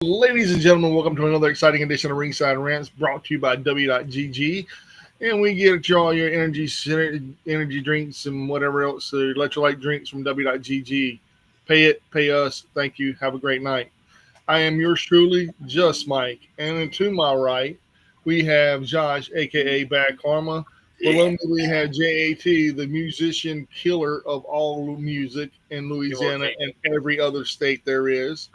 Ladies and gentlemen, welcome to another exciting edition of Ringside Rants brought to you by W.GG. And we get you all your energy drinks and whatever else, electrolyte drinks from W.GG. Pay it, pay us. Thank you. Have a great night. I am yours truly, Just Mike. And to my right, we have Josh, aka Bad Karma. Below me, we have JAT, the musician killer of all music in Louisiana and every other state there is.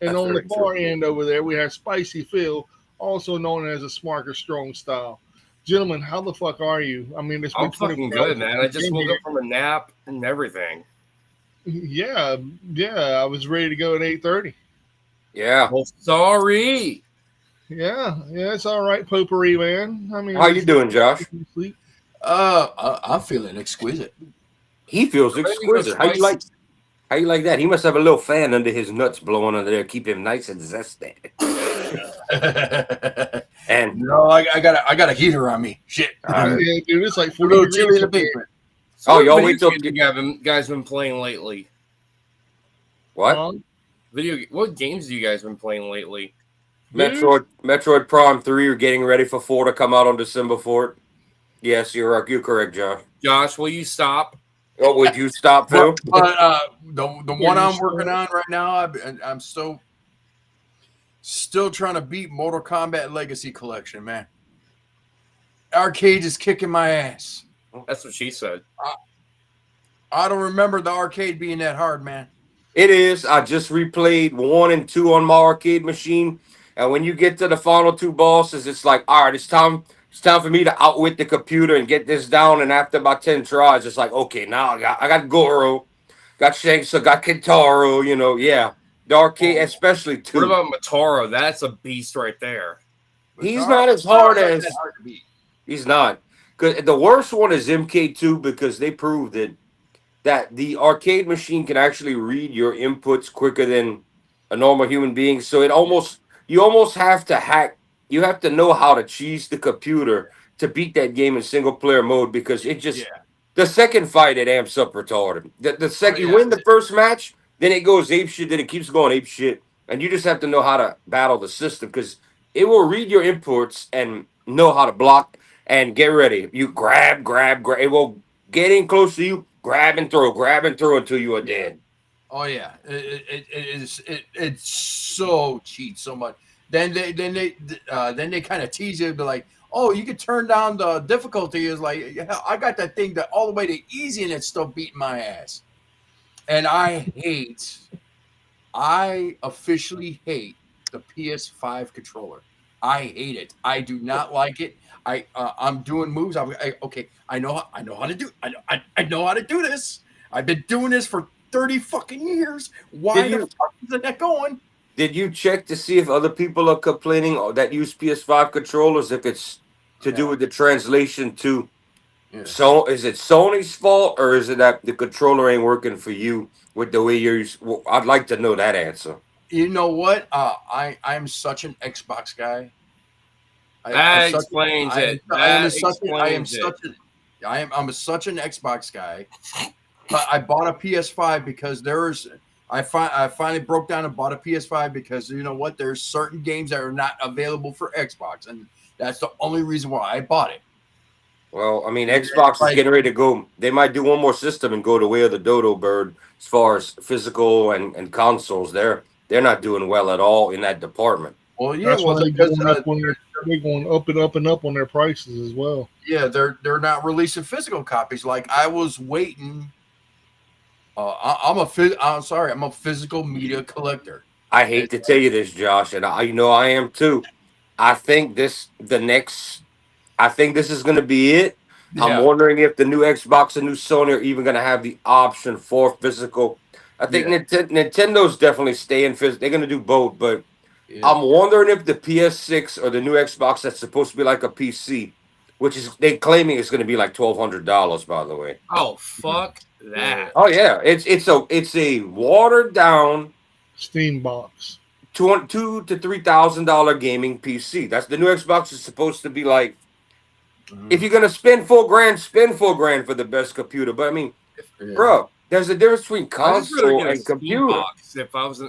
And That's on the very far true. end over there, we have Spicy Phil, also known as a Smarker Strong Style. Gentlemen, how the fuck are you? I mean, it's been I'm 24 fucking hours good, man. I since just you've woke been up from a nap and everything. here. Yeah. I was ready to go at 8:30. Yeah. Well, sorry. Yeah, it's all right, potpourri, man. I mean, How you it's doing, Josh? sleep. I'm feeling exquisite. He feels Ready to go exquisite. How you like? spicy. How you like that? He must have a little fan under his nuts blowing under there, keep him nice and zesty. And No, I got a heater on me. Shit. uh, Yeah, dude, it's like A 40 little chilly degrees in the up here. basement. Oh, What y'all video wait till games you guys been playing lately? what? What games do you guys been playing lately? Dude, Metroid Prime 3 are getting ready for 4 to come out on December 4th. Yes, you're correct, Josh. Josh, will you stop? Oh, would you stop, Phil? But the one you I'm sure? working on right now, I'm still trying to beat Mortal Kombat Legacy Collection, man. Arcade is kicking my ass. That's what she said. I don't remember the arcade being that hard, man. It is. I just replayed 1 and 2 on my arcade machine, and when you get to the final 2 bosses, it's like, all right, it's time. It's time for me to outwit the computer and get this down. And after about 10 tries, it's like, okay, now I got Goro, got Shanks, got Kintaro. Yeah, the arcade, especially What 2. about Mataro? That's a beast right there. He's not as hard Not as that hard to beat. he's not. Cause the worst one is MK2 because they proved that the arcade machine can actually read your inputs quicker than a normal human being. So you almost have to hack. You have to know how to cheese the computer to beat that game in single player mode because it just Yeah. the second fight it amps up retarded. The second you Yeah. win the first match, then it goes ape shit, then it keeps going ape shit, and you just have to know how to battle the system because it will read your inputs and know how to block and get ready. You grab. It will get in close to you, grab and throw until you are dead. Oh yeah, it's so cheat so much. Then they kind of tease you, be like, oh, you could turn down the difficulty. Is like, yeah, I got that thing that all the way to easy and it's still beating my ass. And I officially hate the PS5 controller. I hate it. I do not like it. I'm doing moves. Okay. I know how to do. I know how to do this. I've been doing this for 30 fucking years. Why the fuck is it not going? Did you check to see if other people are complaining that use PS5 controllers if it's to do with the translation to? Yeah. So is it Sony's fault or is it that the controller ain't working for you with the way you're? Well, I'd like to know that answer. You know what? I'm such an Xbox guy. That explains it. I'm such an Xbox guy. But I bought a PS5 because I finally broke down and bought a PS5 because you know what? There's certain games that are not available for Xbox, and that's the only reason why I bought it. Well, I mean, Xbox is getting ready to go. They might do one more system and go the way of the dodo bird as far as physical and consoles. They're not doing well at all in that department. Well, yeah, that's why they're because going up and up and up on their prices as well. Yeah, they're not releasing physical copies. Like I was waiting. I'm a physical media collector. I hate to tell you this, Josh, and I am too. I think this is going to be it. Yeah. I'm wondering if the new Xbox and new Sony are even going to have the option for physical. I think Nintendo's definitely staying physical. They're going to do both, but I'm wondering if the PS6 or the new Xbox that's supposed to be like a PC, which is they claiming it's going to be like $1,200, by the way. Oh fuck that! Oh yeah, it's a watered down Steam box. $2,000 to $3,000 gaming PC. That's the new Xbox is supposed to be like. If you're gonna spend $4,000, spend $4,000 for the best computer. But I mean, bro, There's a difference between I just rather console get a and Steam computer. box. If I was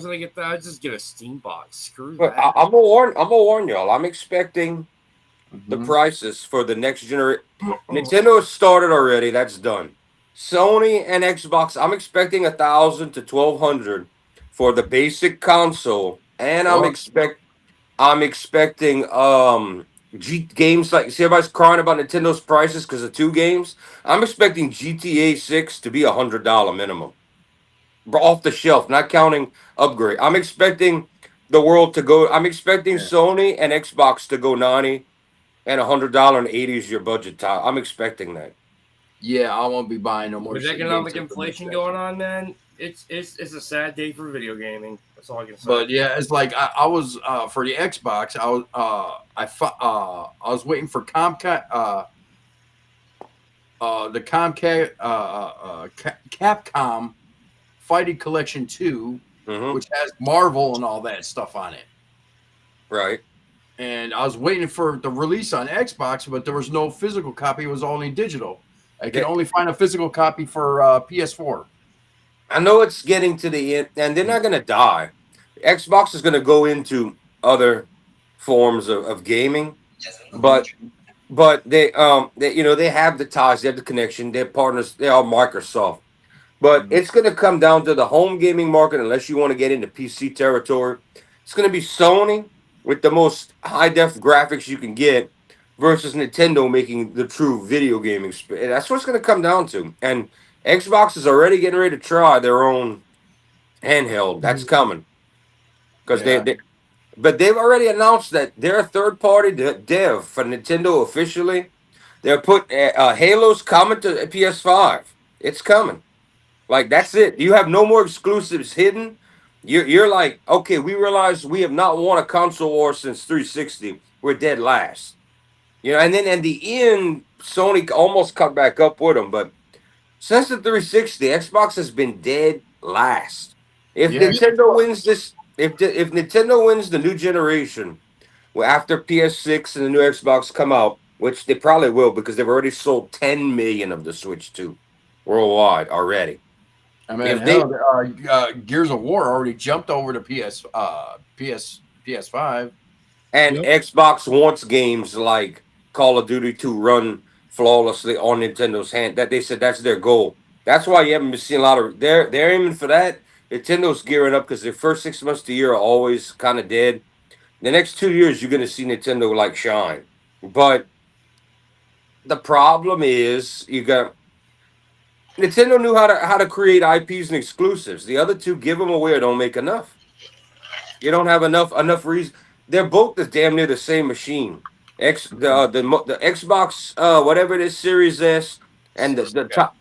gonna get that, I'd just get a Steam box. Screw But that. I'm gonna warn y'all. I'm expecting the Mhm. prices for the next generation. Nintendo has started already. That's done. Sony and Xbox. I'm expecting 1,000 to 1,200 for the basic console, and Well, I'm expecting games like see everybody's crying about Nintendo's prices because of two games. I'm expecting GTA 6 to be $100 minimum, off the shelf, not counting upgrade. I'm expecting the world to go. I'm expecting yeah. Sony and Xbox to go 90 and $100 and 80 is your budget top. I'm expecting that. Yeah, I won't be buying no more With games economic until the next inflation section. going on, man, it's a sad day for video gaming. That's all I can say. But yeah, it's like I was for the Xbox. I was waiting for the Capcom Fighting Collection 2, Mm-hmm. which has Marvel and all that stuff on it. Right. And I was waiting for the release on Xbox, but there was no physical copy. It was only digital. I can only find a physical copy for PS4. I know it's getting to the end, and they're not going to die. Xbox is going to go into other forms of gaming, but they have the ties, they have the connection, they're partners, they are Microsoft. But Mhm. it's going to come down to the home gaming market, unless you want to get into PC territory. It's going to be Sony with the most high def graphics you can get versus Nintendo making the true video gaming. That's what it's going to come down to. And Xbox is already getting ready to try their own handheld. That's coming because Yeah. but they've already announced that they're a third party dev for Nintendo officially. They're put Halo's coming to PS5. It's coming. Like that's it. You have no more exclusives hidden. You're like, okay, we realize we have not won a console war since 360. We're dead last. And then in the end, Sony almost caught back up with them. But since the 360, Xbox has been dead last. If Yeah. Nintendo wins this, if Nintendo wins the new generation, well, after PS6 and the new Xbox come out, which they probably will because they've already sold 10 million of the Switch 2 worldwide already. I mean, If they hell, Gears of War already jumped over to PS5. And Yep. Xbox wants games like Call of Duty to run flawlessly on Nintendo's hand. That they said that's their goal. That's why you haven't been seeing a lot of they're aiming for that. Nintendo's gearing up because their first 6 months of the year are always kind of dead. The next 2 years you're gonna see Nintendo like shine. But the problem is you got Nintendo knew how to create IPs and exclusives. The other two give them away or don't make enough. You don't have enough reason. They're both the damn near the same machine. The Xbox whatever it is Series S and the top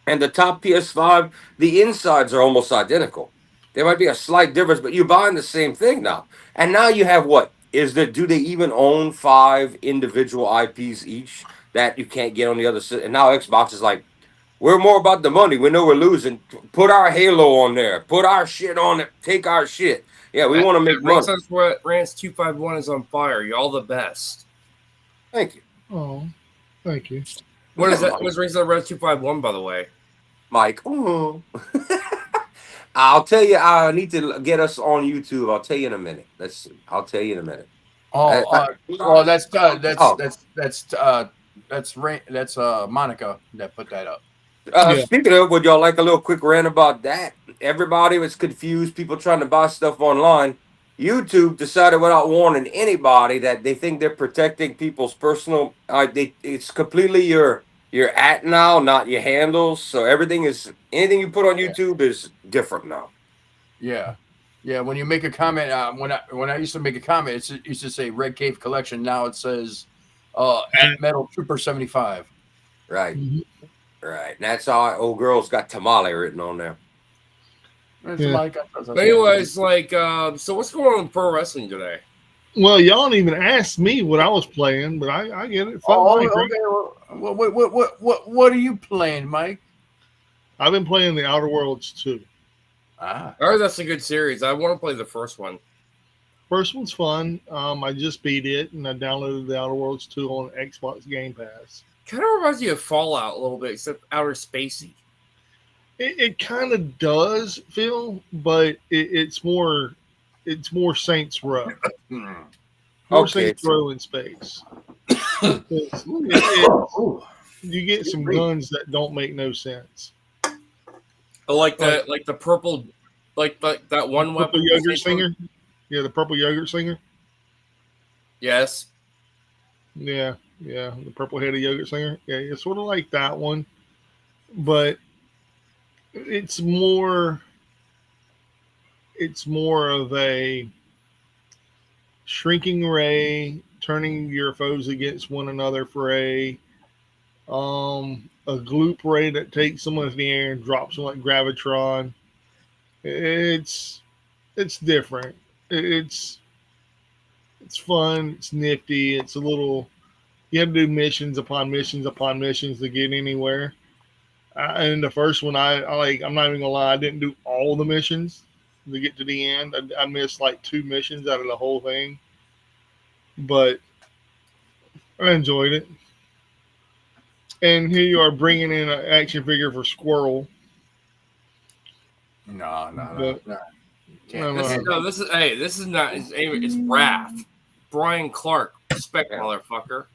PS5, the insides are almost identical. There might be a slight difference, but you're buying the same thing now. And now you have what? Do they even own 5 individual IPs each that you can't get on the other side? And now Xbox is like, we're more about the money. We know we're losing. Put our Halo on there. Put our shit on it. Take our shit. Yeah, we want to make money. Ringside's what Rants 251 is on fire. Y'all the best. Thank you. Oh, thank you. What is that? What's Ringside Rants 251, by the way? Mike. Oh. I'll tell you. I need to get us on YouTube. I'll tell you in a minute. Let's see. I'll tell you in a minute. Well, that's Oh. Monica that put that up. Yeah. Speaking of, would y'all like a little quick rant about that? Everybody was confused. People trying to buy stuff online. YouTube decided without warning anybody that they think they're protecting people's personal. It's completely your at now, not your handles. So anything you put on YouTube is different now. Yeah, yeah. When you make a comment, when I used to make a comment, it used to say Red Cave Collection. Now it says at Metal Trooper 75. Right, Mhm. right. And that's how old girl's got tamale written on there. Yeah. But anyways, like, so what's going on in pro wrestling today? Well, y'all didn't even ask me what I was playing, but I get it. Fuck Oh, Mike, right? okay. What are you playing, Mike? I've been playing the Outer Worlds too. Ah, I heard that's a good series. I want to play the first one. First one's fun. I just beat it, and I downloaded the Outer Worlds 2 on Xbox Game Pass. Kind of reminds you of Fallout a little bit, except outer spacey. It kind of does, Phil, but it's more Saints Row. Hmm. More Okay, Saints so Row in space. It's Ooh, you get some guns that don't make no sense. I like Like that, like the purple, like that one purple weapon. yogurt singer. Yeah, the purple yogurt singer. Yes. Yeah, yeah, the purple headed yogurt singer. Yeah, it's sort of like that one, but it's more of a shrinking ray turning your foes against one another for a gloop ray that takes someone in the air and drops them like gravitron. It's different. It's it's fun. It's nifty. It's a little. You have to do missions upon missions upon missions to get anywhere. And the first one, I like. I'm not even gonna lie. I didn't do all the missions to get to the end. I missed like 2 missions out of the whole thing, but I enjoyed it. And here you are bringing in an action figure for Squirrel. no. But Can't. This is hey, this is not. It's Wrath. Brian Clark, respect, Yeah. motherfucker.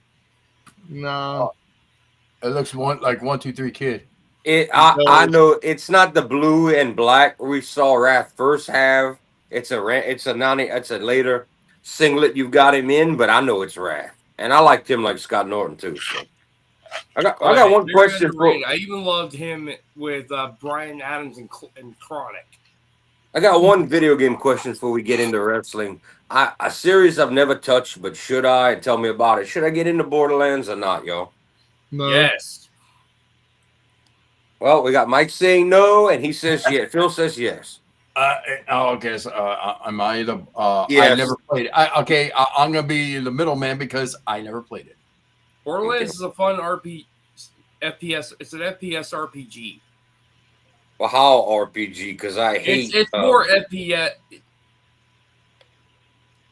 nah. It looks like 1-2-3 Kid. I know it's not the blue and black we saw Wrath first have. It's a later singlet you've got him in, but I know it's Wrath, and I liked him like Scott Norton too. So I got one Very question for underrated. I even loved him with Brian Adams and Chronic. I got one video game question before we get into wrestling. A series I've never touched, but should I? Tell me about it. Should I get into Borderlands or not, y'all? No. Yes. Well, we got Mike saying no, and he says yes. Phil says yes. Okay. So, am I the? I Yes. never played it. I'm gonna be the middleman because I never played it. Borderlands is a fun FPS. It's an FPS RPG. Well, how RPG? Because I hate It's more FPS.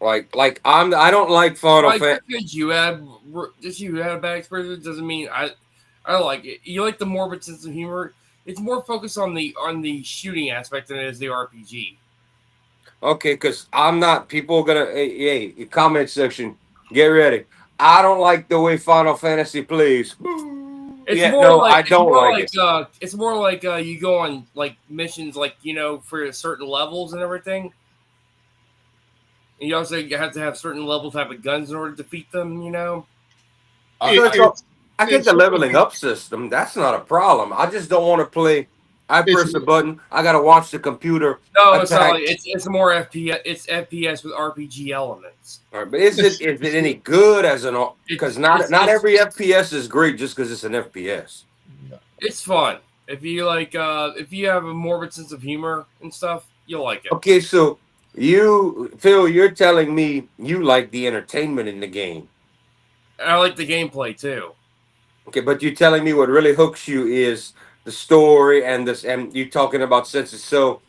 like I don't like Final Like Fantasy. because you had a bad experience doesn't mean I like it. You like the morbid sense of humor. It's more focused on the shooting aspect than it is the RPG. Okay, because I'm not. People are gonna. Hey, comment section. Get ready. I don't like the way Final Fantasy plays. It's Yeah, more no, like I don't like it. it's more like you go on like missions like for certain levels and everything. And you also have to have certain level type of guns in order to defeat them. So It's I get it's the sort of leveling up system. That's not a problem. I just don't want to play. I it's press the button. I gotta watch the computer No, it's not attack. like it's more FPS. It's FPS with RPG elements. All right, but is it any good as an? Because not every FPS is great just because it's an FPS. It's fun. If you if you have a morbid sense of humor and stuff, you'll like it. Okay, so Phil, you're telling me you like the entertainment in the game. And I like the gameplay too. Okay, but you're telling me what really hooks you is the story and you talking about senses. So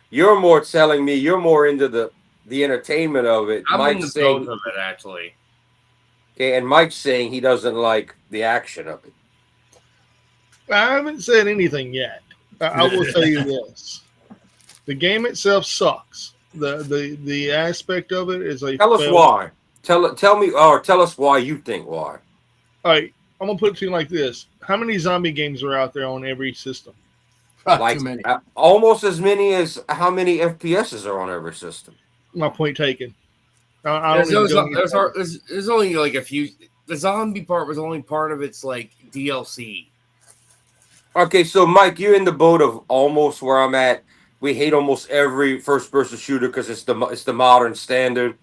you're more telling me you're more into the entertainment of it. I'm Mike's into both saying of it actually. okay, and Mike's saying he doesn't like the action of it. I haven't said anything yet. I will tell you this: the game itself sucks. The aspect of it is a Tell us fail. why. Tell me or tell us why you think why. All right, I'm gonna put it to you like this: how many zombie games are out there on every system? Like Too many. almost as many as how many FPSs are on every system. My point taken. I don't There's, even go any further. there's only like a few. The zombie part was only part of its like DLC. Okay, so Mike, you're in the boat of almost where I'm at. We hate almost every first-person shooter because it's the modern standard.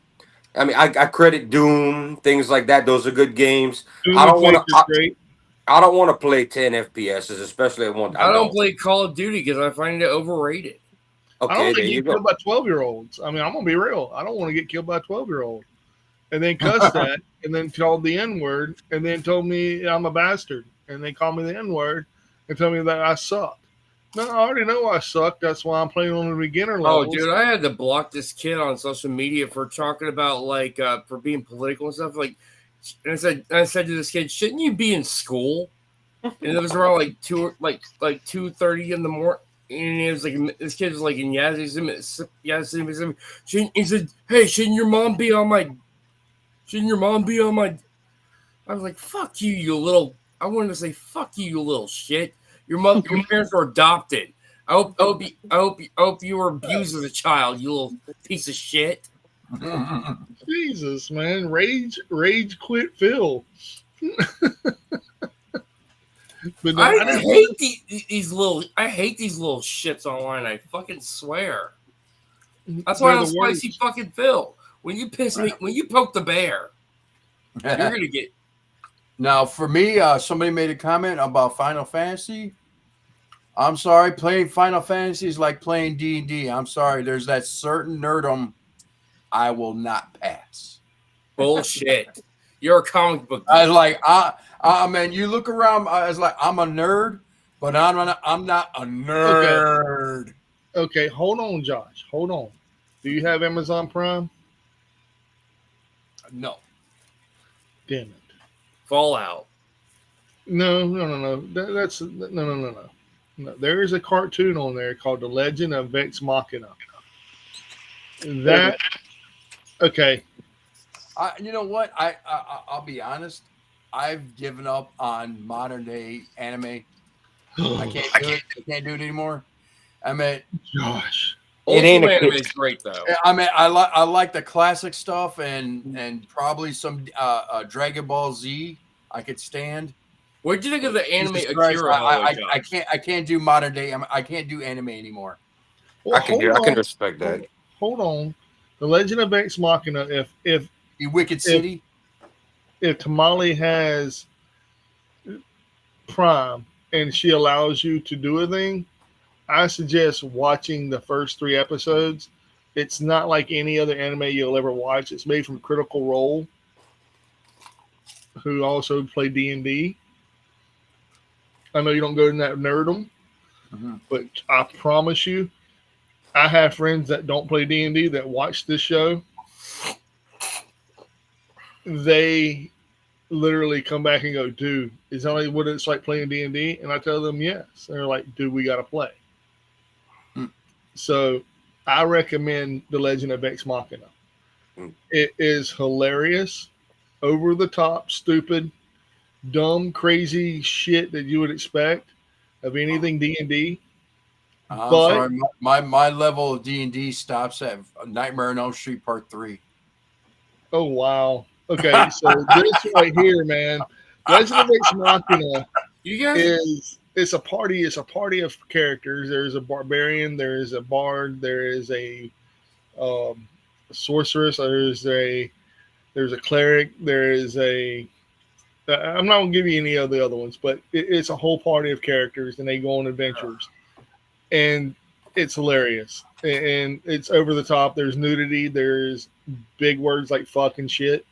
I mean, I credit Doom, things like that. Those are good games. Doom I don't want Eternal to. is great. I don't want to play 10 FPSs, especially at one. I don't play Call of Duty because I find it overrated. I don't Okay, want there to you get killed go. by 12-year-olds. I mean, I'm gonna be real. I don't want to get killed by a 12-year-old. And then cuss that, and then called the N-word, and then told me I'm a bastard, and they called me the N-word, and told me that I sucked. No, I already know I suck. That's why I'm playing on the beginner Oh, levels. dude, I had to block this kid on social media for talking about for being political and stuff. Like, and I said to this kid, "Shouldn't you be in school?" And it was around like 2:30 in the morning. And it was like this kid was like in Yazoo, he said, "Hey, shouldn't your mom be on my? Shouldn't your mom be on my?" I was like, "Fuck you, you little." I wanted to say, "Fuck you, you little shit." Your parents were adopted. I hope you were abused as a child, you little piece of shit. Jesus, man, rage, quit, Phil. But no, I hate these little. I hate these little shits online. I fucking swear. That's why I'm spicy fucking Phil. When you piss me, when you poke the bear, you're gonna get. Now, for me, somebody made a comment about Final Fantasy. I'm sorry, playing Final Fantasy is like playing D&D. I'm sorry, there's that certain nerdum I will not pass. Bullshit. You're a comic book geek. I was like, man, you look around. I was like, I'm a nerd, but I'm not a nerd. Okay, hold on, Josh. Hold on. Do you have Amazon Prime? No. Damn it. Fallout. No. That's no. There is a cartoon on there called The Legend of Vex Machina. That okay. You know what? I'll be honest. I've given up on modern day anime. I can't do it. I can't do it anymore. I mean, Josh, It ain't a anime kid. is great though. I mean, I like the classic stuff and probably some Dragon Ball Z. I could stand. What did you think of the anime Jesus Christ, Akira? I can't do modern day. I can't do anime anymore. well, I can respect that. Hold on. The Legend of Vex Machina. If The Wicked City. If Tamale has Prime and she allows you to do a thing, I suggest watching the first 3 episodes. It's not like any other anime you'll ever watch. It's made from Critical Role, who also play D&D. I know you don't go in that nerdum, but I promise you, I have friends that don't play D&D that watch this show. They literally come back and go, "Dude, is that what it's like playing D&D?" And I tell them, yes. And they're like, "Dude, we got to play." So I recommend The Legend of Vex Machina. It is hilarious, over the top, stupid, dumb, crazy shit that you would expect of anything D&D. I'm sorry, my level of D&D stops at Nightmare on Elm Street Part 3. Oh wow. Okay, so this right here, man, Legend of Vex Machina it's a party of characters. There's a barbarian, there is a bard, there is a sorceress, there's a cleric, there is a I'm not gonna give you any of the other ones, but it's a whole party of characters, and they go on adventures, and it's hilarious, and it's over the top. There's nudity, there's big words like fuck and shit,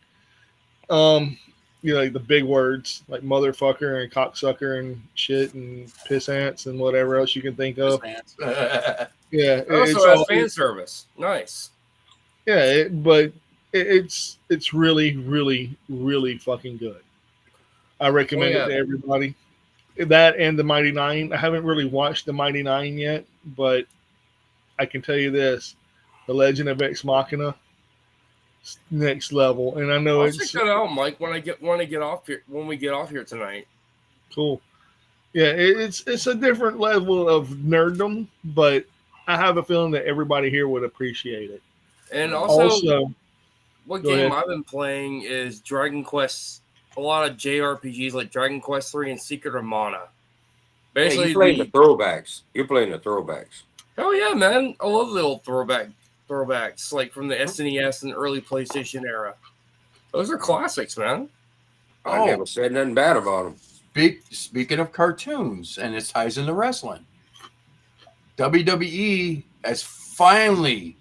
like the big words like motherfucker and cocksucker and shit and piss ants and whatever else you can think of. Yeah, also has fan service. Nice. Yeah, but it's really, really, really fucking good. I recommend it to everybody. That and the Mighty Nine. I haven't really watched the Mighty Nine yet, but I can tell you this: The Legend of Vex Machina, next level. And I know I'll check that out, Mike, when we get off here tonight. Cool. Yeah, it's a different level of nerddom, but I have a feeling that everybody here would appreciate it. And also what game I've been playing is Dragon Quest. A lot of JRPGs like Dragon Quest 3 and Secret of Mana. Basically, you're playing the throwbacks. You're playing the throwbacks. Oh yeah, man! I love little throwbacks like from the SNES and early PlayStation era. Those are classics, man. I never said nothing bad about them. Speaking of cartoons, and it ties into wrestling, WWE has finally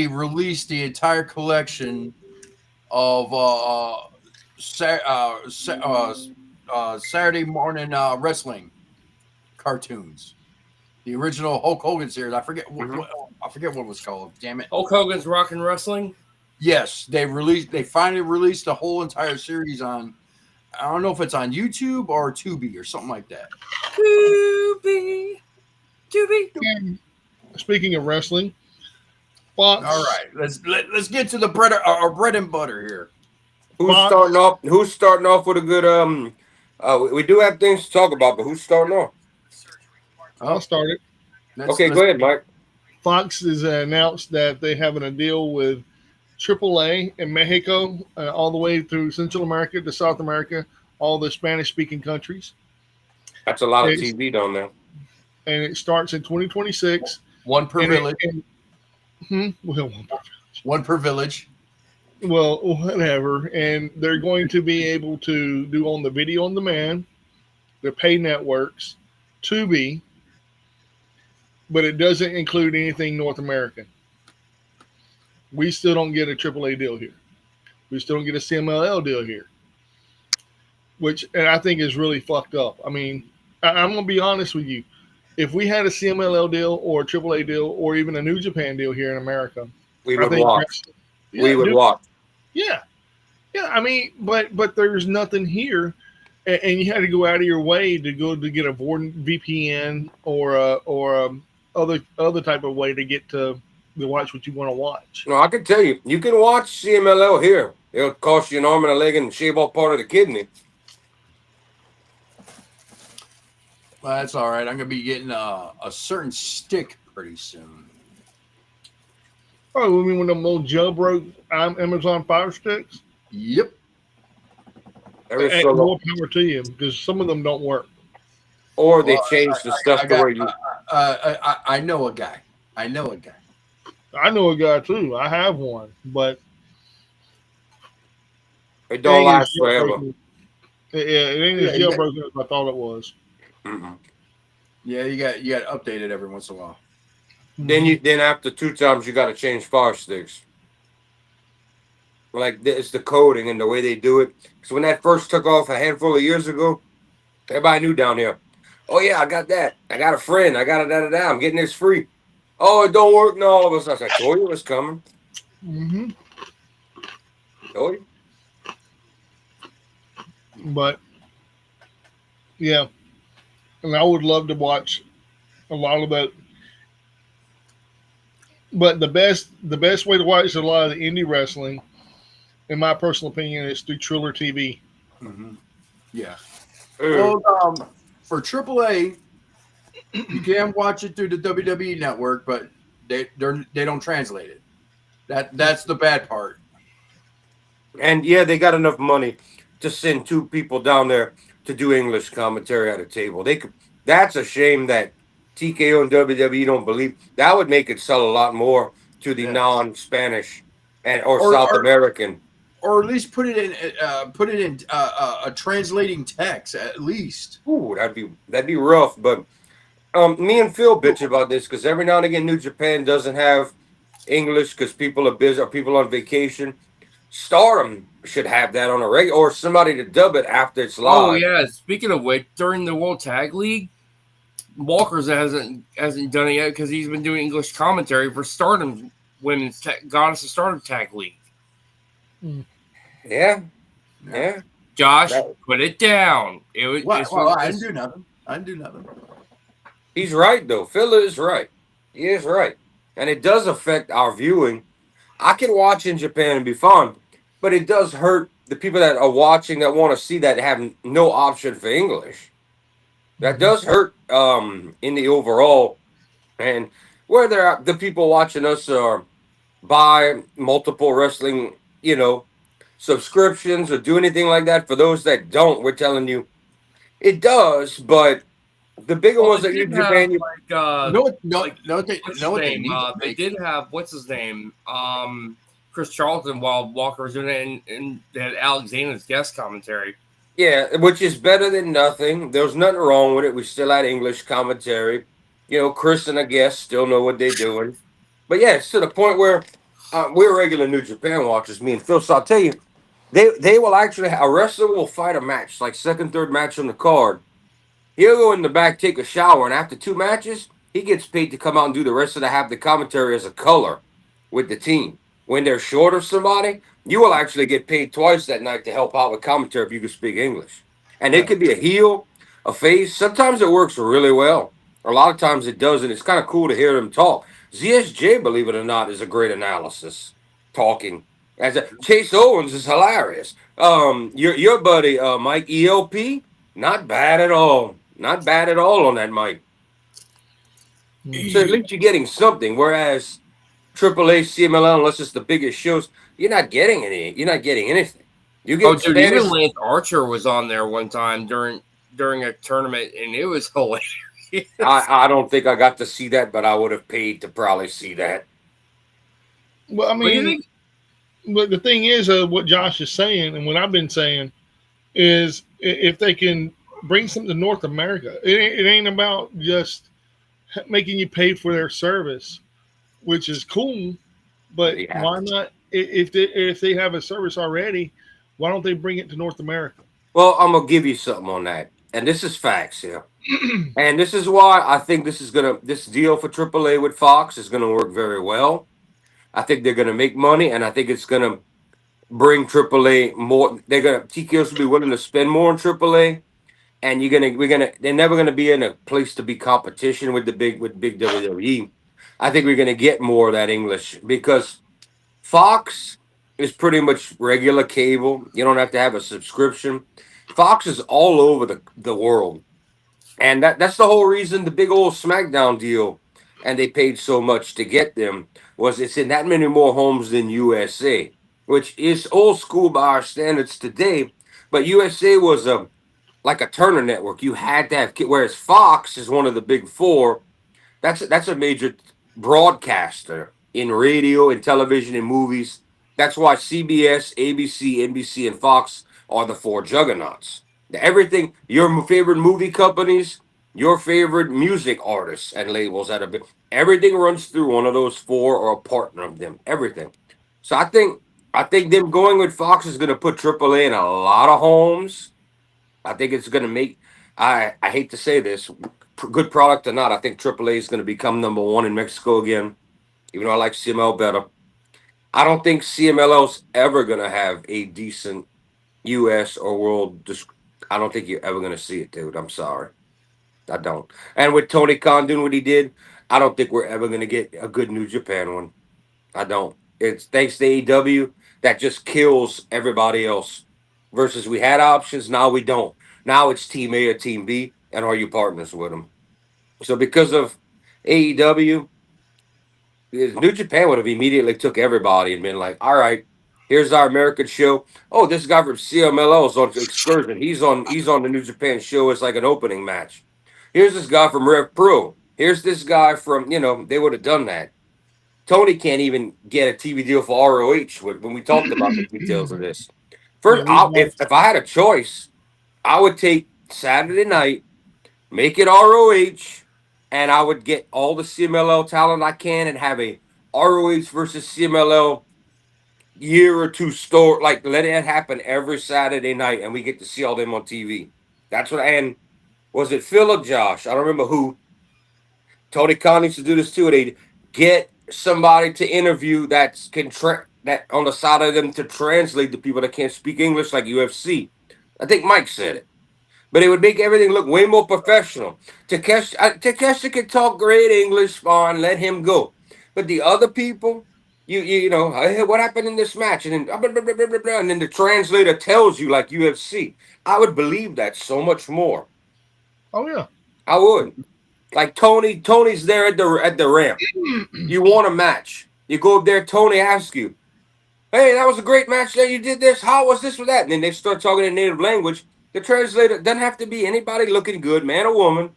released the entire collection of Saturday morning wrestling cartoons. The original Hulk Hogan series. I forget what it was called. Damn it. Hulk Hogan's Rockin' Wrestling? Yes, they finally released the whole entire series on, I don't know if it's on YouTube or Tubi or something like that. Tubi. Tubi. And speaking of wrestling, Fox. All right, let's get to the bread, our bread and butter here. Who's Fox. starting off? Who's starting off with a good we do have things to talk about, but who's starting off? I'll start it. Okay, go ahead, Mike. Fox has announced that they having a deal with AAA in Mexico, all the way through Central America to South America, all the Spanish-speaking countries. That's a lot of It's- TV down there. And it starts in 2026. One per And village. One per village. Well, whatever. And they're going to be able to do on the video on demand, the pay networks, Tubi, but it doesn't include anything North American. We still don't get a AAA deal here. We still don't get a CMLL deal here, which and I think is really fucked up. I mean, I'm going to be honest with you. If we had a CMLL deal or a AAA deal or even a New Japan deal here in America, We I would think watch. yeah, We would dude, watch. Yeah, yeah. I mean, but there's nothing here, and you had to go out of your way to go to get a VPN or other type of way to get to watch what you want to watch. No, I can tell you, you can watch CMLL here. It'll cost you an arm and a leg and shave off part of the kidney. Well, that's all right. I'm gonna be getting a certain stick pretty soon. Oh, you mean when them old jailbroke Amazon Fire Sticks? Yep. Every Hey, so long. more power to you because some of them don't work. Or they Well, change the stuff to where you. I know a guy. I know a guy. I know a guy too. I have one, but It don't ain't last as forever. jailbroken. Yeah, it ain't as Yeah, you jailbroken as I thought it was. Mm-mm. Yeah, you got to update it every once in a while. Then after 2 times you got to change fire sticks. Like it's the coding and the way they do it. So when that first took off a handful of years ago, everybody knew down here. Oh yeah, I got that. I got a friend. I got it. I'm getting this free. Oh, it don't work. No, all of us. I told you it was coming. Mm-hmm. Told you. But yeah, and I would love to watch a lot of that. But the best way to watch a lot of the indie wrestling, in my personal opinion, is through Triller TV. Mm-hmm. Yeah. Mm. Well, for AAA, you can watch it through the WWE network, but they don't translate it. That's the bad part. And yeah, they got enough money to send 2 people down there to do English commentary at a table. They could. That's a shame that TKO and WWE don't believe that would make it sell a lot more to the Yeah. non-Spanish or Or- South or- American. Or at least put it in a translating text at least. Ooh, that'd be rough. But me and Phil bitch about this because every now and again New Japan doesn't have English because people are busy or people on vacation. Stardom should have that on a regular or somebody to dub it after it's live. Oh yeah. Speaking of which, during the World Tag League, Walker's hasn't done it yet because he's been doing English commentary for Stardom Women's Goddess of Stardom Tag League. Yeah. Josh, That- put it down. It was. Well, I didn't do nothing. He's right though. Phil is right. He is right, and it does affect our viewing. I can watch in Japan and be fun, but it does hurt the people that are watching that want to see that have no option for English. That does hurt in the overall, and whether the people watching us are buy multiple wrestling, subscriptions or do anything like that. For those that don't, we're telling you it does, but the bigger ones that you Japan, What's his name? They did have what's his name? Chris Charlton while Walker was doing it, and they had Alexander's guest commentary. yeah, which is better than nothing. There's nothing wrong with it. We still had English commentary. Chris and a guest still know what they're doing. But yeah, it's to the point where we're regular New Japan watchers, me and Phil. So I'll tell you, they will actually, a wrestler will fight a match, like second, third match on the card. He'll go in the back, take a shower, and after 2 matches, he gets paid to come out and do the rest of the commentary as a color with the team. When they're short of somebody, you will actually get paid twice that night to help out with commentary if you can speak English. And it could be a heel, a face. Sometimes it works really well. A lot of times it does, and it's kind of cool to hear them talk. ZSJ, believe it or not, is a great analysis talking. Chase Owens is hilarious. Your buddy Mike ELP, not bad at all. Not bad at all on that mic. So at least you're getting something. Whereas AAA, CMLL, unless it's the biggest shows, you're not getting any. You're not getting anything. You Oh, get dude, Spanish. even Lance Archer was on there one time during a tournament, and it was hilarious. I don't think I got to see that, but I would have paid to probably see that. Well, I mean, Really? but the thing is, what Josh is saying, and what I've been saying, is if they can bring something to North America, it ain't about just making you pay for their service, which is cool. But Yeah. why not? If they have a service already, why don't they bring it to North America? Well, I'm gonna give you something on that, and this is facts here. And this is why I think this deal for AAA with Fox is gonna work very well. I think they're gonna make money, and I think it's gonna bring AAA more. TKOs will be willing to spend more on AAA, and they're never gonna be in a place to be competition with big WWE. I think we're gonna get more of that English because Fox is pretty much regular cable. You don't have to have a subscription. Fox is all over the world. And that's the whole reason the big old SmackDown deal, and they paid so much to get them, was it's in that many more homes than USA, which is old school by our standards today. But USA was like a Turner network. You had to have, whereas Fox is one of the big four. That's a major broadcaster in radio and television and movies. That's why CBS, ABC, NBC, and Fox are the four juggernauts. Everything, your favorite movie companies, your favorite music artists and labels that have been, everything runs through one of those four or a partner of them. Everything. So I think them going with Fox is going to put AAA in a lot of homes. I think it's going to make. I hate to say this, good product or not, I think AAA is going to become number one in Mexico again. Even though I like CML better, I don't think CMLL's ever going to have a decent U.S. or world. I don't think you're ever going to see it, dude. I'm sorry, I don't. And with Tony Khan doing what he did, I don't think we're ever going to get a good New Japan one. I don't. It's thanks to AEW that just kills everybody else. Versus we had options, now we don't. Now it's Team A or Team B, and are you partners with them? So because of AEW, New Japan would have immediately took everybody and been like, "All right, here's our American show. Oh, this guy from CMLL is on excursion. He's on the New Japan show as like an opening match. Here's this guy from Rev Pro. Here's this guy from they would have done that. Tony can't even get a TV deal for ROH when we talked about the details of this. Yeah, First, if I had a choice, I would take Saturday night, make it ROH, and I would get all the CMLL talent I can and have a ROH versus CMLL year or two store. Like, let it happen every Saturday night, and we get to see all them on TV. That's what. And was it Phil or Josh? I don't remember who. Tony Khan needs to do this too. They get somebody to interview that that on the side of them to translate to people that can't speak English, like UFC. I think Mike said it, but it would make everything look way more professional. Takeshi can talk great English, fine, let him go. But the other people, hey, what happened in this match, and then blah, blah, blah, blah, blah, blah, and then the translator tells you like UFC. I would believe that so much more. Oh yeah, I would. Like Tony's there at the ramp. You want a match. You go up there, Tony asks you, "Hey, that was a great match that you did this. How was this or that?" And then they start talking in native language. The translator doesn't have to be anybody looking good, man or woman,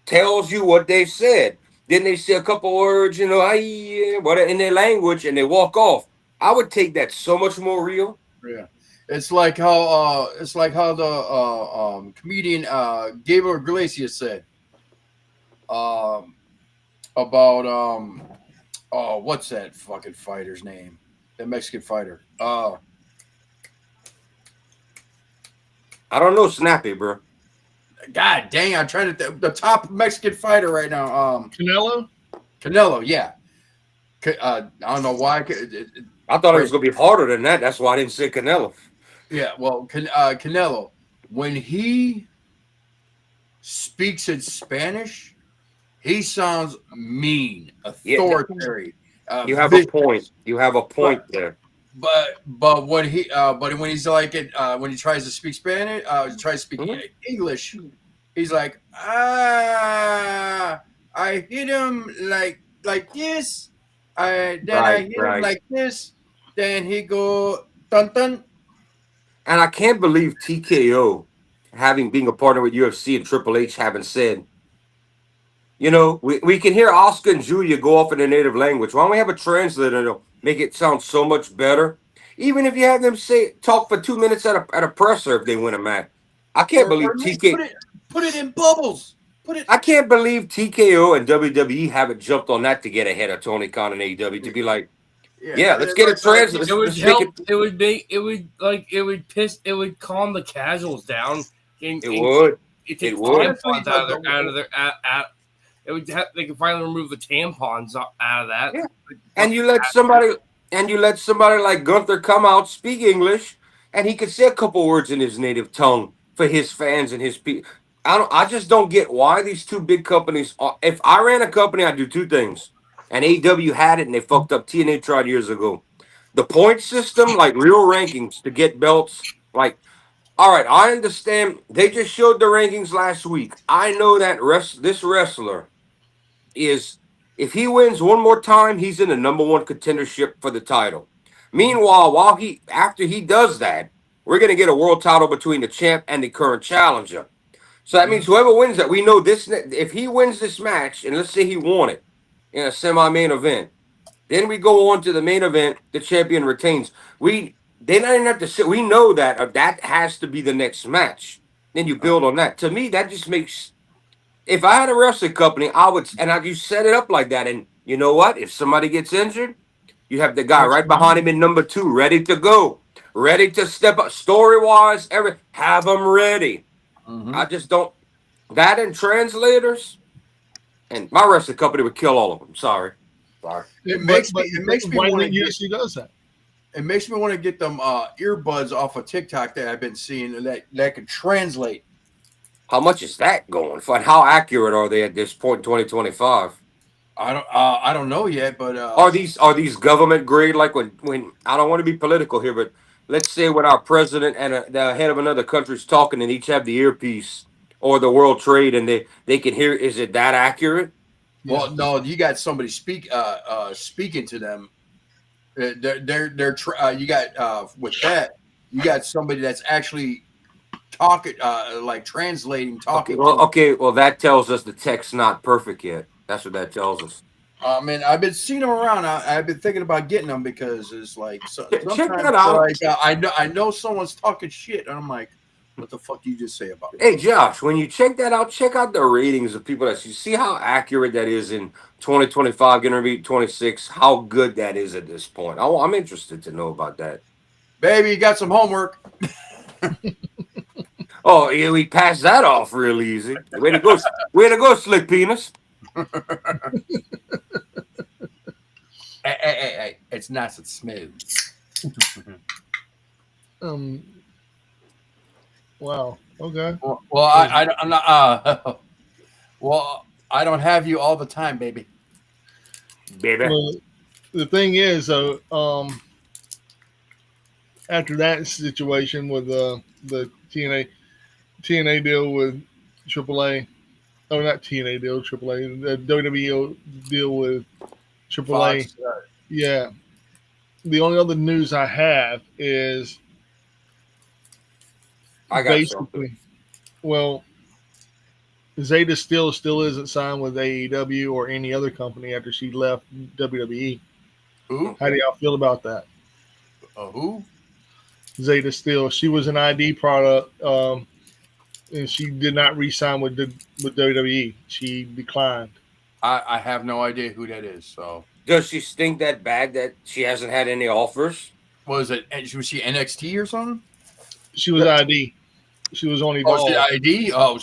tells you what they said. Then they say a couple words, what in their language, and they walk off. I would take that so much more real. Yeah. It's like how the comedian Gabriel Iglesias said about what's that fucking fighter's name? That Mexican fighter. I don't know, Snappy, bro. God dang, I'm trying to the top Mexican fighter right now. Canelo, yeah. I don't know why. I thought it was gonna be harder than that. That's why I didn't say Canelo. Yeah, well, Canelo, when he speaks in Spanish, He sounds mean, Yeah, authoritarian. you have a vicious. point. You have a point there. But when he's like it when he tries to speak Spanish, tries to speak Mhm. English, he's like I hit him like this, then I Right, hit him right. like this, then he go dun dun. And I can't believe TKO, having being a partner with UFC and Triple H, having said, we can hear Oscar and Julia go off in their native language. Why don't we have a translator to make it sound so much better? Even if you have them talk for 2 minutes at a presser if they win a match. I can't Or believe at least TK. put it in bubbles. Put it I can't believe TKO and WWE haven't jumped on that to get ahead of Tony Khan and AEW to be like, yeah, let's get it translated. It would Let's make it. help. It would make. It would like. It would piss. It would calm the casuals down. It would. It It take would. tampons out of their. It would. They can finally remove the tampons out of that. Yeah. And you let somebody like Gunther come out, speak English, and he could say a couple words in his native tongue for his fans and his people. I just don't get why these two big companies are, if I ran a company, I'd do two things. And AEW had it and they fucked up. TNA tried years ago. The point system, like real rankings to get belts, like all right, I understand they just showed the rankings last week. I know that this wrestler is, if he wins one more time, he's in the number one contendership for the title. Meanwhile, after he does that, we're gonna get a world title between the champ and the current challenger. So that means whoever wins that, we know this. If he wins this match, and let's say he won it in a semi-main event, then we go on to the main event. The champion retains. They not even have to sit. We know that that has to be the next match. Then you build on that. To me, that just makes. If I had a wrestling company, I would, you set it up like that. And you know what? If somebody gets injured, you have the guy right behind him in number two, ready to go, ready to step up. Story wise, have them ready. I just don't. That and translators, and my wrestling company would kill all of them. Sorry. It makes me why want think UFC does that? It makes me want to get them earbuds off of TikTok that I've been seeing that can translate. How much is that going for? And how accurate are they at this point in 2025? I don't know yet, but Are these government grade? Like when I don't want to be political here, but let's say when our president and the head of another country is talking and each have the earpiece or the World Trade and they can hear. Is it that accurate? Well, no, you got somebody speaking to them. You got with that, you got somebody that's actually talking, like translating, talking. Well, that tells us the tech's not perfect yet. That's what that tells us. Man, I've been seeing them around. I've been thinking about getting them because it's like Check sometimes that out. like, I know someone's talking shit, and I'm like, what the fuck do you just say about it? Hey Josh, when you check that out, check out the ratings of people that you see how accurate that is in 2025, going to be 26. How good that is at this point. I'm interested to know about that. Baby, you got some homework. Oh, yeah, we passed that off real easy. Way to go, slick penis. Hey, it's nice and smooth. Wow. Okay. Well, I'm not. Well, I don't have you all the time, baby. Well, the thing is, after that situation with the TNA deal with AAA, oh, not TNA deal, AAA, the WWE deal with AAA. Fox, yeah. The only other news I have is I got basically, well, Zeta still isn't signed with AEW or any other company after she left WWE. Who? How do y'all feel about that? Who? Zeta Steel. She was an ID product, and she did not re-sign with WWE. She declined. I have no idea who that is. So Does she stink that bad that she hasn't had any offers? was she NXT or something? She was ID. She was only Oh, she ID. Oh,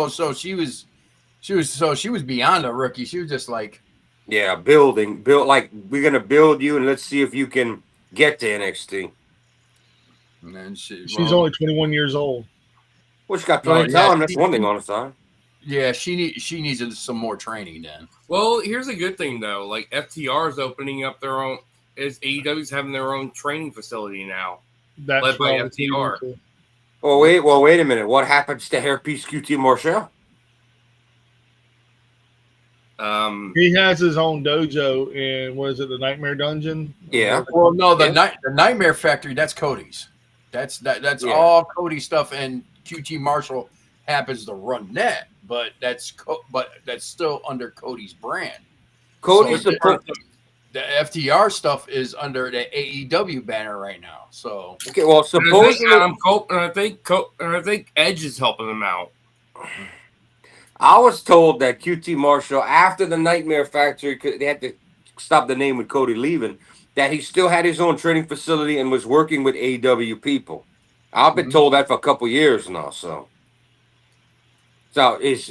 so she was beyond a rookie. She was just like, Yeah, build like we're gonna build you and let's see if you can get to NXT. and then she's only 21 years old. Well, she got plenty of time. That's one thing on the side. Yeah, she needs some more training then. Well, here's a good thing though. Like FTR is opening up their own. Is AEW's having their own training facility now, That's led by what I was reading, FTR. too. Well, wait a minute. What happens to Hairpiece QT Marshall? He has his own dojo in, what is it, the Nightmare Dungeon? Yeah. Well, no, the Yeah. the Nightmare Factory, that's Cody's. That's Yeah. all Cody stuff, and QT Marshall happens to run that, but that's still under Cody's brand. Cody's So the the FTR stuff is under the AEW banner right now. So okay. Well, And I think supposedly, Adam Cole, and I think Edge is helping them out. I was told that QT Marshall, after the Nightmare Factory, they had to stop the name with Cody leaving, that he still had his own training facility and was working with AEW people. I've been told that for a couple years now. So is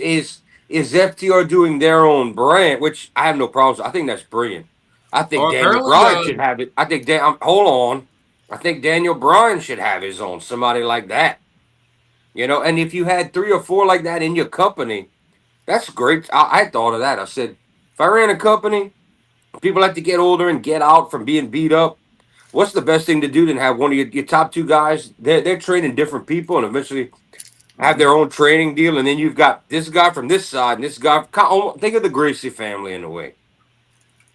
FTR doing their own brand, which I have no problems. I think that's brilliant. I think Well, Daniel apparently, Bryan should have it. I think hold on. I think Daniel Bryan should have his own. Somebody like that. And if you had 3 or 4 like that in your company, that's great. I thought of that. I said, if I ran a company, people have to get older and get out from being beat up. What's the best thing to do than have one of your top 2 guys? They're training different people and eventually have their own training deal. And then you've got this guy from this side and this guy. Think of the Gracie family in a way.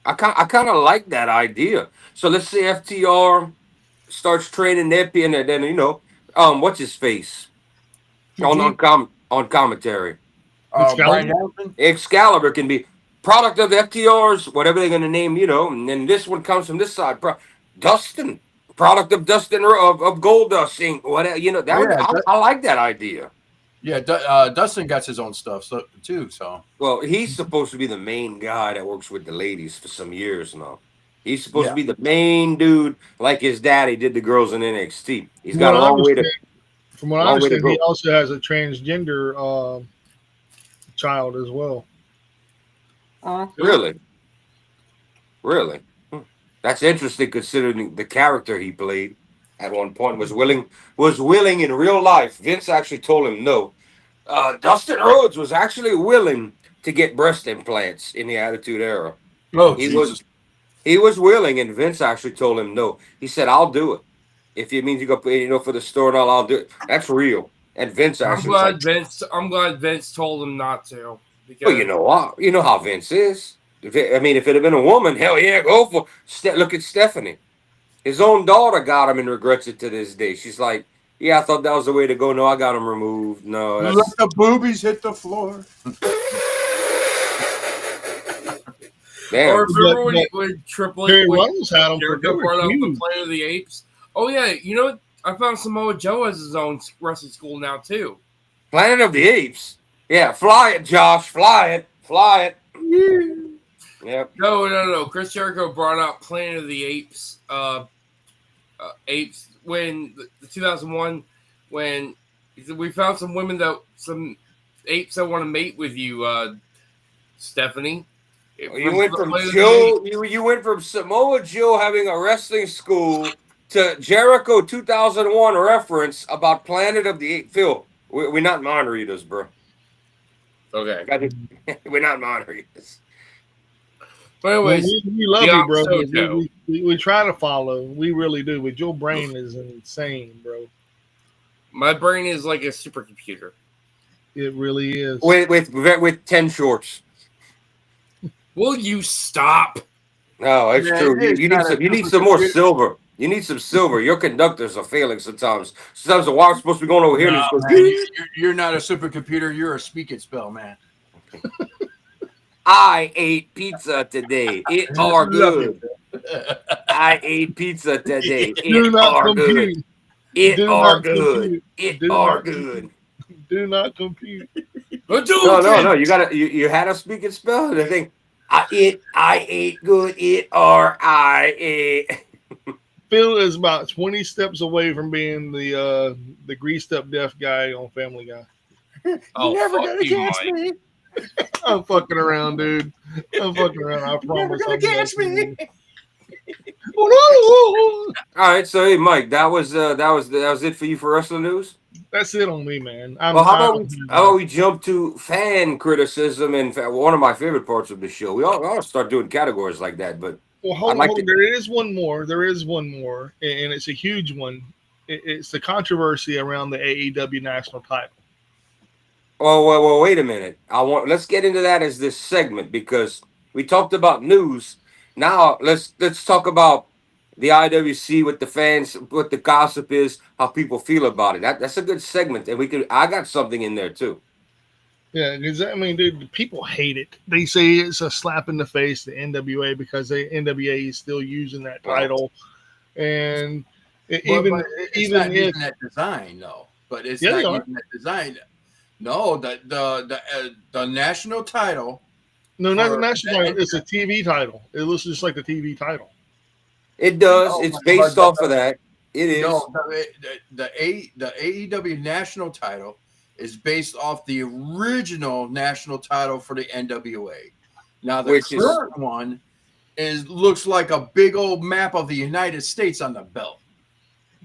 I kind of like that idea. So let's say FTR starts training their and then what's his face on commentary. Brian Hamilton, Excalibur can be product of FTR's, whatever they're going to name, and then this one comes from this side. Dustin, product of Dustin of Gold Dust Inc. Whatever, I like that idea. yeah, Dustin got his own stuff too. So Well, he's supposed to be the main guy that works with the ladies for some years now. He's supposed to be the main dude, like his daddy did the girls in NXT. He's got a long way to. From what I understand, he also has a transgender child as well. Really? That's interesting considering the character he played at one point was willing in real life. Vince actually told him no. Dustin Rhodes was actually willing to get breast implants in the Attitude Era. Oh, he was willing, and Vince actually told him no. He said, "I'll do it if it means you go for the store and all. I'll do it." That's real. And Vince actually. I'm glad Vince told him not to. Because Well, you know how Vince is. If it had been a woman, hell yeah, go for it. Look at Stephanie. His own daughter got him and regrets it to this day. She's like, yeah, I thought that was the way to go. No, I got him removed. No. Let the boobies hit the floor. Damn. Or remember when Triple H had him for brought out the Planet of the Apes? Oh, yeah. You know what? I found Samoa Joe has his own wrestling school now, too. Planet of the Apes. Yeah, fly it, Josh. Fly it. Yep. No. Chris Jericho brought out Planet of the Apes. Apes when the 2001 when we found some apes that want to mate with you, Stephanie. You went from Joe. You went from Samoa Joe having a wrestling school to Jericho 2001 reference about Planet of the Apes. Phil, we're not mind readers, bro. Okay. We're not mind readers. But anyways, we love you, bro. We try to follow. We really do. But your brain is insane, bro. My brain is like a supercomputer. It really is. With 10 shorts. Will you stop? No, it's true. You need some more silver. You need some silver. Your conductors are failing sometimes. Sometimes the wire's supposed to be going over here. You're not a supercomputer. You're a speak and spell, man. I ate pizza today. It are good. I ate pizza today. It are good. It are good. It are good. Do not compute. No. You had to speak and spell. The thing. I ate good. It are I ate. Phil is about 20 steps away from being the greased up deaf guy on Family Guy. You're never gonna catch me. I'm fucking around, dude. I'm fucking around. I promise. You're never gonna catch me. All right, so hey, Mike, that was it for you for wrestling news. That's it on me, man. Well, how about we jump to fan criticism and one of my favorite parts of the show. We all start doing categories like that, but Well, I'd like hold to. on. There is one more. There is one more, and it's a huge one. It's the controversy around the AEW national title. Well, wait a minute. Let's get into that as this segment because we talked about news. Now let's talk about the IWC, what the fans, what the gossip is, how people feel about it. That's a good segment, and I got something in there too. Yeah, because I mean, dude, people hate it. They say it's a slap in the face to NWA because the NWA is still using that Well, title, and But it's even not if using that design though. But it's yeah, they not are. using that design. No, the national title No, not the for national title. It's a TV title. It looks just like the TV title. it does. no, It's based but off of that. It is. no the AEW national title is based off the original national title for the NWA. Now the Which is current one looks like a big old map of the United States on the belt.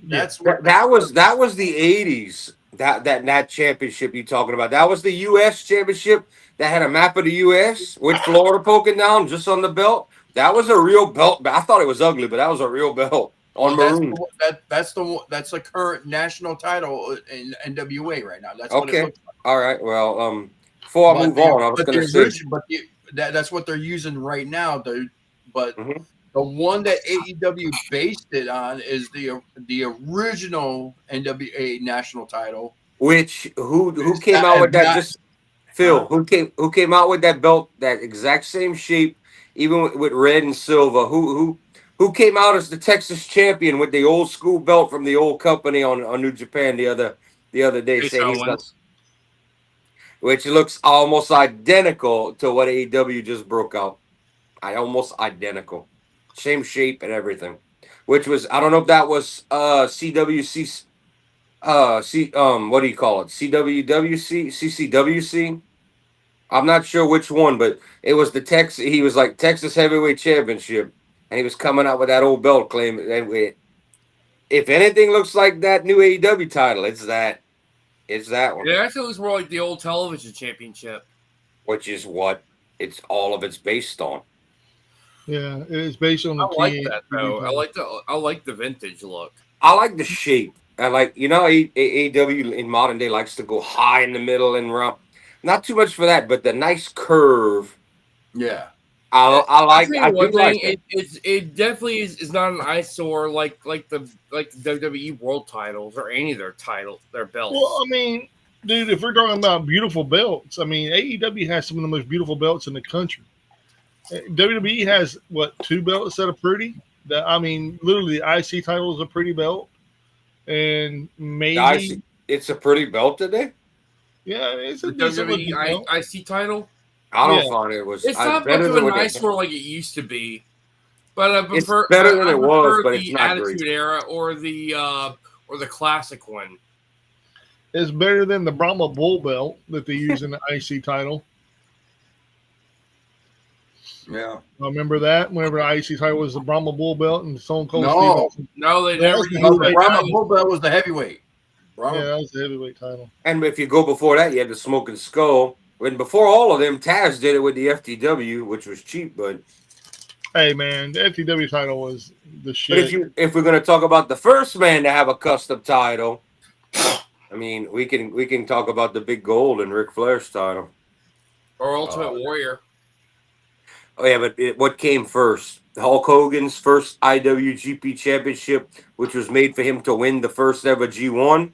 Yeah. That's what that was the 80s. That championship you talking about. That was the US championship that had a map of the US with Florida poking down just on the belt. That was a real belt. I thought it was ugly, but that was a real belt on maroon. that's the current national title in NWA right now. That's what it Okay. looks like. All right. Well, before I move on, I was going to say that's what they're using right now. But Mhm. the one that AEW based it on is the original NWA national title. which who It's came not- out with it's that? not- Just Phil, huh? who came out with that belt, that exact same shape, even with red and silver? Who came out as the Texas champion with the old school belt from the old company on New Japan the other day, Chase saying he's got, Owens. which looks almost identical to what AEW just broke out. Almost identical, same shape and everything. Which was, I don't know if that was CWC, what do you call it, CWWC, CCWC. I'm not sure which one, but it was the Texas. He was like Texas Heavyweight Championship, and he was coming out with that old belt claim. And if anything looks like that new AEW title, it's that. It's that one, It actually looks more like the old television championship. which is what it's based on. Yeah, it's based on I the like TV that though. title. I like the vintage look. I like the shape. I like, AEW in modern day likes to go high in the middle and round. Not too much for that, but the nice curve. Yeah. I I'll tell I you do one like thing. that. It definitely is not an eyesore like the WWE World titles or any of their belts. Well, I mean, dude, if we're talking about beautiful belts, I mean, AEW has some of the most beautiful belts in the country. WWE has what, two belts that are pretty? I mean, literally, the IC title is a pretty belt, and maybe It's a pretty belt today. yeah, it's a the decent looking WWE belt. IC title. I Yeah. don't find it was It's not much better of than an what eyesore like it used to be, but it's better than I it was, prefer but it's the not great. Attitude Era or the classic one. It's better than the Brahma Bull belt that they use in the IC title. Yeah. I remember that whenever the IC title was the Brahma Bull belt and Stone Cold No. Steve Austin. No, they No, never that's the used No, heavyweight the Brahma title. Bull belt was the heavyweight. Yeah, that was the heavyweight title. And if you go before that, you had the Smoking Skull. When before all of them, Taz did it with the FTW, which was cheap, but Hey man, the FTW title was the shit. if we're gonna talk about the first man to have a custom title, I mean, we can talk about the Big Gold and Ric Flair's title. or Ultimate Warrior. Oh yeah, but what came first? Hulk Hogan's first IWGP Championship, which was made for him to win the first ever G1,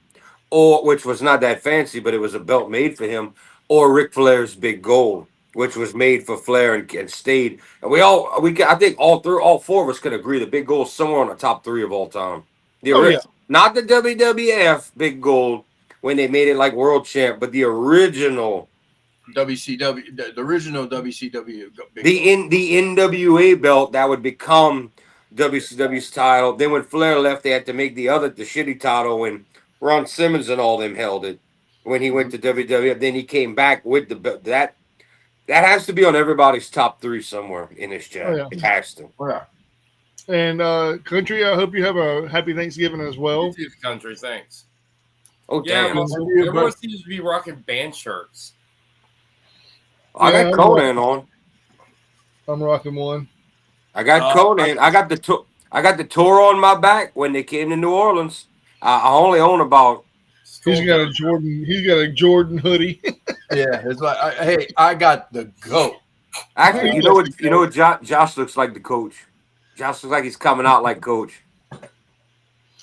or which was not that fancy, but it was a belt made for him, or Ric Flair's Big Gold, which was made for Flair and stayed. And I think all four of us could agree the Big Gold's somewhere on the top three of all time. Oh yeah. Not the WWF Big Gold when they made it like world champ, but the original. WCW, the original WCW. The NWA belt that would become WCW's title. Then when Flair left, they had to make the shitty title when Ron Simmons and all them held it. When he went to WWF, then he came back with the belt. That has to be on everybody's top three somewhere in this chat. Oh, yeah. It has to. Yeah. And country, I hope you have a happy Thanksgiving as well. YouTube country, thanks. Oh Yeah, damn! well, Yeah, everyone but- seems to be rocking band shirts. I Yeah, got Conan on. I'm rocking one. I got Conan. I got the tour on my back when they came to New Orleans. I only own about. He's got a Skullgirls. Jordan. He's got a Jordan hoodie. Yeah, it's like, hey, I got the goat. Actually, All you right. know what? You know what? Josh looks like the coach. Josh looks like he's coming out like coach.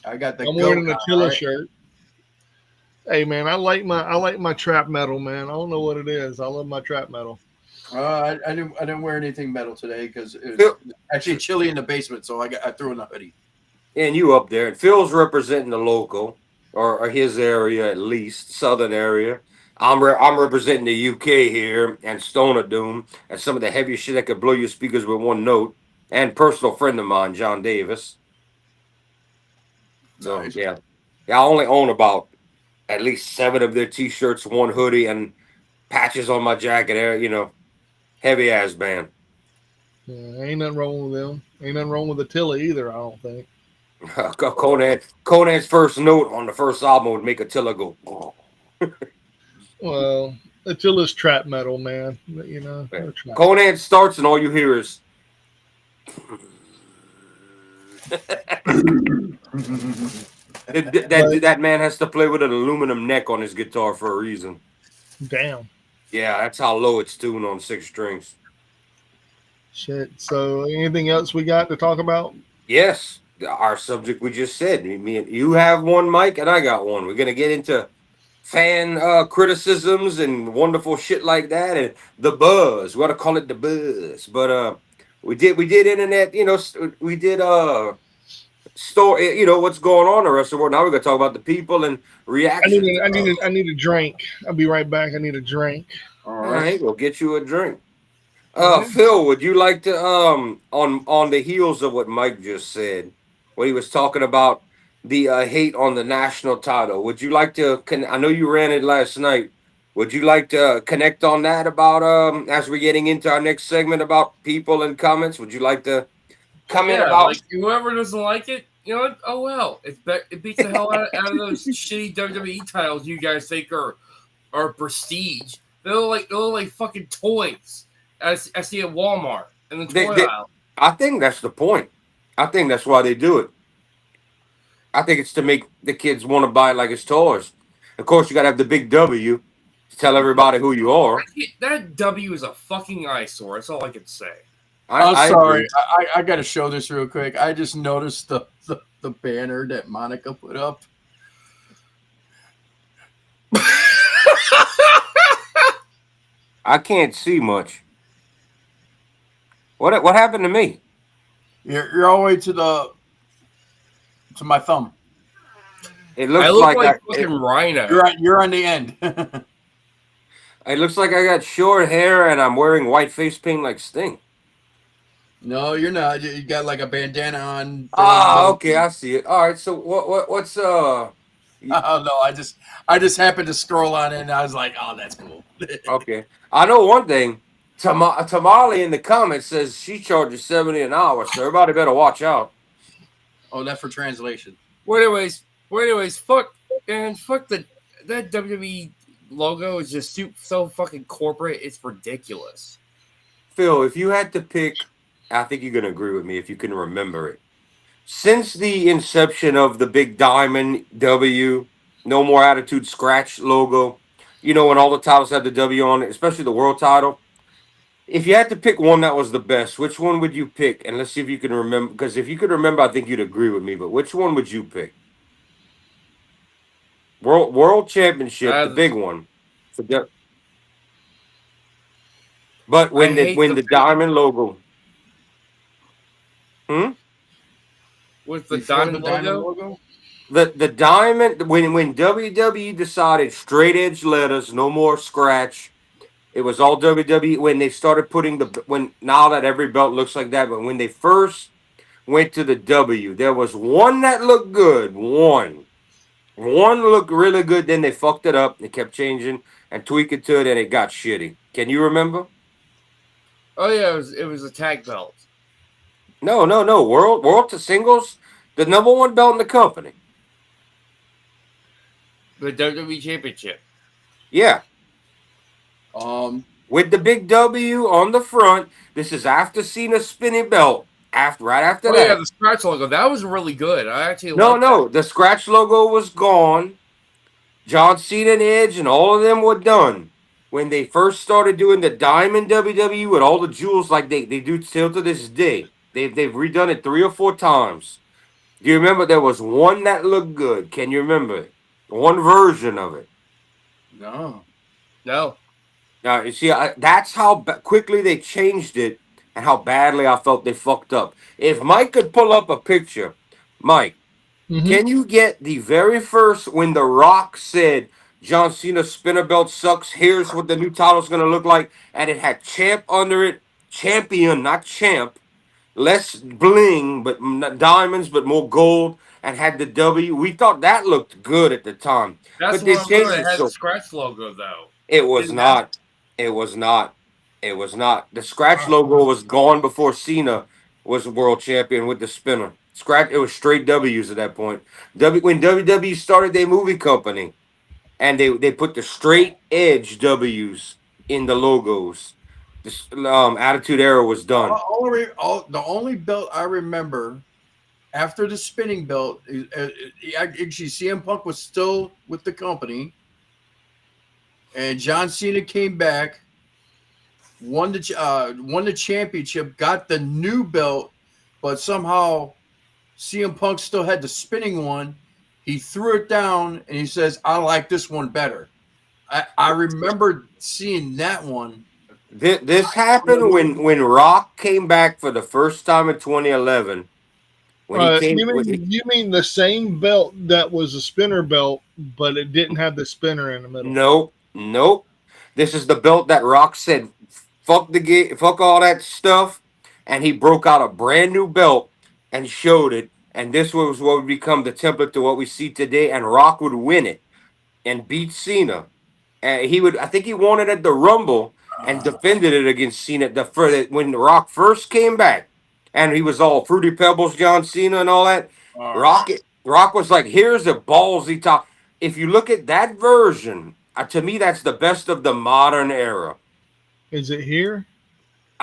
I got the I'm goat. wearing an Attila all right? shirt. Hey man, I like my trap metal, man. I don't know what it is. I love my trap metal. I didn't wear anything metal today because it Phil, was actually chilly in the basement, so I threw in a hoodie. and you up there. And Phil's representing the local or his area at least, southern area. I'm representing the UK here and Stoner Doom and some of the heaviest shit that could blow your speakers with one note. And personal friend of mine, John Davis. So Nice. yeah, I only own about at least 7 of their t-shirts, one hoodie, and patches on my jacket. Heavy ass band. Yeah, ain't nothing wrong with them. Ain't nothing wrong with Attila either. I don't think. Conan's first note on the first album would make Attila go. Well, Attila's trap metal, man. You know, they're trap. Conan starts and all you hear is. That man has to play with an aluminum neck on his guitar for a reason. Damn. Yeah, that's how low it's tuned on 6 strings. Shit. So, anything else we got to talk about? Yes, our subject we just said. Me and you have one, Mike, and I got one. We're gonna get into fan criticisms and wonderful shit like that, and the buzz. We ought to call it the buzz. But we did internet. We did store. What's going on the rest of the world. Now we're gonna talk about the people and reaction. I need a drink. I'll be right back. I need a drink. All All right. right, we'll get you a drink. Mhm. Phil, would you like to on the heels of what Mike just said, when he was talking about the hate on the national title, would you like to? I know you ran it last night. Would you like to connect on that about as we're getting into our next segment about people and comments? Would you like to comment Yeah, about? like whoever doesn't like it, you know what? Oh well, it beats the hell out of those shitty WWE titles you guys think are prestige. They look like fucking toys. I see at Walmart in the toy aisle. I think that's the point. I think that's why they do it. I think it's to make the kids want to buy it like it's toys. Of course, you got to have the big W to tell everybody who you are. That W is a fucking eyesore. That's all I can say. I'm I sorry. agree. I got to show this real quick. I just noticed the banner that Monica put up. I can't see much. What happened to me? You're all the way to my thumb. It looks I look like like fucking Rhino. You're on the end. it looks like I got short hair and I'm wearing white face paint like Sting. No, you're not. You got like a bandana on. Okay, I see it. All right, so what's Oh no, I just happened to scroll on it and I was like, oh, that's cool. okay. I know one thing. Tamale in the comments says she charges $70 an hour, so everybody better watch out. Oh, that's for translation. Well, anyways, fuck that WWE logo is just so fucking corporate. It's ridiculous. Phil, if you had to pick, I think you're gonna agree with me if you can remember it. Since the inception of the big diamond W, no more attitude scratch logo, when all the titles had the W on it, especially the world title. If you had to pick one that was the best, which one would you pick? And let's see if you can remember. Because if you could remember, I think you'd agree with me. But which one would you pick? World Championship, the big one. But when the diamond logo, with the Before diamond logo. the diamond when WWE decided straight edge letters, no more scratch. It was all WWE when they started putting now that every belt looks like that. But when they first went to the W, there was one that looked good. One looked really good. Then they fucked it up. They kept changing and tweaking to it, and it got shitty. Can you remember? Oh yeah, it was a tag belt. No. World to singles, the number one belt in the company. The WWE Championship. Yeah, Um, with the big W on the front. This is after Cena's spinning belt. Right after Oh yeah, that. the scratch logo. That was really good. I actually No, like that. no, the scratch logo was gone. John Cena and Edge and all of them were done. When they first started doing the Diamond WWE with all the jewels like they do still to this day. They've redone it 3 or 4 times. Do you remember there was one that looked good? Can you remember it? One version of it. no. No. Now, you see, that's how quickly they changed it and how badly I felt they fucked up. If Mike could pull up a picture, Mike, Mm-hmm. can you get the very first when The Rock said John Cena's spinner belt sucks? Here's what the new title's going to look like. And it had champ under it, champion, not champ. Less bling, but not diamonds, but more gold, and had the W. We thought that looked good at the time, That's but the they one where changed it it had the so scratch logo though. it was Didn't have not. It was not. It was not. The scratch logo was gone before Cena was world champion with the spinner. Scratch. It was straight W's at that point. When WWE started their movie company, and they put the straight edge W's in the logos. This Attitude Era was done. The only belt I remember after the spinning belt, actually CM Punk was still with the company, and John Cena came back, won the championship, got the new belt, but somehow CM Punk still had the spinning one. He threw it down and he says, "I like this one better." I remember seeing that one. This happened when Rock came back for the first time in 2011. When he came, You mean the same belt that was a spinner belt, but it didn't have the spinner in the middle? nope, nope. This is the belt that Rock said, "Fuck the game, fuck all that stuff," and he broke out a brand new belt and showed it. And this was what would become the template to what we see today. And Rock would win it and beat Cena. And he would, I think, he won it at the Rumble and defended it against Cena when The Rock first came back, and he was all Fruity Pebbles, John Cena, and all that. Rock was like, "Here's a ballsy top." If you look at that version, to me, that's the best of the modern era. Is it here?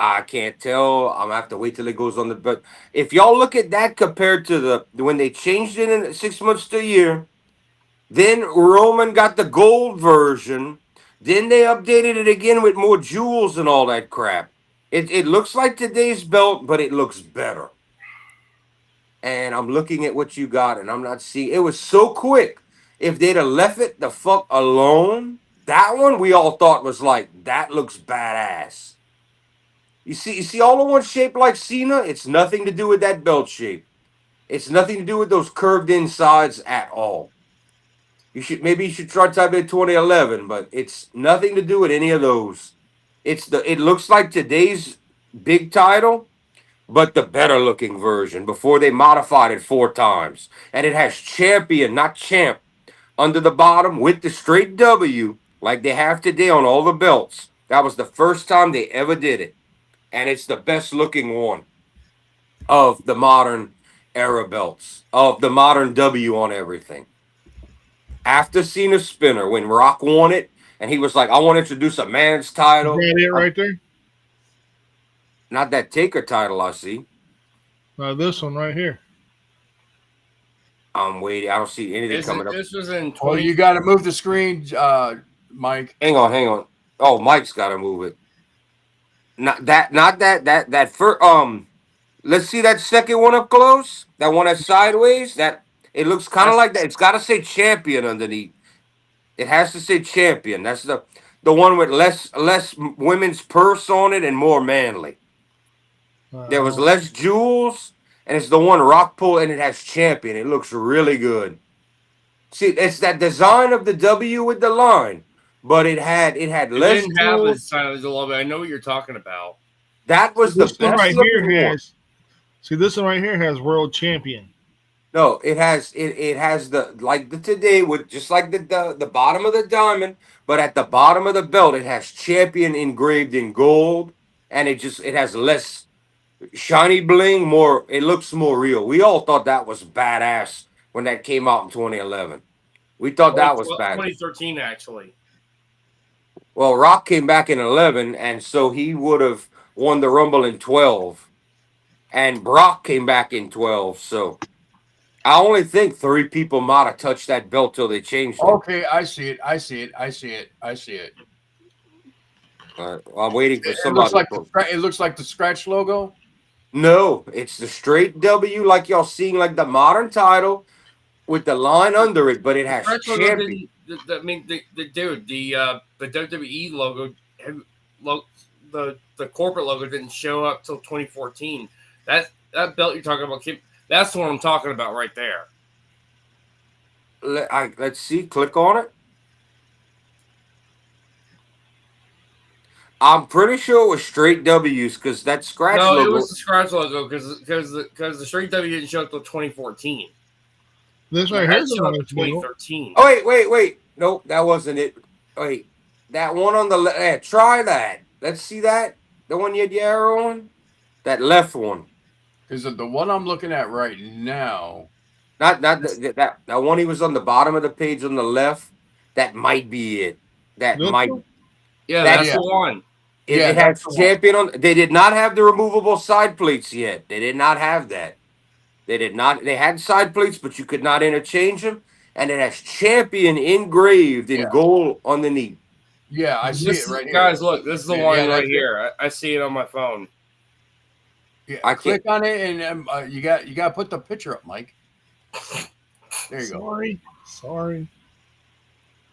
I can't tell. I'm gonna have to wait till it goes on the. But if y'all look at that compared to the when they changed it in 6 months to a year, then Roman got the gold version. Then they updated it again with more jewels and all that crap. It looks like today's belt, but it looks better. And I'm looking at what you got, and I'm not seeing. It was so quick. If they'd have left it the fuck alone, that one we all thought was like that looks badass. You see all the ones shaped like Cena. It's nothing to do with that belt shape. It's nothing to do with those curved insides at all. You should try typing in 2011, but it's nothing to do with any of those. It looks like today's big title, but the better looking version before they modified it 4 times. And it has champion, not champ, under the bottom with the straight W, like they have today on all the belts. That was the first time they ever did it. And it's the best looking one of the modern era belts, of the modern W on everything. After Cena Spinner, when Rock won it, and he was like, "I want to introduce a man's Is title." that it right there? Not that Taker title, I see. This one right here. I'm waiting. I don't see anything coming up. This was in 20. Oh, you got to move the screen, Mike. Hang on. Oh, Mike's got to move it. Not that first. Let's see that second one up close. That one that's sideways. That it looks kind of like that. It's got to say champion underneath. It has to say champion. That's the one with less women's purse on it and more manly. There was less jewels, and it's the one Rock pulled, and it has champion. It looks really good. See, it's that design of the W with the line, but it had It less didn't have the jewels. sign of the logo. I know what you're talking about. That was the This one best right looking here one. has. See, this one right here has world champion. No, it has the like the today with just like the bottom of the diamond, but at the bottom of the belt it has champion engraved in gold, and it has less shiny bling, it looks more real. We all thought that was badass when that came out in 2011. We thought that was bad. 2013, actually. Well, Rock came back in 11, and so he would have won the Rumble in 12. And Brock came back in 12. So I only think 3 people might have touched that belt till they changed it. Okay, I see it. I see it. I see it. I see it. I'm waiting for It somebody. looks like the scratch logo. No, it's the straight W, like y'all seeing, like the modern title with the line under it, but it has Scratch logo champion. didn't. I mean, the WWE logo, the corporate logo didn't show up till 2014. That belt you're talking about, that's the one I'm talking about right there. Let's see. Click on it. I'm pretty sure it was straight W's because that scratch No, logo. it was the scratch logo because the straight W didn't show up till 2014. This right here's showed up the in 2013. Oh wait. Nope, that wasn't it. Wait, that one on the left. Try that. Let's see that. The one you had the arrow on. That left one. Because the one I'm looking at right now. Not that one. He was on the bottom of the page on the left. That might be it. That This might. one? Yeah, That's the one. It has champion on. They did not have the removable side plates yet. They did not have that. They did not. They had side plates, but you could not interchange them. And it has champion engraved in gold underneath. Yeah, I see it right here. Guys, look, this is the one right here. I see it on my phone. Yeah, I click on it, and you got to put the picture up, Mike. There you go. Sorry.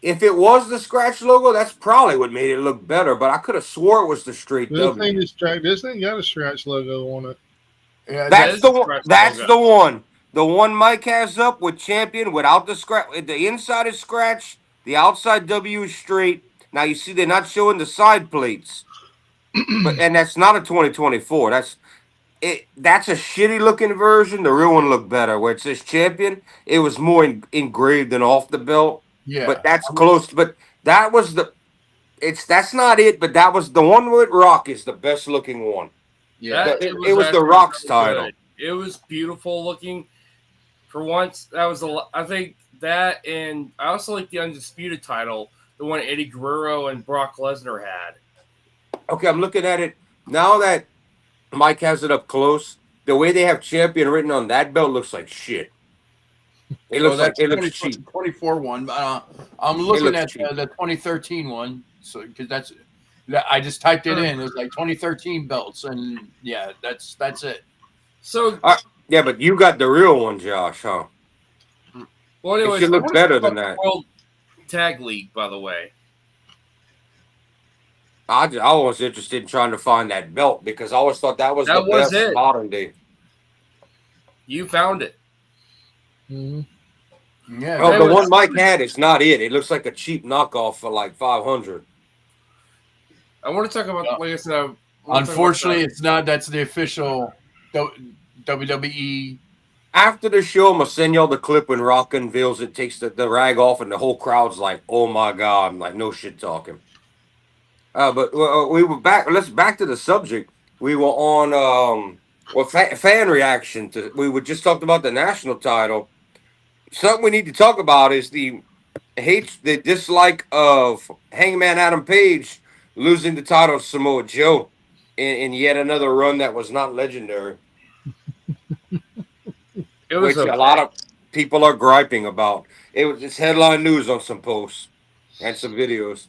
If it was the scratch logo, that's probably what made it look better. But I could have swore it was the straight W. This thing got a scratch logo on it. Yeah, that's the one. That's the one. The one Mike has up with champion without the scratch. The inside is scratch. The outside W is straight. Now you see they're not showing the side plates, and that's not a 2024. That's it. That's a shitty looking version. The real one looked better. Where it says champion, it was more engraved than off the belt. Yeah, but that's close. But that was that's not it. But that was the one with Rock is the best looking one. Yeah, it was the Rock's title. It was beautiful looking. For once, that was I think that, and I also like the Undisputed title, the one Eddie Guerrero and Brock Lesnar had. Okay, I'm looking at it now that Mike has it up close. The way they have champion written on that belt looks like shit. It looks like it looks cheap. 24 one. I'm looking at the 2013 one, so because I just typed it in. It was like 2013 belts, and yeah, that's it. So yeah, but you got the real one, Josh, huh? Well, anyways, it should look better than that. World Tag League, by the way. I was interested in trying to find that belt because I always thought that was the best modern day. You found it. Mm-hmm. Yeah. Well, the one Mike had is not it. It looks like a cheap knockoff for like $500. I want to talk about, like I said, unfortunately, it's not. That's the official WWE. After the show, I'm gonna send y'all the clip when Rock unveils it, takes the rag off, and the whole crowd's like, "Oh my god!" I'm like, "No shit talking." But we were back. Let's back to the subject. We were on fan reaction to. We were just talked about the national title. Something we need to talk about is the dislike of Hangman Adam Page losing the title to Samoa Joe in yet another run that was not legendary. Which a lot of people are griping about. It's headline news on some posts and some videos.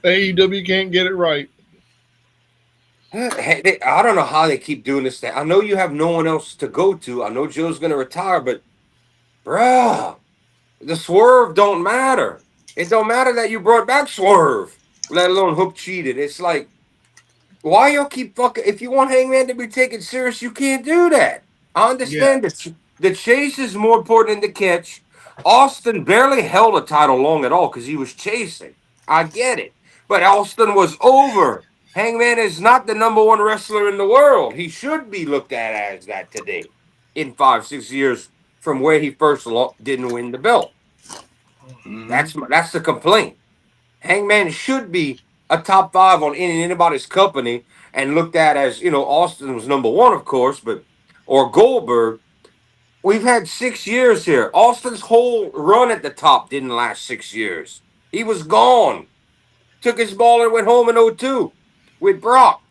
AEW can't get it right. I don't know how they keep doing this thing. I know you have no one else to go to. I know Joe's going to retire, but bruh, the Swerve don't matter. It don't matter that you brought back Swerve, let alone Hook cheated. It's like, why y'all keep fucking? If you want Hangman to be taken serious, you can't do that. I understand that the chase is more important than the catch. Austin barely held a title long at all because he was chasing. I get it. But Austin was over. Hangman is not the number one wrestler in the world. He should be looked at as that today in 5-6 years from where he first didn't win the belt. Mm-hmm. That's the complaint. Hangman should be a top 5 on anybody's company and looked at as, Austin was number 1, of course, or Goldberg. We've had 6 years here. Austin's whole run at the top didn't last 6 years. He was gone. Took his ball and went home in 02 with Brock.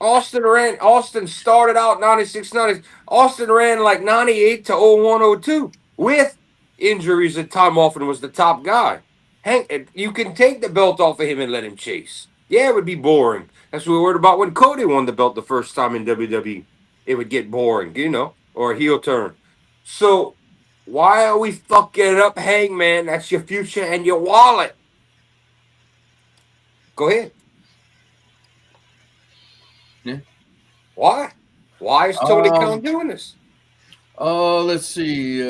Austin started out 96, 90. Austin ran like 98 to 01, 02 with injuries and time off and was the top guy. Hank, you can take the belt off of him and let him chase. Yeah, it would be boring. That's what we were worried about when Cody won the belt the first time in WWE. It would get boring, or a heel turn. So why are we fucking it up, Hangman? That's your future and your wallet. Go ahead. Yeah. Why? Why is Tony Khan doing this? Let's see.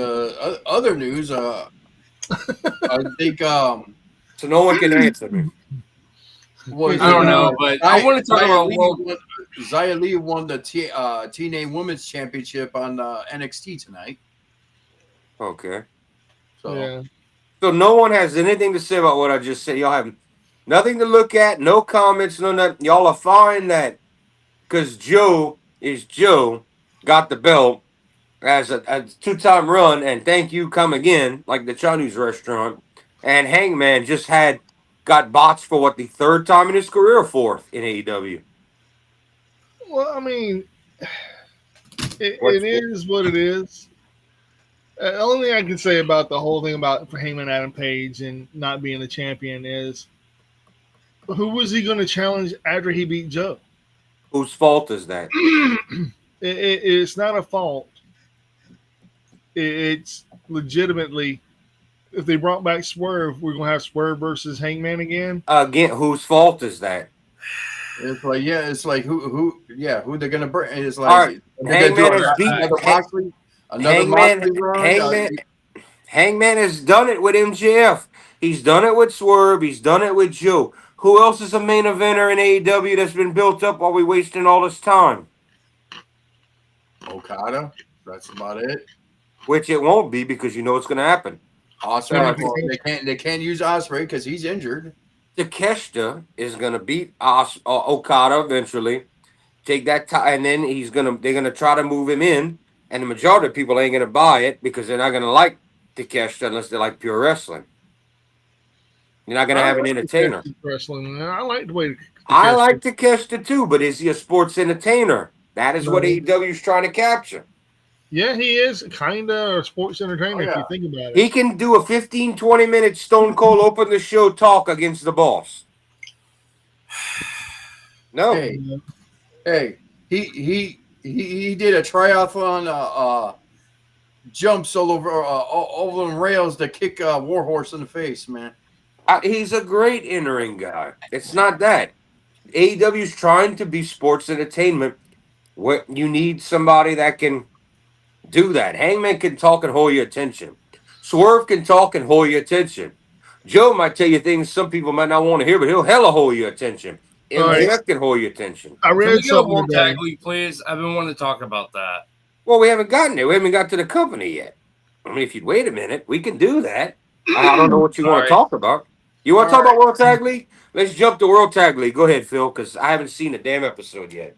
Other news. I think. So no one can answer me. Was I don't know, but I want to talk about Xia Li won the TNA Women's Championship on NXT tonight. Okay. So Yeah. So no one has anything to say about what I just said. Y'all have nothing to look at, no comments, no nothing. Y'all are fine that because Joe got the belt as a 2-time run, and thank you, come again, like the Chinese restaurant. And Hangman just got botched for what, the 3rd time in his career, or 4th in AEW. Well, I mean, it is what it is. The only thing I can say about the whole thing about Hangman Adam Page and not being the champion is, who was he going to challenge after he beat Joe? Whose fault is that? It's not a fault. It's legitimately, if they brought back Swerve, we're going to have Swerve versus Hangman again. Again, whose fault is that? it's like who they're gonna bring? It's like All right, Hangman has beat Hangman has done it with MJF. He's done it with Swerve. He's done it with Joe. Who else is a main eventer in AEW that's been built up while we wasting all this time? Okada. That's about it. Which it won't be because you know what's going to happen. Osprey. They can't use Osprey because he's injured. Takeshita is going to beat Okada eventually. Take that and then they're gonna try to move him in, and the majority of people ain't gonna buy it because they're not gonna like Takeshita unless they like pure wrestling. You're not gonna have an entertainer. Wrestling. I like the way. I like Takeshita too, but is he a sports entertainer? That is what AEW is trying to capture. Yeah, he is kind of a sports entertainer if you think about it. He can do a 15, 20-minute Stone Cold open the show talk against the boss. No. Hey, he did a triathlon jumps all over the rails to kick Warhorse in the face, man. He's a great in-ring guy. It's not that. AEW is trying to be sports entertainment. What you need somebody that can do that. Hangman can talk and hold your attention. Swerve can talk and hold your attention. Joe might tell you things some people might not want to hear, but he'll hella hold your attention. MJF can hold your attention. I read something World today. Tag League, please. I've been wanting to talk about that. Well, we haven't gotten there. We haven't got to the company yet. I mean, if you'd wait a minute, we can do that. I don't know what you want to talk about. You want to talk about World Tag League? Let's jump to World Tag League. Go ahead, Phil, because I haven't seen a damn episode yet.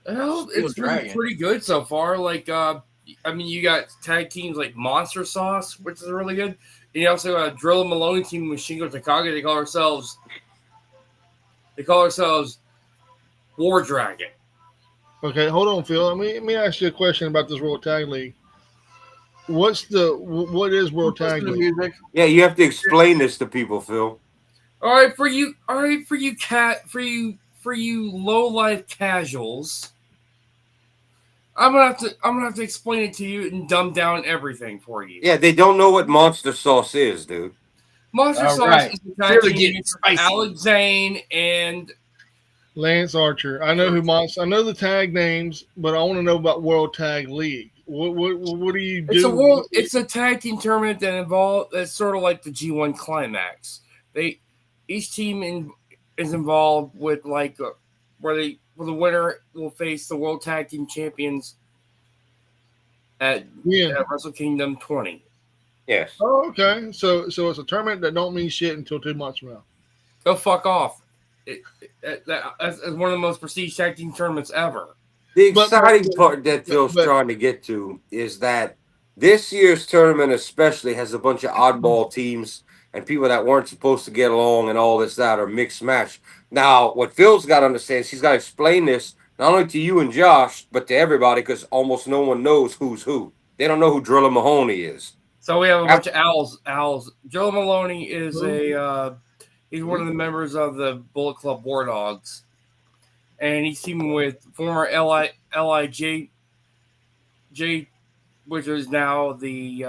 Well, it's been pretty good so far. Like, you got tag teams like Monster Sauce, which is really good. And you also got a Drill and Maloney team with Shingo Takagi. They call ourselves War Dragon. Okay, hold on, Phil. Let me ask you a question about this World Tag League. What is World Tag League? Yeah, you have to explain this to people, Phil. All right, for you low life casuals. I'm gonna have to explain it to you and dumb down everything for you. Yeah, they don't know what Monster Sauce is, dude. Monster Sauce is the tag team Alex Zane and Lance Archer. I know I know the tag names, but I want to know about World Tag League. What do you do? It's a tag team tournament that's sort of like the G1 Climax. Each team is involved with where the winner will face the World Tag Team Champions at Wrestle Kingdom 20. Yes. Oh, okay. So it's a tournament that don't mean shit until 2 months from now. Go fuck off. That's one of the most prestige tag team tournaments ever. The But exciting part that Phil's but trying to get to is that this year's tournament, especially, has a bunch of oddball teams and people that weren't supposed to get along and all this that are mixed match. Now, what Phil's got to understand is he's got to explain this not only to you and Josh, but to everybody because almost no one knows who's who. They don't know who Driller Mahoney is. So we have a Af- bunch of owls. Owls. Joe Maloney is he's one of the members of the Bullet Club War Dogs, and he's teaming with former Lij, which is now the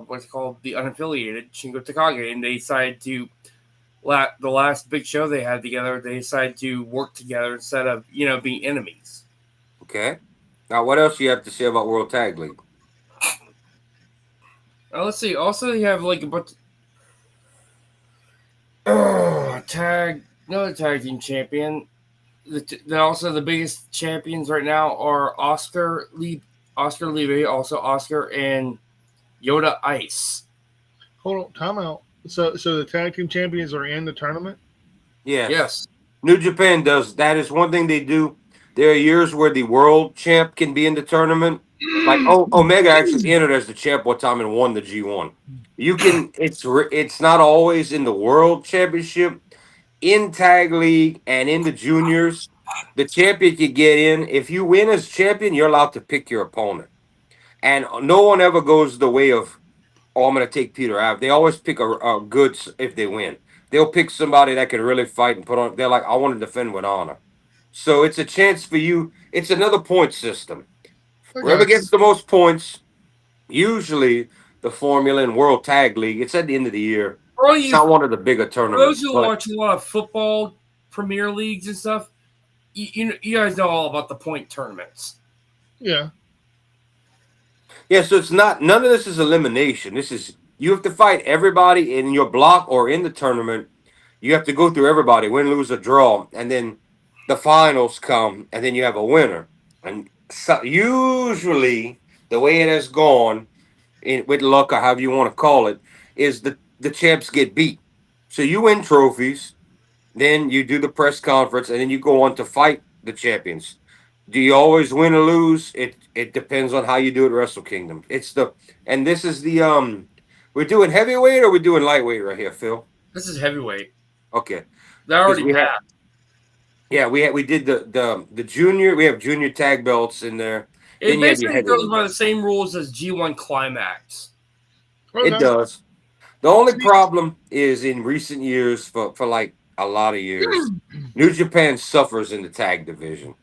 what's called the unaffiliated Shingo Takagi, and they decided to the last big show they had together. They decided to work together instead of being enemies. Okay. Now, what else do you have to say about World Tag League? Let's see. Also, they have like a bunch. Another tag team champion. Also the biggest champions right now are Oscar Levy, also Oscar and Yoda Ice. hold on, time out. So the tag team champions are in the tournament. Yes. New Japan does. That is one thing they do. There are years where the world champ can be in the tournament. Like Omega actually entered as the champ one time and won the G1. You can. It's not always in the world championship. In tag league and in the juniors, the champion can get in. If you win as champion, you're allowed to pick your opponent, and no one ever goes the way of, oh, I'm going to take Peter Ave. They always pick a good if they win. They'll pick somebody that can really fight and put on. They're like, I want to defend with honor. So it's a chance for you. It's another point system. I Whoever got you. gets the most points, usually the Formula and World Tag League. It's at the end of the year. It's not one of the bigger For those tournaments. who But watch a lot of football, Premier Leagues and stuff, you guys know all about the point tournaments. Yeah. yeah, so it's not. None of this is elimination. This is you have to fight everybody in your block or in the tournament. You have to go through everybody, win, lose, or draw, and then the finals come, and then you have a winner. And so usually, the way it has gone, with luck or however you want to call it, is the champs get beat. So you win trophies, then you do the press conference, and then you go on to fight the champions. Do you always win or lose? It depends on how you do it. Wrestle Kingdom. And this is the We're doing heavyweight or we're doing lightweight right here, Phil. This is heavyweight. Okay. They already we had- passed. Yeah, we did the junior. We have junior tag belts in there. It Then you have your basically goes heavyweight. by the same rules as G1 Climax. Okay. It does. The only problem is in recent years, for like a lot of years, New Japan suffers in the tag division.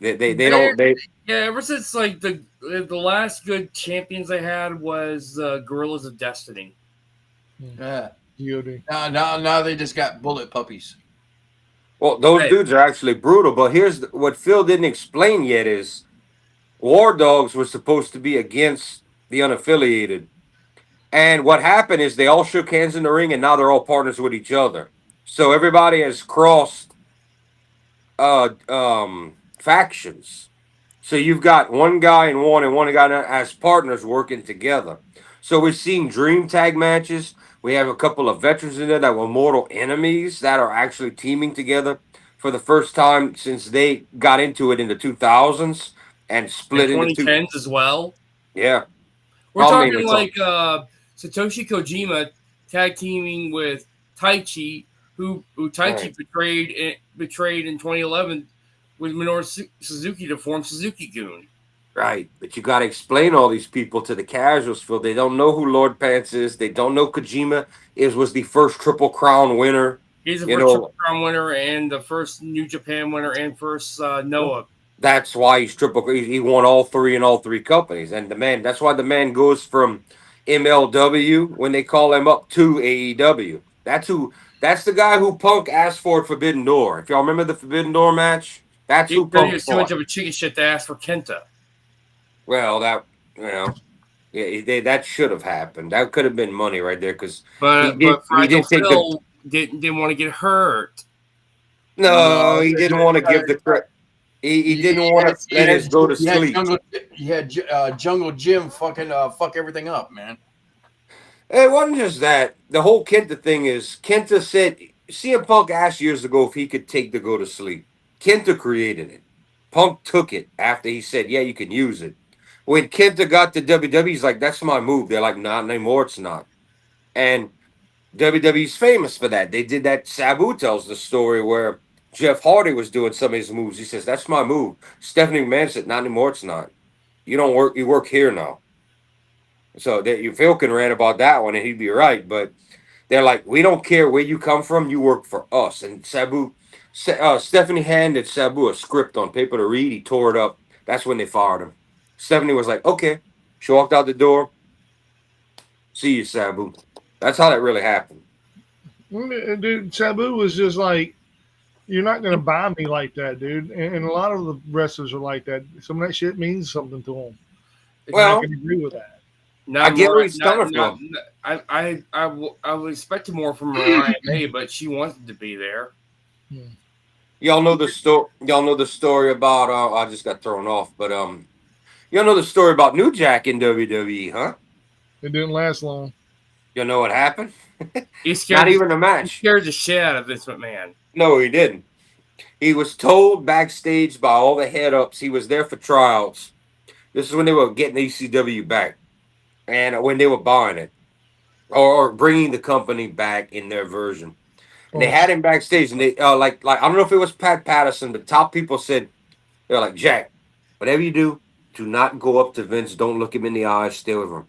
They don't they Yeah, ever since like the last good champions they had was Gorillas of Destiny. Yeah. GOD. Now they just got bullet puppies. well those Hey. dudes are actually brutal. But what Phil didn't explain yet is War Dogs were supposed to be against the unaffiliated, and what happened is they all shook hands in the ring, and now they're all partners with each other. So everybody has crossed factions. So you've got one guy and one guy as partners working together. So we're seeing dream tag matches. We have a couple of veterans in there that were mortal enemies that are actually teaming together for the first time since they got into it in the 2000s and split In into two. 2010s as well. Yeah. We're I mean, talking it's like Satoshi Kojima tag teaming with Taichi, who Taichi Right. betrayed in 2011 with Minoru Suzuki to form Suzuki Goon. Right. But you got to explain all these people to the casuals, Phil. They don't know who Lord Pants is. They don't know Kojima was the first Triple Crown winner. He's the You first know- Triple Crown winner and the first New Japan winner and first Noah. That's why he's he won all three in all three companies. And that's why the man goes from MLW when they call him up to AEW. That's the guy who Punk asked for at Forbidden Door. If y'all remember the Forbidden Door match, that's He who Punk was too much fought. of a chicken shit to ask for Kenta. Well, that should have happened. That could have been money right there because But he Fragile did take the Phil didn't want to get hurt. no, he didn't want to give the credit. He didn't want to let us go to sleep. You had Jungle Jim fucking fuck everything up, man. It wasn't just that. The whole Kenta thing is Kenta said CM Punk asked years ago if he could take the go to sleep. Kenta created it. Punk took it after he said, "Yeah, you can use it." When Kenta got to WWE, he's like, "That's my move." They're like, "Not anymore. It's not." And WWE's famous for that. They did that. Sabu tells the story where Jeff Hardy was doing some of his moves. He says, "That's my move." Stephanie McMahon said, "Not anymore. It's not. You don't work. You work here now." So that you Phil can rant about that one, and he'd be right. But they're like, "We don't care where you come from. You work for us." And Stephanie handed Sabu a script on paper to read. He tore it up. That's when they fired him. Stephanie was like, "Okay." She walked out the door. "See you, Sabu." That's how that really happened. Dude, Sabu was just like, you're not going to buy me like that, dude. And a lot of the wrestlers are like that. Some of that shit means something to them. Well, I can agree with that. I get where he's coming from. I would expect more from Mariah May, but she wanted to be there. Y'all know the story. Y'all know the story about. I just got thrown off, but y'all know the story about New Jack in WWE, huh? It didn't last long. You know what happened? He scared Not even a He match. scared the shit out of Vince McMahon. No, he didn't. He was told backstage by all the head ups he was there for tryouts. This is when they were getting ECW back, and when they were buying it or bringing the company back in their version. And they had him backstage, and they like I don't know if it was Pat Patterson, but top people said they're like, "Jack, whatever you do not go up to Vince. Don't look him in the eyes. Stay with him."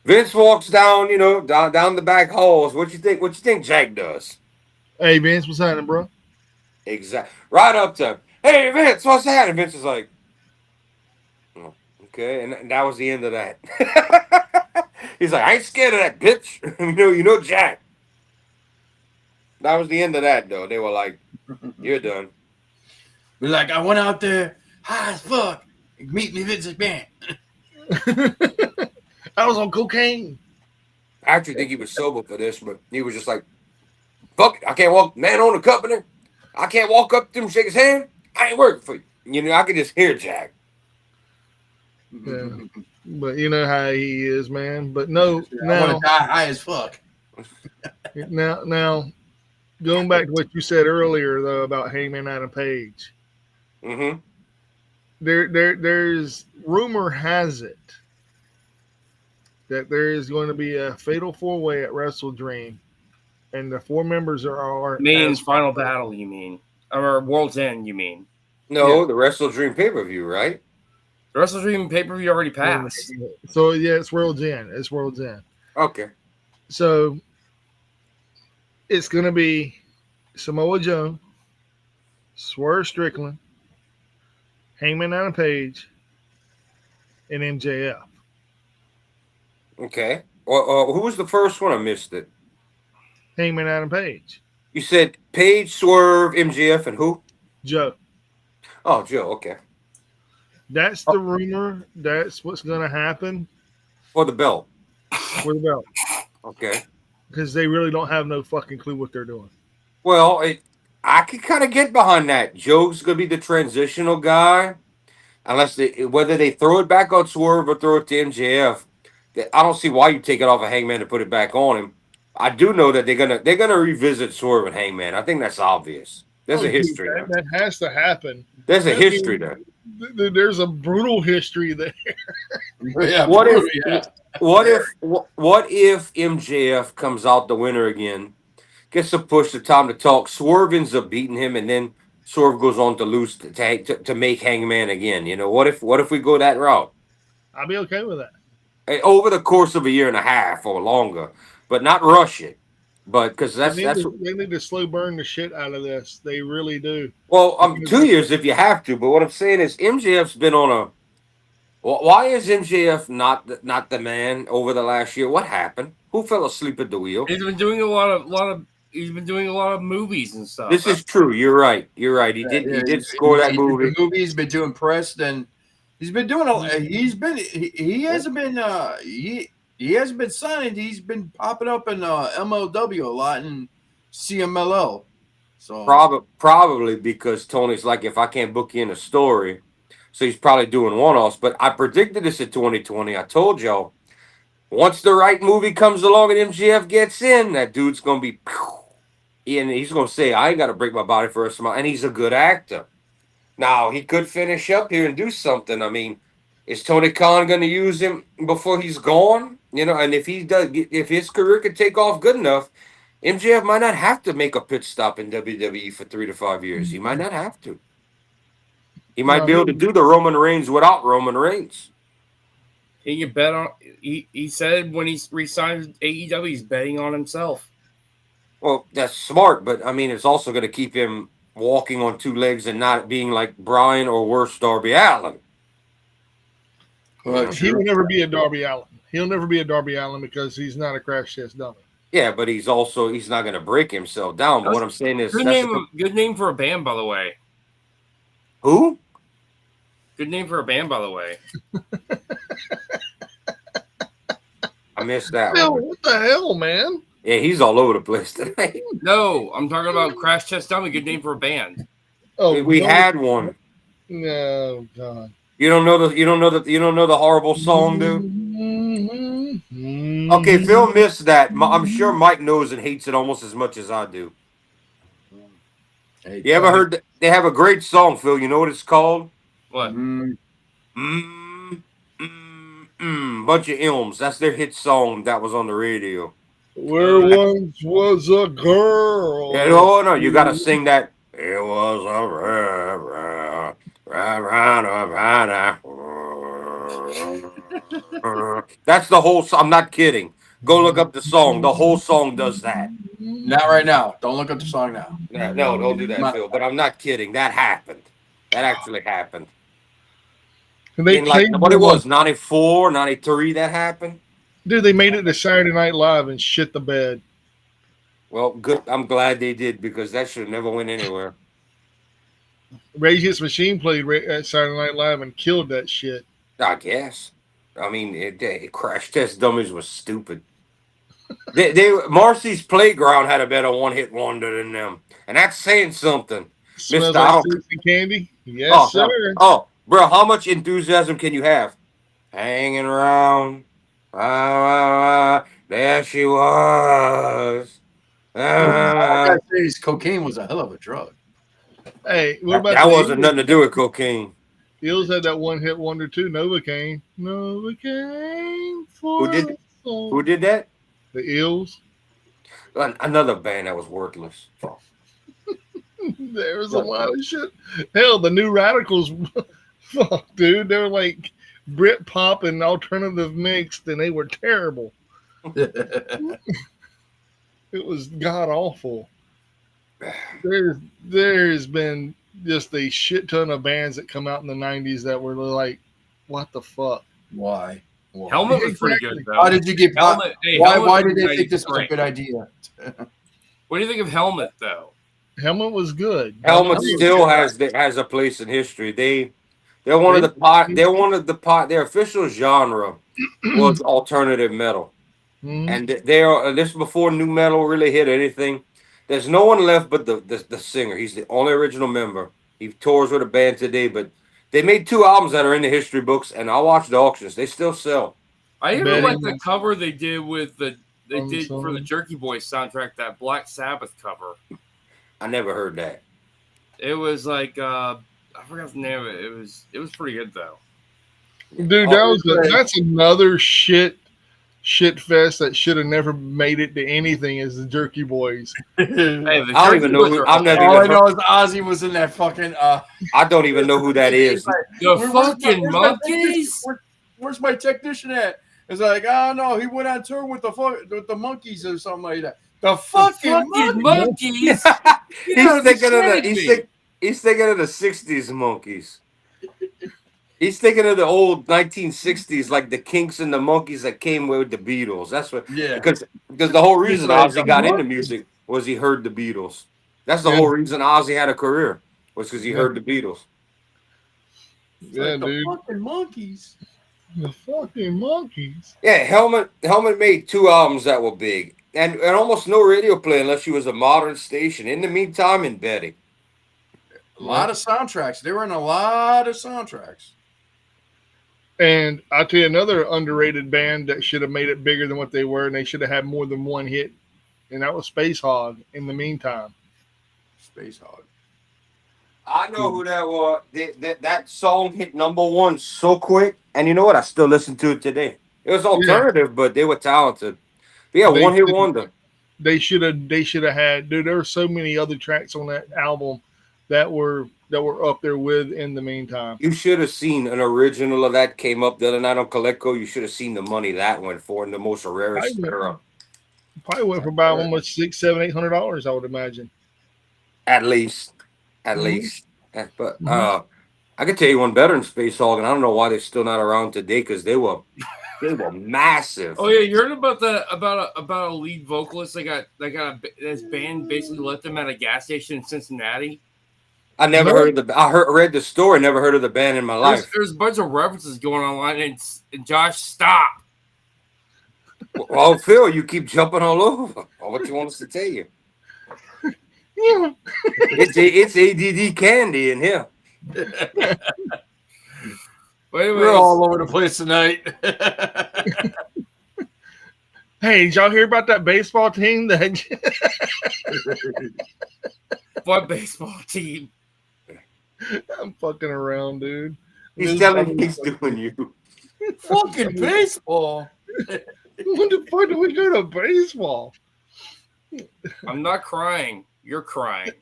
Vince walks down, down the back halls. What you think? What you think Jack does? Hey, Vince, what's happening, bro? Exactly. Right up to him. "Hey, Vince, what's happening?" Vince is like, "Oh, okay," and that was the end of that. He's like, "I ain't scared of that bitch." you know, Jack. That was the end of that, though. They were like, "You're done." Be like, "I went out there high as fuck. Meet me, Vince McMahon." I was on cocaine. I actually think he was sober for this, but he was just like, "Fuck it. I can't walk. Man own the company. I can't walk up to him and shake his hand. I ain't working for you." I could just hear Jack. Yeah. But you know how he is, man. But no, I want to die high as fuck. now, going back to what you said earlier though about Hangman Adam Page, Mm-hmm. there's rumor has it that there is going to be a fatal 4-way at Wrestle Dream, and the 4 members are Means Final Battle, you mean? Or World's End, you mean? No, the Wrestle Dream pay-per-view, right? The Wrestle Dream pay-per-view already passed. So yeah, it's World's End. It's World's End. Okay. So it's going to be Samoa Joe, Swerve Strickland, Hangman Adam Page, and MJF. Okay. Well, who was the first one? I missed it. Hangman Adam Page. You said Page, Swerve, MJF, and who? Joe. Oh, Joe. Okay. That's the rumor. That's what's going to happen For the belt. for the belt. Okay. Because they really don't have no fucking clue what they're doing. Well, I could kind of get behind that. Joe's gonna be the transitional guy, unless whether they throw it back on Swerve or throw it to MJF. I don't see why you take it off of Hangman and put it back on him. I do know that they're gonna revisit Swerve and Hangman. I think that's obvious. There's a history there. That has to happen. There's a history there. There's a brutal history there. Yeah. What if MJF comes out the winner again, gets a push, the time to talk, Swerve ends up beating him, and then Swerve goes on to lose to make Hangman again? What if we go that route? I'll be okay with that. Over the course of a year and a half or longer, but not rush it. But because they need to slow burn the shit out of this. They really do. Well, 2 years if you have to. But what I'm saying is MJF's been on a. Why is MJF not the man over the last year? What happened? Who fell asleep at the wheel? He's been doing a lot of. He's been doing a lot of movies and stuff. This is true. You're right. He did score that movie. He's been doing press, and he's been doing he hasn't been he hasn't been signed. He's been popping up in MLW a lot and CMLL. So probably because Tony's like, if I can't book you in a story, so he's probably doing one-offs. But I predicted this in 2020. I told y'all, once the right movie comes along and MJF gets in, that dude's gonna be, and he's gonna say, "I ain't got to break my body for a smile," and he's a good actor. Now he could finish up here and do something. I mean, is Tony Khan going to use him before he's gone? You know, and if he does, if his career could take off good enough, MJF might not have to make a pit stop in WWE for 3 to 5 years. He might not have to. He might be able to do the Roman Reigns without Roman Reigns. He can bet on. He said when he resigned AEW, he's betting on himself. Well, that's smart, but I mean, it's also going to keep him walking on two legs and not being like Brian or worse, Darby Allin. He will never be a Darby Allin. He'll never be a Darby Allin because he's not a crash test dummy. Yeah, but he's not going to break himself down. But what I'm saying is, good name for a band, by the way. Who? Good name for a band, by the way. I missed that Phil, one. what the hell, man? Yeah, he's all over the place today. No, I'm talking about Crash Test Dummy. Good name for a band. Oh, we had one. No, God. You don't know the horrible song, dude. Okay, Phil missed that. I'm sure Mike knows and hates it almost as much as I do. Hey, you ever heard that? They have a great song, Phil. You know what it's called? What? Bunch of Ilms. That's their hit song that was on the radio. Where once was a girl. Yeah, no, you got to sing that. It was a That's the whole song. I'm not kidding. Go look up the song. The whole song does that. Not right now. Don't look up the song now. No, don't do that, Phil. But I'm not kidding. That happened. That actually happened. They what it was, 94, 93, that happened? Dude, they made it to Saturday Night Live and shit the bed. Well, good. I'm glad they did because that should have never went anywhere. Rage Against the Machine played at Saturday Night Live and killed that shit. I guess. I mean, Crash Test Dummies was stupid. Marcy's Playground had a better one-hit wonder than them, and that's saying something. Smells like Susie Candy. Yes, sir. Oh, bro, how much enthusiasm can you have? Hanging around. There she was. All I gotta say is cocaine was a hell of a drug. Hey, what about that? Wasn't nothing to do with cocaine. The Eels had that one-hit wonder too. Novocaine. Who did that? The Eels. Another band that was worthless. There was a lot of shit. Hell, the New Radicals. Fuck, dude. They were like Brit pop and alternative mixed, and they were terrible. It was god awful. There's been just a shit ton of bands that come out in the 90s that were like, what the fuck? Why? Helmet was pretty good, though. How did you get Helmet? Why did they think this was a good idea? What do you think of Helmet, though? Helmet was good. Helmet still has a place in history. They're one of the their official genre was alternative metal. And this before new metal really hit anything. There's no one left but the singer. He's the only original member. He tours with a band today, but they made 2 albums that are in the history books, and I watched the auctions. They still sell. I even like the cover they did with for the Jerky Boys soundtrack, that Black Sabbath cover. I never heard that. It was like I forgot the name of it. It was pretty good though. Dude, that's another shit fest that should have never made it to anything is the Jerky Boys. I don't even know. All I know is Ozzy was in that fucking. I don't even know who that is. The fucking monkeys. Where's my technician at? It's like, oh no, he went on tour with the monkeys or something like that. The fucking monkeys. He's thinking of the 60s monkeys. He's thinking of the old 1960s, like the Kinks and the Monkeys that came with the Beatles. That's what, because the whole reason Ozzy got into music was he heard the Beatles. That's the whole reason Ozzy had a career was because he heard the Beatles. Yeah, like dude. The fucking monkeys. The fucking monkeys. Yeah, Helmet made 2 albums that were big, and almost no radio play unless she was a modern station. In the meantime, in Betty. A lot of soundtracks. They were in a lot of soundtracks. And I'll tell you another underrated band that should have made it bigger than what they were, and they should have had more than one hit, and that was Space Hog. In the meantime, Space Hog. I know who that was. That song hit #1 so quick, and you know what? I still listen to it today. It was Yeah, alternative, but they were talented. But yeah, they one hit wonder. they should have had, dude. There were so many other tracks on that album that were up there with In the Meantime. You should have seen an original of that came up the other night on Coleco. You should have seen the money that went for in the most Probably rarest went, era. probably went for about almost $600, $700, $800, I would imagine. At least. At Hmm. least. But Hmm. I could tell you one better than Space Hog, and I don't know why they're still not around today because they were massive. Oh yeah, you heard about a lead vocalist his band basically let them at a gas station in Cincinnati. I never No, heard of the. Read the story. Never heard of the band in my life. There's a bunch of references going online, and Josh, stop. Well, Phil, you keep jumping all over. What you want us to tell you? yeah. It's ADD candy in here. But anyways, We're all over the place tonight. Hey, did y'all hear about that baseball team that? what baseball team? I'm fucking around, dude. He's telling me he's doing you. Fucking baseball. When the fuck do we go to baseball? I'm not crying. You're crying.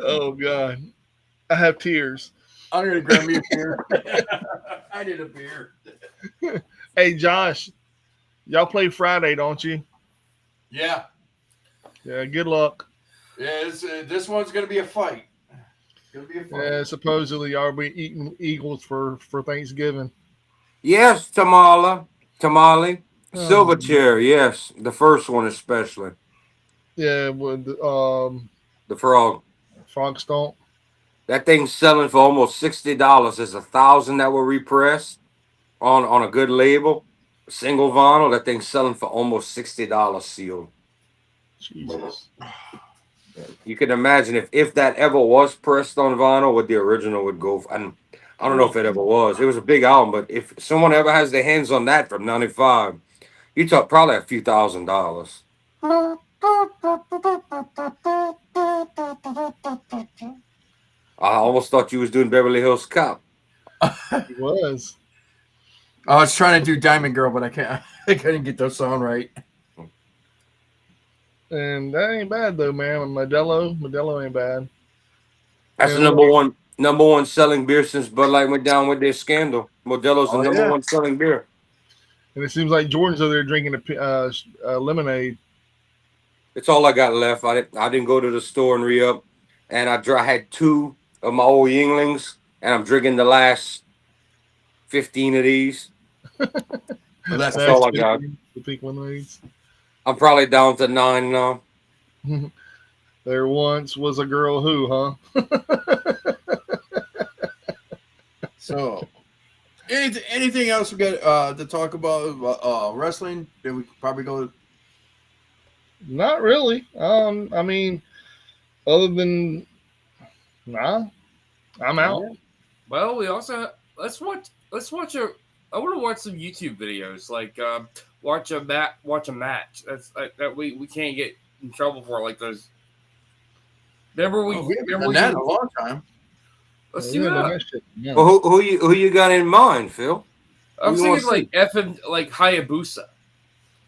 Oh god, I have tears. I'm gonna grab me a beer. I need a beer. Hey, Josh, y'all play Friday, don't you? Yeah. Yeah. Good luck. Yeah, this one's gonna be a fight. It's gonna be a fight. Yeah. Supposedly, y'all be eating Eagles for Thanksgiving. Yes, Tamale, Oh. Silverchair. Yes, the first one especially. Yeah. With The frog. Frog Stomp. That thing's selling for almost $60. There's 1,000 that were repressed on a good label, single vinyl. That thing's selling for almost $60 sealed. Jesus. You can imagine if that ever was pressed on vinyl, what the original would go for. And I don't know if it ever was. It was a big album, but if someone ever has their hands on that from '95, you talk probably a few $1,000s. I almost thought you was doing Beverly Hills Cop. He was. I was trying to do Diamond Girl, but I can't. I couldn't get the sound right. And that ain't bad though, man. Modelo ain't bad. That's the And, number one selling beer since Bud Light went down with their scandal. Modelo's the Oh, number yeah. one selling beer. and it seems like Jordan's over there drinking a lemonade. It's all I got left. I didn't go to the store and re-up, and I had 2 of my old Yinglings, and I'm drinking the last 15 of these. Well, that's That's all I got. The pink lemonades. I'm probably down to 9 now. There once was a girl who, huh? So. Anything else we got to talk about wrestling? Then we could probably go. Not really. I mean, other than I'm out. Well, we also let's watch I want to watch some YouTube videos, like watch a match. That's that we can't get in trouble for, like those. Remember we We haven't done that in a long time. Let's Yeah, do that. that shit, yeah. Well, who you got in mind, Phil? I'm Who you thinking wanna like FM, like Hayabusa.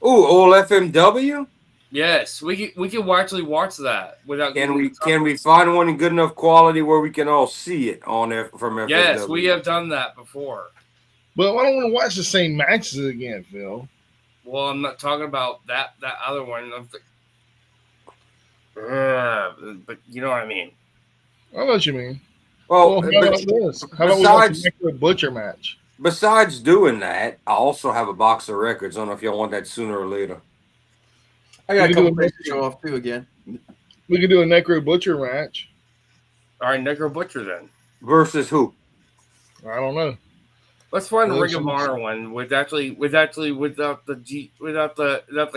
Ooh, old FMW. Yes, we can actually watch that without. Can we find one in good enough quality where we can all see it on from FMW? Yes, we have done that before. But I don't want to watch the same matches again, Phil. Well, I'm not talking about that other one. But you know what I mean. I know what you mean. Well, Well, how about this? How about we watch besides- a Necro Butcher match? Besides doing that, I also have a box of records. I don't know if y'all want that sooner or later. I got We a can couple do things it. to show off too again. We could do a Necro Butcher match. All right, Necro Butcher then. Versus who? I don't know. Let's find a Well, Ring of Honor one without the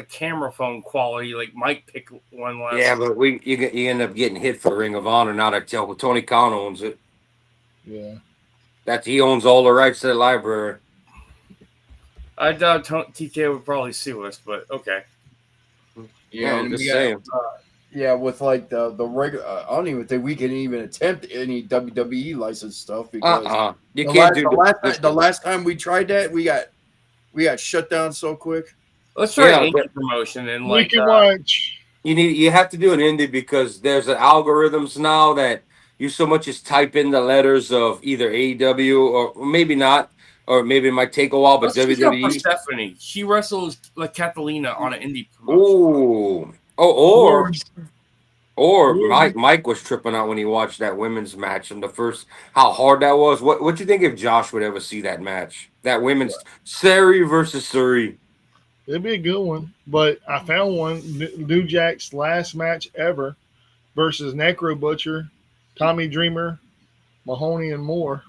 camera phone quality, like Mike picked one last. Yeah, but you end up getting hit for Ring of Honor. Now that Tony Khan owns it. Yeah. He owns all the rights to the library. I doubt TK would probably sue us, but okay. Yeah, I'm and just we got, saying. Yeah, with like the regular, I don't even think we can even attempt any WWE license stuff because You can't do the last time we tried that, we got shut down so quick. Let's try Yeah, an indie promotion and We like can watch. you have to do an indie because there's algorithms now that you so much as type in the letters of either AEW or maybe not, or maybe it might take a while, but let's check out WWE. Persephone. She wrestles like Catalina on an indie promotion. Ooh. Or, Or or Mike was tripping out when he watched that women's match and the first how hard that was. What you think if Josh would ever see that match? That women's Sari versus Suri. it'd be a good one. But I found one. New Jack's last match ever versus Necro Butcher, Tommy Dreamer, Mahoney, and more.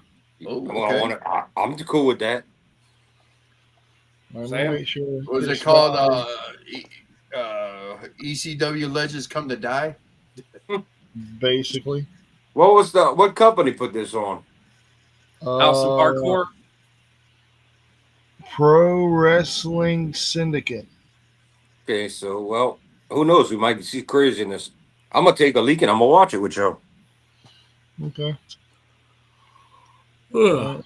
Oh, Well, okay. I'm cool with that. Let me Sam? make sure. What was it's it called? not- ECW Legends Come to Die. basically. What company put this on? House of Hardcore. Pro Wrestling Syndicate. Okay, so well, who knows? We might see craziness. I'm gonna take a leak and I'm gonna watch it with you. Okay. Ugh.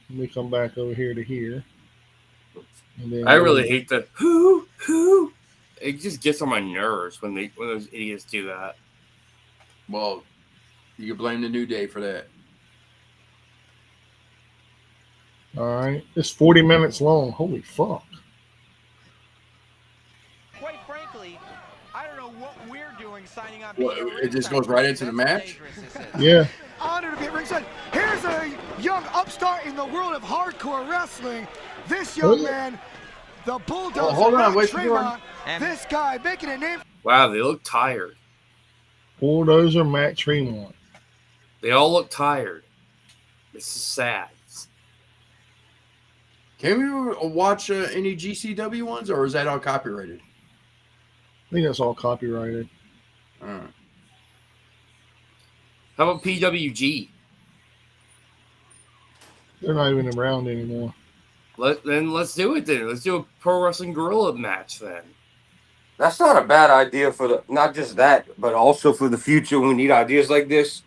Let me come back over here to here. And then I really hate the who. It just gets on my nerves when those idiots do that. Well, you can blame the New Day for that. All right. It's 40 minutes long. Holy fuck. Quite frankly, I don't know what we're doing signing up. What, it just goes right into the match? Yeah. Honored to be at ringside. Here's a young upstart in the world of hardcore wrestling. This young man, the bulldozer. Oh, hold on, Matt wait, Tremont, this guy making a name. Wow, they look tired. Bulldozer Matt Tremont. They all look tired. This is sad. Can we watch any GCW ones, or is that all copyrighted? I think that's all copyrighted. Uh, How about PWG? They're not even around anymore. Let's do it then. Let's do a Pro Wrestling Gorilla match then. That's not a bad idea for not just that, but also for the future. We need ideas like this.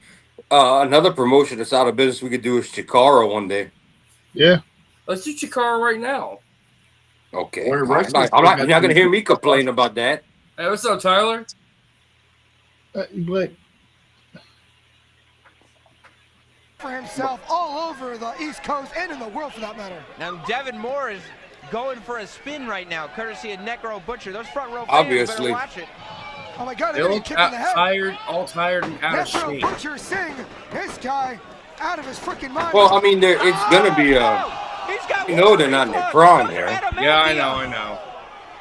Another promotion that's out of business we could do is Chikara one day. Yeah. Let's do Chikara right now. Okay, Or I'm wrestlers not, got you're not gonna to- hear me complain about that. Hey, what's up, Tyler? But For himself all over the East Coast and in the world for that matter. Now Devin Moore is going for a spin right now, courtesy of Necro Butcher. Those front row fans Obviously. better watch it. Oh my God, They they're getting look kicked in the head. tired, all tired and out of Necro shape. Butcher Singh, this guy out of his freaking mind. Well, I mean, it's gonna be He's got you know they're not in their prime here. Yeah, I know.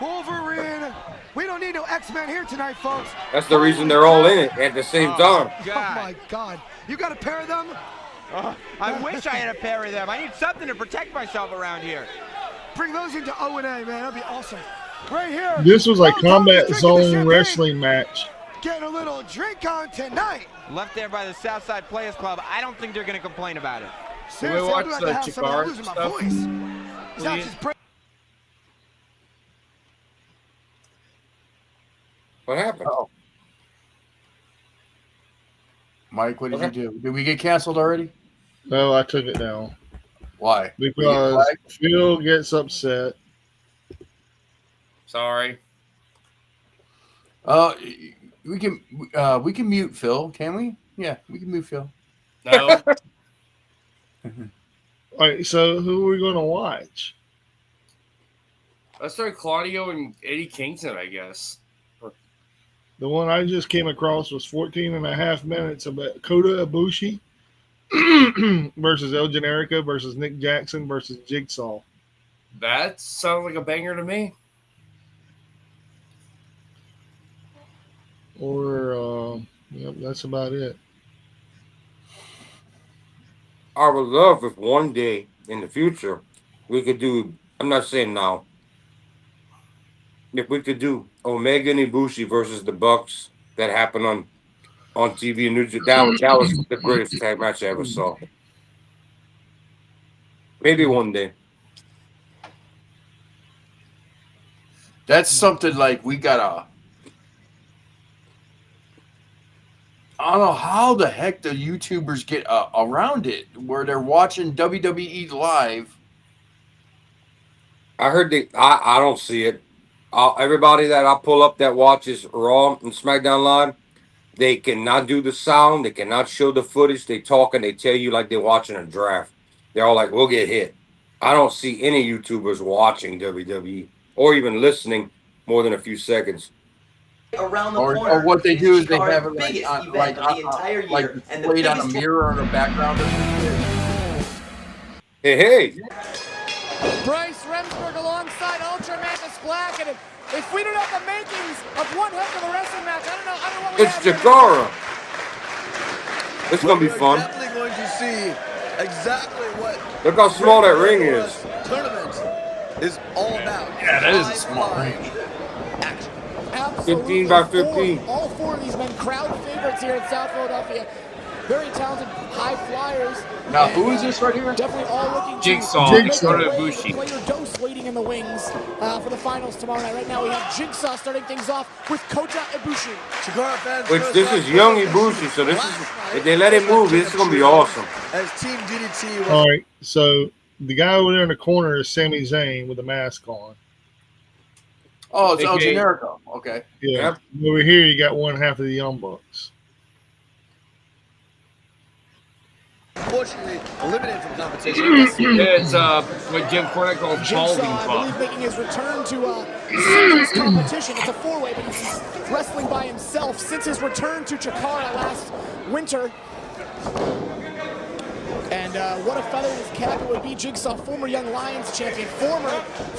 Wolverine. We don't need no X-Men here tonight, folks. That's the reason they're all in it at the same time. Oh my God. You got a pair of them? I wish I had a pair of them. I need something to protect myself around here. Bring those into O&A, man. That'd be awesome. Right here. this was like Oh, Combat Tommy's drinking the Zone champagne. Wrestling match. Getting a little drink on tonight. Left there by the Southside Players Club. I don't think they're going to complain about it. Seriously, watch I'm glad the to have somebody. I'm Chikara losing my stuff? voice. It's not Please? just break- What happened? Oh. Mike, what did you do? Did we get canceled already? No, I took it down Why? because Phil gets upset. Sorry. We can mute Phil, can we? Yeah, we can mute Phil. No. All right, so who are we going to watch? Let's start Claudio and Eddie Kingston, I guess. The one I just came across was 14 and a half minutes about Kota Ibushi versus El Generico versus Nick Jackson versus Jigsaw. That sounds like a banger to me. Or, yep, that's about it. I would love if one day in the future we could do. I'm not saying now. If we could do Omega and Ibushi versus the Bucks that happened on TV in New Jersey, that was the greatest tag match I ever saw. Maybe one day. That's something like we gotta I don't know how the heck the YouTubers get around it, where they're watching WWE live. I heard I don't see it. Everybody that I pull up that watches Raw and SmackDown Live, they cannot do the sound. They cannot show the footage. They talk and they tell you like they're watching a draft. They're all like, "We'll get hit." I don't see any YouTubers watching WWE or even listening more than a few seconds. Around the Or what they do is they have it like displayed on a mirror or a background or something. Hey. Bryce Remsburg alongside Ultra Magnus Black, and if we don't have the makings of one heck of a wrestling match, I don't know what we It's have here. Jakara. It's gonna be fun. Definitely going to see exactly what. Look how small that ring is. Tournament is all about. Yeah, that is a small ring. Action. Absolutely 15 by 15. All four of these men, crowd favorites here in South Philadelphia. Very talented high flyers. Now, who is this right here? Definitely all looking Jigsaw. to make Jigsaw their to way. Ibushi. Player Dose waiting in the wings for the finals tomorrow night. Right now we have Jigsaw starting things off with Kota Ibushi. Chikara fans. Which this is young Ibushi, so this is if they let him move, this is gonna be awesome. As Team DDT was All right, so the guy over there in the corner is Sami Zayn with a mask on. Oh, it's El AKA Generico. Okay. Yeah. Over here, you got one half of the Young Bucks. unfortunately eliminated from competition. It's what Jim Cornette calls balding Jigsaw, I pop. believe, making his return to singles competition. It's a four-way, but he's wrestling by himself since his return to Chikara last winter. And what a feather in his cap it would be. Jigsaw, former Young Lions champion, former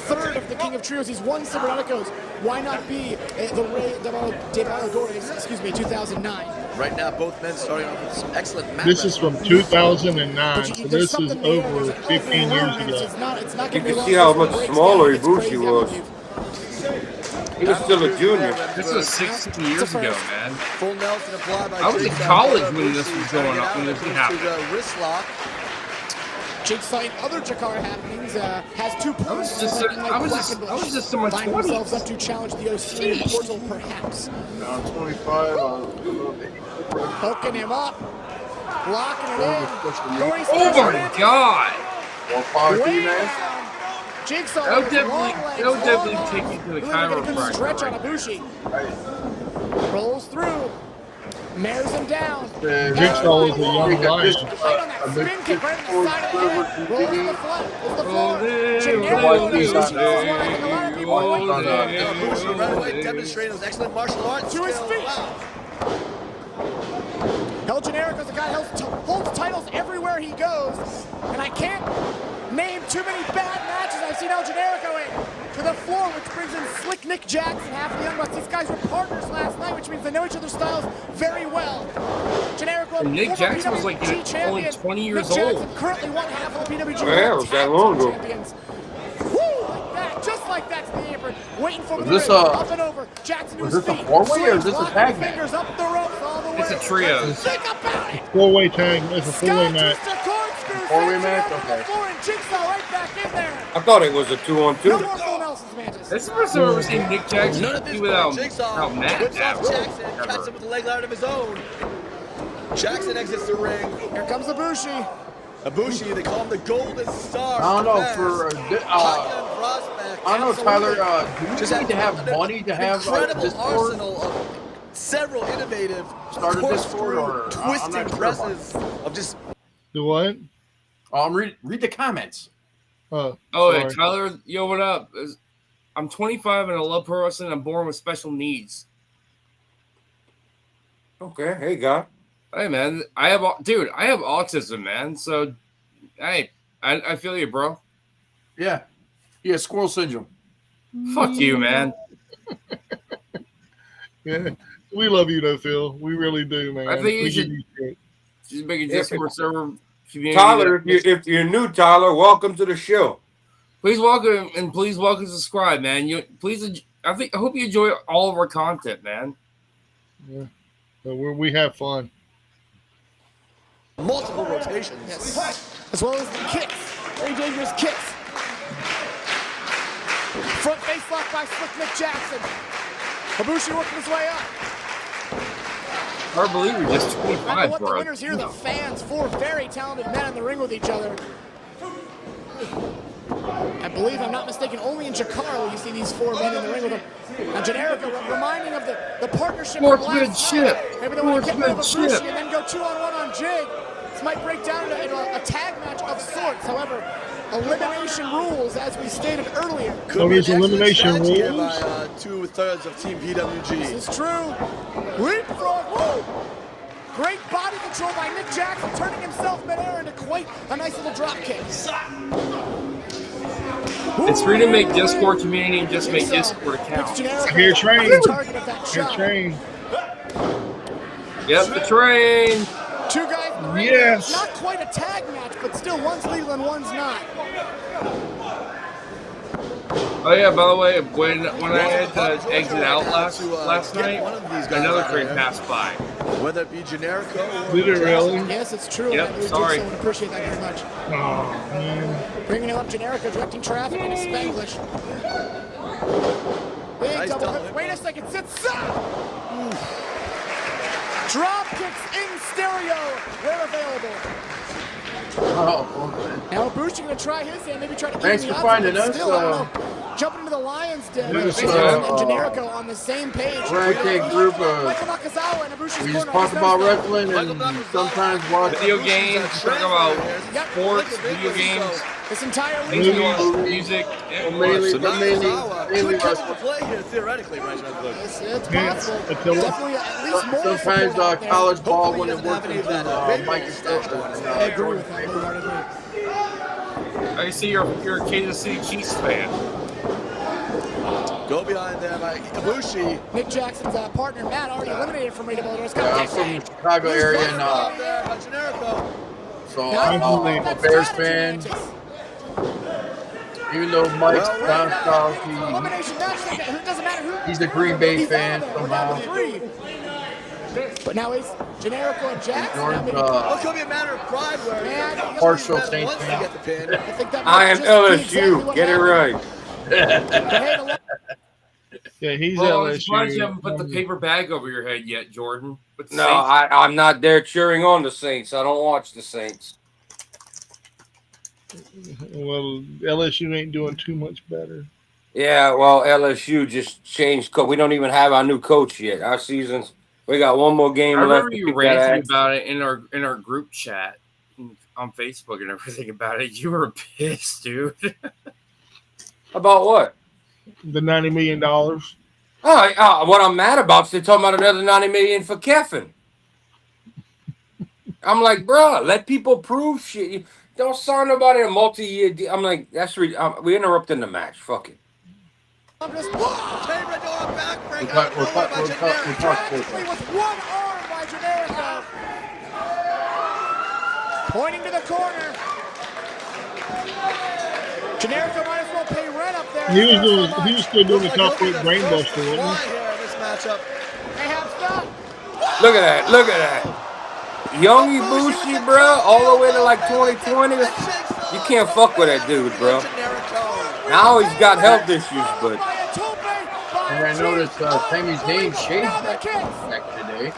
third of the King of Trios. He's won Cybernetico's. Why not be the Rey de Valladores, 2009? Right now, both men starting off with some excellent match. This is from 2009, But so there's this is something there. over There's an 15 open years run, and ago. it's not You gonna can be long see how before much it breaks smaller down. It's Ibushi crazy, I was. believe. He was still a junior. This was 16 years ago, man. Full Nelson applied by I was in Jigsaw. college when this was Ibushi going trying to on, get when out this of it happened. to the wrist lock. Jigsaw in other Chikara happenings has 2 points. I was just in my 20s. Themselves up 20s. to challenge the OC portal, perhaps. Now 25. Hooking him up, locking it in. Corey Oh my God! Way down. Jigsaw That'll with long legs, that'll long definitely arms. take you to the Really get a good chiropractor, stretch on right? Ibushi. Rolls through, mares him down. Jigsaw is a young lion. Right on that spin kick right in the side of the head. Rolls to the floor. Generic Ibushi is one I think a lot of people are waiting for. Ibushi right away demonstrating those excellent martial arts To his skills. feet. Wow. El Generico's a guy who holds titles everywhere he goes, and I can't name too many bad matches I've seen El Generico in. To the floor, which brings in Slick Nick Jackson, half the Young Bucks. These guys were partners last night, which means they know each other's styles very well. Generico, And Nick former Jackson was, like, PWG only champion. 20 years Nick Jackson old. currently one half of the PWG Yeah, it was that long ago. champions. Woo, like that, just like that to the apron. Waiting for Was the this ring, a- up and over. Jackson to was his this a feet. four-way or is Swings, this a locking tag match? fingers up the ropes all the way. It's a trio. Think about it. Four-way tag. It's a four-way Scott match. just a corkscrew, Four-way sends it match? over to the Okay. floor, and Jigsaw right back in there. I thought it was a No 2-on-2. more full Nelson's matches. That's the first time I've ever seen Nick Jackson None of this compete without Jigsaw Matt. whips off Jackson, Ever. cuts him with a leg guard of his own. Jackson exits the ring. Here comes Ibushi. Ibushi, they call him the Golden Star. I don't know, Fast. for High young prospect. I don't know, Tyler, do Just we need to have money to have incredible Discord? arsenal of several innovative Start a Discord, or I'm twisting not sure about presses of just Do what? Read the comments. Oh, Oh, hey, sorry. Tyler, yo, what up? I'm 25 and I love pro wrestling. I'm born with special needs. Okay, hey guy. Hey, man, I have autism, man. So, hey, I feel you, bro. Yeah. Yeah, squirrel syndrome. Fuck you, man. Yeah, we love you though, Phil. We really do, man. I think you We should- give you shit. Just make a Discord server community. Tyler, if you're new, Tyler, welcome to the show. Please welcome and please welcome subscribe, man. I hope you enjoy all of our content, man. Yeah. So we have fun. multiple rotations. Yes. As well as the kicks. Very dangerous kicks. Front face lock by Slick Nick Jackson. Ibushi working his way up. Hard to believe you're just I know 25, what the bro. winners here, the fans, 4 very talented men in the ring with each other. I believe, I'm not mistaken, only in Chicago you see these 4 men in the ring with them. Now, Generico reminding of the partnership from last Sportsmanship. night. Maybe they want to get rid of Sportsmanship. Ibushi and then go 2-on-1 on Jig. This might break down into a tag match of sorts. However, elimination rules, as we stated earlier. So there's elimination Strategy here rules. by 2/3 of Team PWG. This is true. Leapfrog, woo! Great body control by Nick Jackson, turning himself midair into quite a nice little drop kick. It's free to make Discord community and just make Discord accounts. Here, train. Here, train. Yep, the train. 2 guys in the ring. Yes. Not quite a tag match, but still one's legal and one's not. Oh yeah, by the way, when I had to exit out last night, another train passed by. Whether it be Generico or Did it really? Yes, it's true. Yep, I really sorry. do so appreciate that very much. Oh, man. Bringing him up, Generico, directing traffic into Spanglish. Big Nice double double. hook. Wait a second, sits up! Drop kicks in stereo, where available. Oh, Now Ibushi gonna try his hand, maybe try to Thanks keep him for the odds, finding but us, still, I don't know. Jumping into the Lion's Den. Yes, and Generico on the same page. Renegade group of Michael Nakazawa and Ibushi's we corner. just talk about wrestling Michael and Nakazawa. sometimes watch Video games, talk about Yep. sports, video games, This entire movies, league. music. Well, mainly, So but mainly Nakazawa mainly could come wrestling. into play here theoretically, right, John Luke? It's Yeah, possible. until- Definitely at least more Sometimes support out there. college ball Hopefully when he it doesn't works have any of into that Mike big Stokes. I agree with that wholeheartedly. I see you're a Kansas City Chiefs fan. Go behind there by Ibushi. Nick Jackson's partner, Matt, already eliminated from Rita Builder. I'm from the Chicago area and There by Generico. so I'm a Bears fan. Even though Mike's down south, Elimination match, it doesn't matter who. he's a Green Bay He's fan out of there. We're somehow. down to 3. But now it's Generico and Jackson. Now Jordan's maybe- Oh, it could be a matter of pride where Man, he partial once Saints to fan. get the pin. I think that I might am just be exactly LSU. what Get it happened. right. But hey, the Yeah, he's Well, I'm surprised you LSU. haven't put the paper bag over your head yet, Jordan. But the No, Saints- I'm not there cheering on the Saints. I don't watch the Saints. Well, LSU ain't doing too much better. Yeah, well, LSU just changed. We don't even have our new coach yet. Our seasons. We got one more game I left. remember to you kick that ranting ass. about it in our group chat on Facebook and everything about it. You were pissed, dude. About what? The $90 million. What I'm mad about is they're talking about another $90 million for Kevin. I'm like, bro, let people prove shit. You don't sign nobody a multi-year deal. I'm like, we interrupting the match. Fuck it. Tabrador backbreaker. We'll talk Tragically with one arm by Generico. Pointing to the corner. Generico might as well pay rent up there. He was still doing the top weight brain buster, wasn't Why he? here in this matchup? They have stuff. Look at that. Look at that. Young Ibushi, bro, all the way to like 2020. You can't fuck with that dude, bro. Now he's got health issues, but And I noticed Sammy's name shaved back in the day.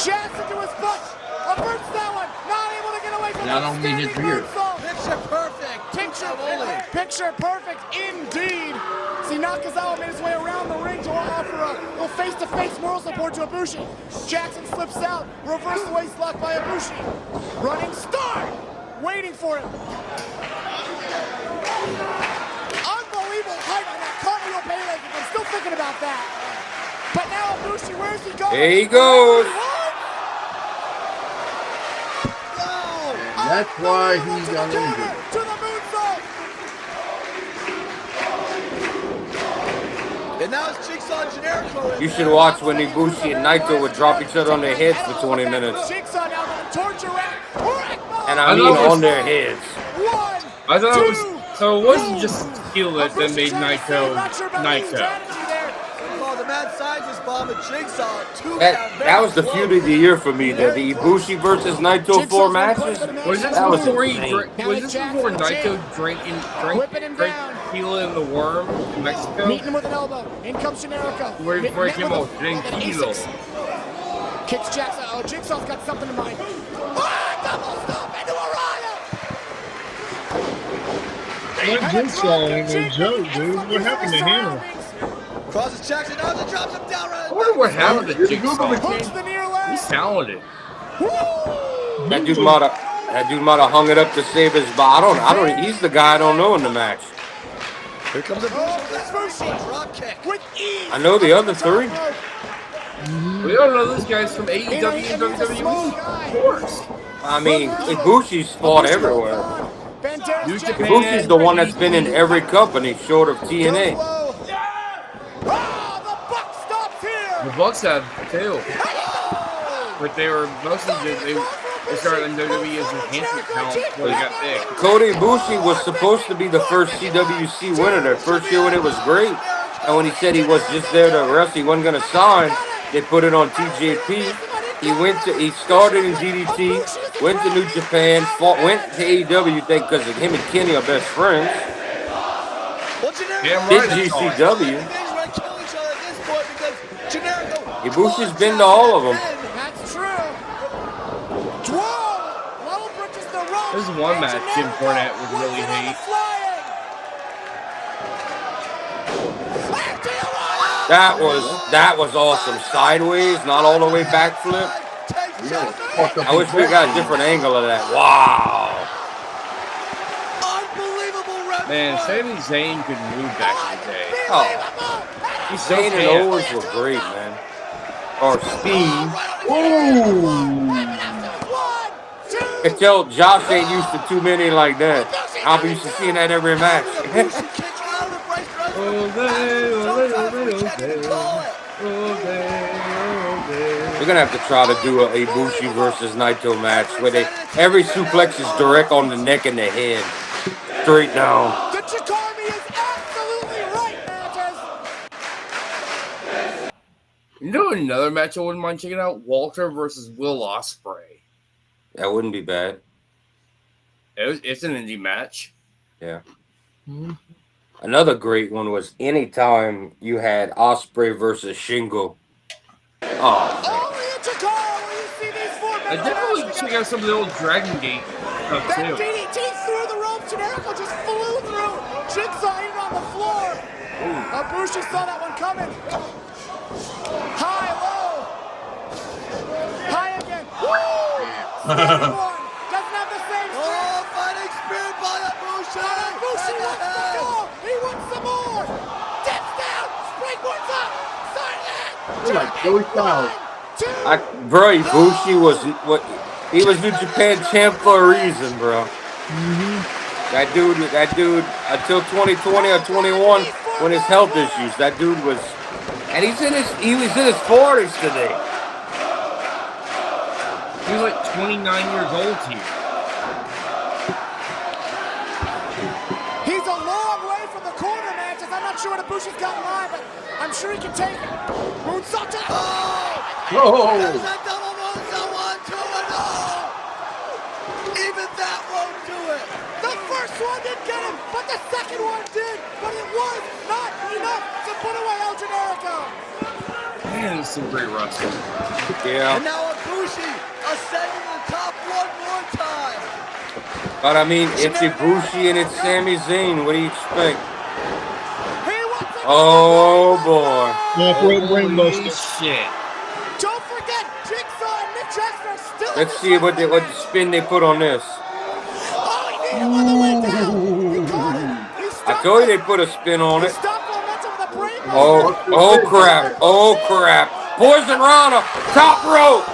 Jackson to his foot. Averts that one. Not able to get away from And I don't mean his beard. Picture perfect. Picture perfect indeed. See, Nakazawa made his way around the ring to offer a little face-to-face moral support to Ibushi. Jackson slips out. Reverse waist lock by Ibushi. Running start. Waiting for him. Unbelievable height on that cartwheel payleg. I'm still thinking about that. But now Ibushi, where's he going? there he goes. And that's why he's got injured. To the moonsault. And now it's cheeks on Generico. You should watch when Ibushi and Naito would drop each other on their heads for 20 minutes. Jigsaw now gonna torture rack. And I mean on their heads. I thought it was so. It wasn't just heel that made Naito. Oh, the mad scientist bomb and Jigsaw. That was the feud of the year for me. The Ibushi versus Naito 4 matches. Was this That was before insane. was this before Naito drank Tequila in the Worm in Mexico? Meeting him with an elbow. In comes Generico. Where he came out, tranquilo. Kicks Jackson. Oh, Jigsaw's got something in mind. Ah, double stomp into a Riot. That Jigsaw ain't no joke, dude. What happened to him? Crosses Jackson out and drops him down right. I wonder what happened to Jigsaw. Hooks the near leg. He's talented. Woo! That dude might have hung it up to save his body. I don't. He's the guy I don't know in the match. Here comes a drop kick. With ease. I know the other three. We don't know those guys from AEW and WWE. Of course. I mean, Ibushi's fought everywhere. New Japan, Ibushi's the one that's been in every company short of TNA. The Bucks have too. But they were mostly just, they started in WWE as enhancement talent before they got big. Kota Ibushi was supposed to be the first CWC winner that first year when it was great. And when he said he was just there to wrestle, he wasn't going to sign, they put it on TJP. He started in DDT, went to New Japan, went to AEW, because him and Kenny are best friends. Did GCW. Ibushi's been to all of them. That's true. Whoa! Bridges the rope. This is one match Jim Cornette would really hate. That was awesome. Sideways, not all the way backflip. I wish we got a different angle of that. Wow. Unbelievable. Man, Sami Zayn could move back in the day. Oh, Zayn and Owens were great, man. Or Steve. Ooh. I can tell Josh ain't used to too many like that. I'm used to seeing that every match. We're gonna have to try to do a Ibushi versus Naito match where every suplex is direct on the neck and the head, straight down. The Chikami is absolutely right, Mantis. You know another match I wouldn't mind checking out? Walter versus Will Ospreay. That wouldn't be bad. It's an indie match. Yeah. Another great one was anytime you had Ospreay versus Shingo. Oh, I definitely check out some of the old Dragon Gate stuff too. That DDT through the rope, Generico just flew through. Jigsaw even on the floor. Ibushi saw that one coming. High, low. High again. Woo! Doesn't have the same strength. Fighting spirit by Ibushi. Ibushi wants the ball. He wants some more. Dips down. Springboards up. Silent. Joey Styles. Bro, Ibushi was he was New Japan champ for a reason, bro. That dude until 2020 or 21 when his health issues, that dude was, and he was in his 40s today. He was like 29 years old here. He's a long way from the corner matches. I'm not sure what Ibushi's got in line, but I'm sure he can take it. Moonsault to There's a double moonsault, 1, 2, and even that won't do it. The first one didn't get him, but the second one did. But it was not enough to put away El Generico. Man, it's some great wrestling. Yeah. And now Ibushi ascending to the top one more time. But I mean, it's Ibushi and it's Sami Zayn. What do you expect? Oh boy. Holy shit. Don't forget, Jigsaw and Nick Jackson are still. Let's see what spin they put on this. Oh, he needed him on the way down. He caught it. I told you they put a spin on it. Stop momentum with a brain. Oh crap. Oh crap. Poison Rana. Top rope.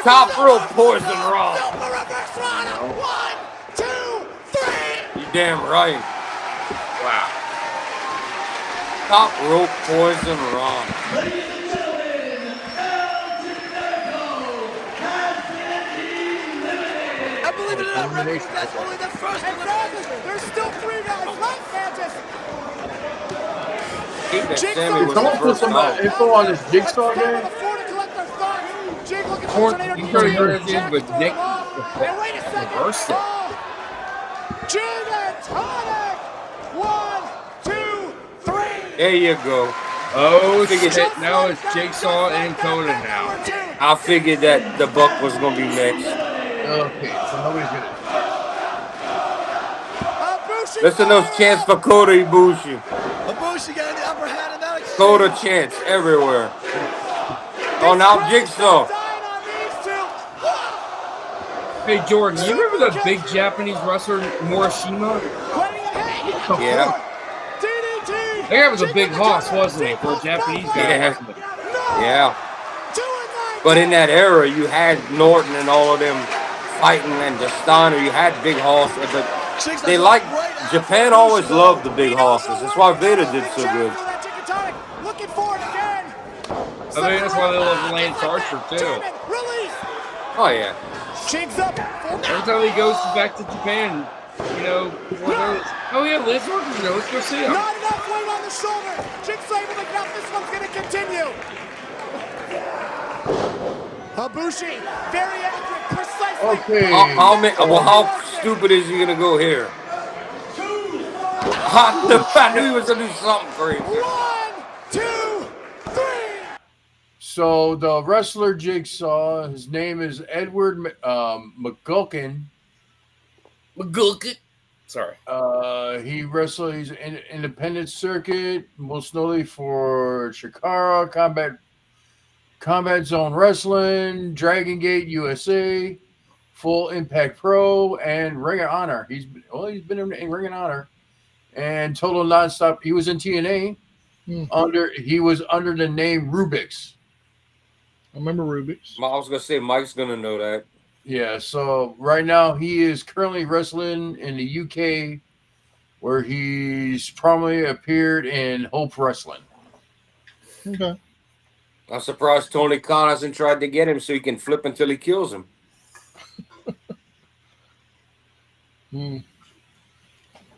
Top rope Poison Rana. Super reverse Rana. 1, 2, 3. You damn right. Wow. Top rope Poison Rana. I believe it or not, referee, that's only the first Exactly. There's still 3 guys left, Mantis. Keep that Sammy was the first some out. info on this Jigsaw game. Jig looking for Or tornado. you could have did with Nick. And wait a second. Reversed it. Jig and Tonic. 1, 2, 3. There you go. Oh Figured- shit! Now it's Jigsaw and Coda now. I figured that the Buck was gonna be next. Okay, so nobody's gonna. Listen to those chants for Kota Ibushi. Ibushi got the upper hand in that exchange. Kota chants everywhere. Oh, now Jigsaw. Hey Jordan, you remember the big Japanese wrestler Morishima? Yeah. That guy was a big hoss, wasn't he, for a Japanese guy? Yeah. Wasn't he? Yeah. But in that era, you had Norton and all of them fighting, and the Steiner. You had big horses, but they like Japan always loved the big horses. That's why Vader did so good. Looking for it again. I think that's why they love Lance Archer too. Oh yeah. Jigs up. Every time he goes back to Japan, you know, oh yeah, Lance Archer, let's go see him. Not enough weight on the shoulder. Jigsaw able to get out. This one's going to continue. Ibushi, very accurate, precisely. Okay. How stupid is he gonna go here? I knew he was gonna do something crazy. 1, 2, 3. So the wrestler Jigsaw, his name is Edward McGulkin. McGulkin. Sorry. He wrestled. He's in independent circuit, most notably for Shikara Combat Zone Wrestling, Dragon Gate USA, Full Impact Pro, and Ring of Honor. He's been in Ring of Honor and Total Nonstop. He was in TNA. He was under the name Rubix. I remember Rubik's. I was gonna say Mike's gonna know that. Yeah, so right now he is currently wrestling in the UK, where he's prominently appeared in Hope Wrestling. Okay. I'm surprised Tony Khan hasn't tried to get him so he can flip until he kills him.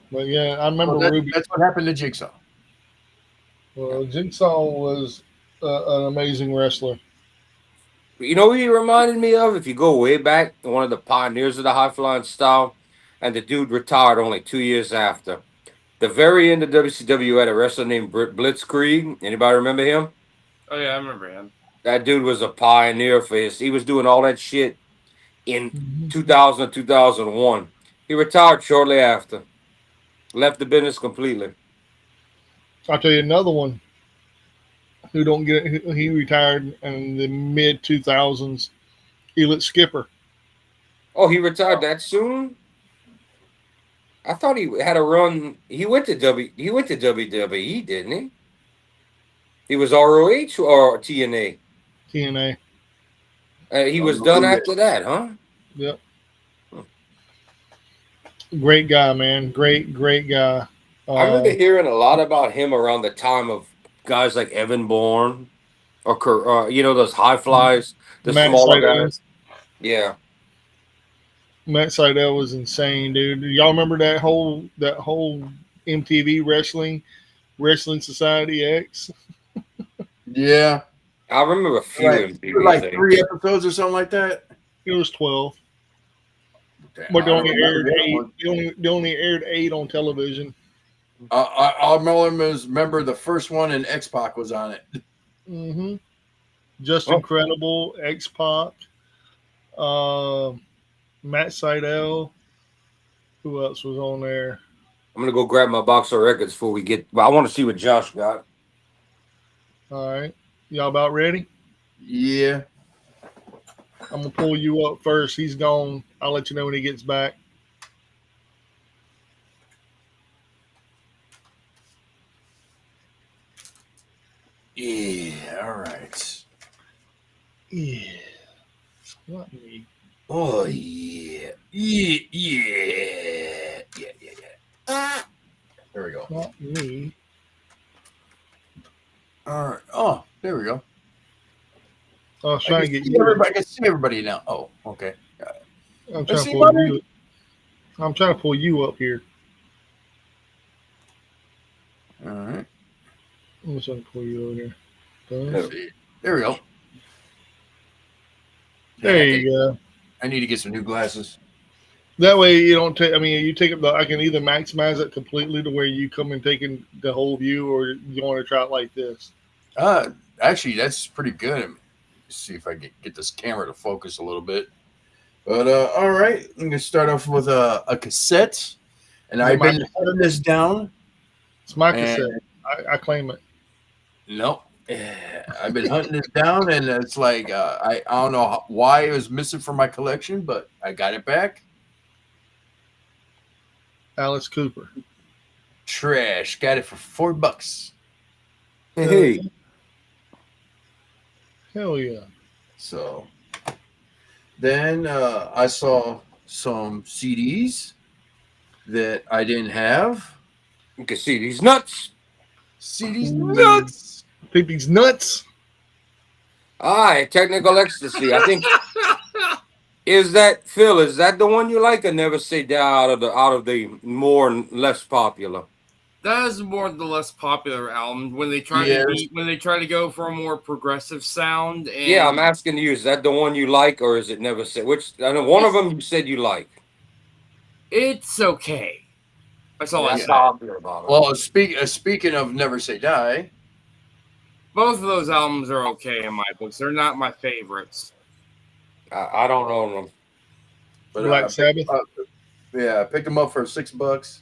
But yeah, I remember Rubik. That's what happened to Jigsaw. Well, Jigsaw was an amazing wrestler. You know who he reminded me of? If you go way back, one of the pioneers of the high flying style, and the dude retired only 2 years after. The very end of WCW had a wrestler named Blitzkrieg. Anybody remember him? Oh yeah, I remember him. That dude was a pioneer for his. He was doing all that shit in 2000 2001. He retired shortly after. Left the business completely. I'll tell you another one who don't get it. He retired in the mid 2000s. Elite Skipper. Oh, he retired that soon? I thought he had a run. He went to WWE, didn't he? He was ROH or TNA? TNA. He was done after that, huh? Yep. Great guy, man. Great guy. I remember hearing a lot about him around the time of guys like Evan Bourne or those high flies, the Matt smaller Sydal. guys. Yeah. Matt Sydal was insane, dude. Y'all remember that whole MTV Wrestling Society X? Yeah. I remember a few MTV Like things. 3 episodes or something like that. It was 12. Damn, But they I only don't remember aired that 8. one. They only aired 8 on television. I remember the first one, and X-Pac was on it. Mm-hmm. Just Incredible, X-Pac, Matt Sydal. Who else was on there? I'm gonna go grab my box of records before we get. Well, I want to see what Josh got. All right. Y'all about ready? Yeah. I'm going to pull you up first. He's gone. I'll let you know when he gets back. Yeah. All right. Yeah. Not me. Oh yeah. Yeah. There we go. Not me. All right. Oh, there we go. I was trying to get you. Everybody, I can see everybody now. Oh, okay. Got it. I'm trying to see, pull buddy. you. I'm trying to pull you up here. All right. I'm just trying to pull you over here. Let's see. There we go. There you go. I need to get some new glasses. That way you don't take. I mean, you take it. I can either maximize it completely to where you come and taking the whole view, or you want to try it like this. Actually, that's pretty good. Let's see if I can get this camera to focus a little bit. But all right, I'm gonna start off with a cassette, and I've been hunting this down. It's my And- cassette. I claim it. No, I've been hunting this down, and it's like I don't know why it was missing from my collection, but I got it back. Alice Cooper. Trash. Got it for $4. Hey, Hell yeah. So then I saw some CDs that I didn't have. you can see these nuts. CDs nuts. Think these nuts. Aye, technical ecstasy. I think is that Phil? Is that the one you like, or Never Say Die out of the more and less popular? That is more the less popular album when they try Yes. to go for a more progressive sound. And Yeah, I'm asking you. Is that the one you like, or is it Never Say? Which I know one of them you said you like. it's okay. That's all I That's said. popular about it. Well, speaking of Never Say Die, Both of those albums are okay in my books. They're not my favorites. I don't own them. but Black Sabbath. I picked them up for $6.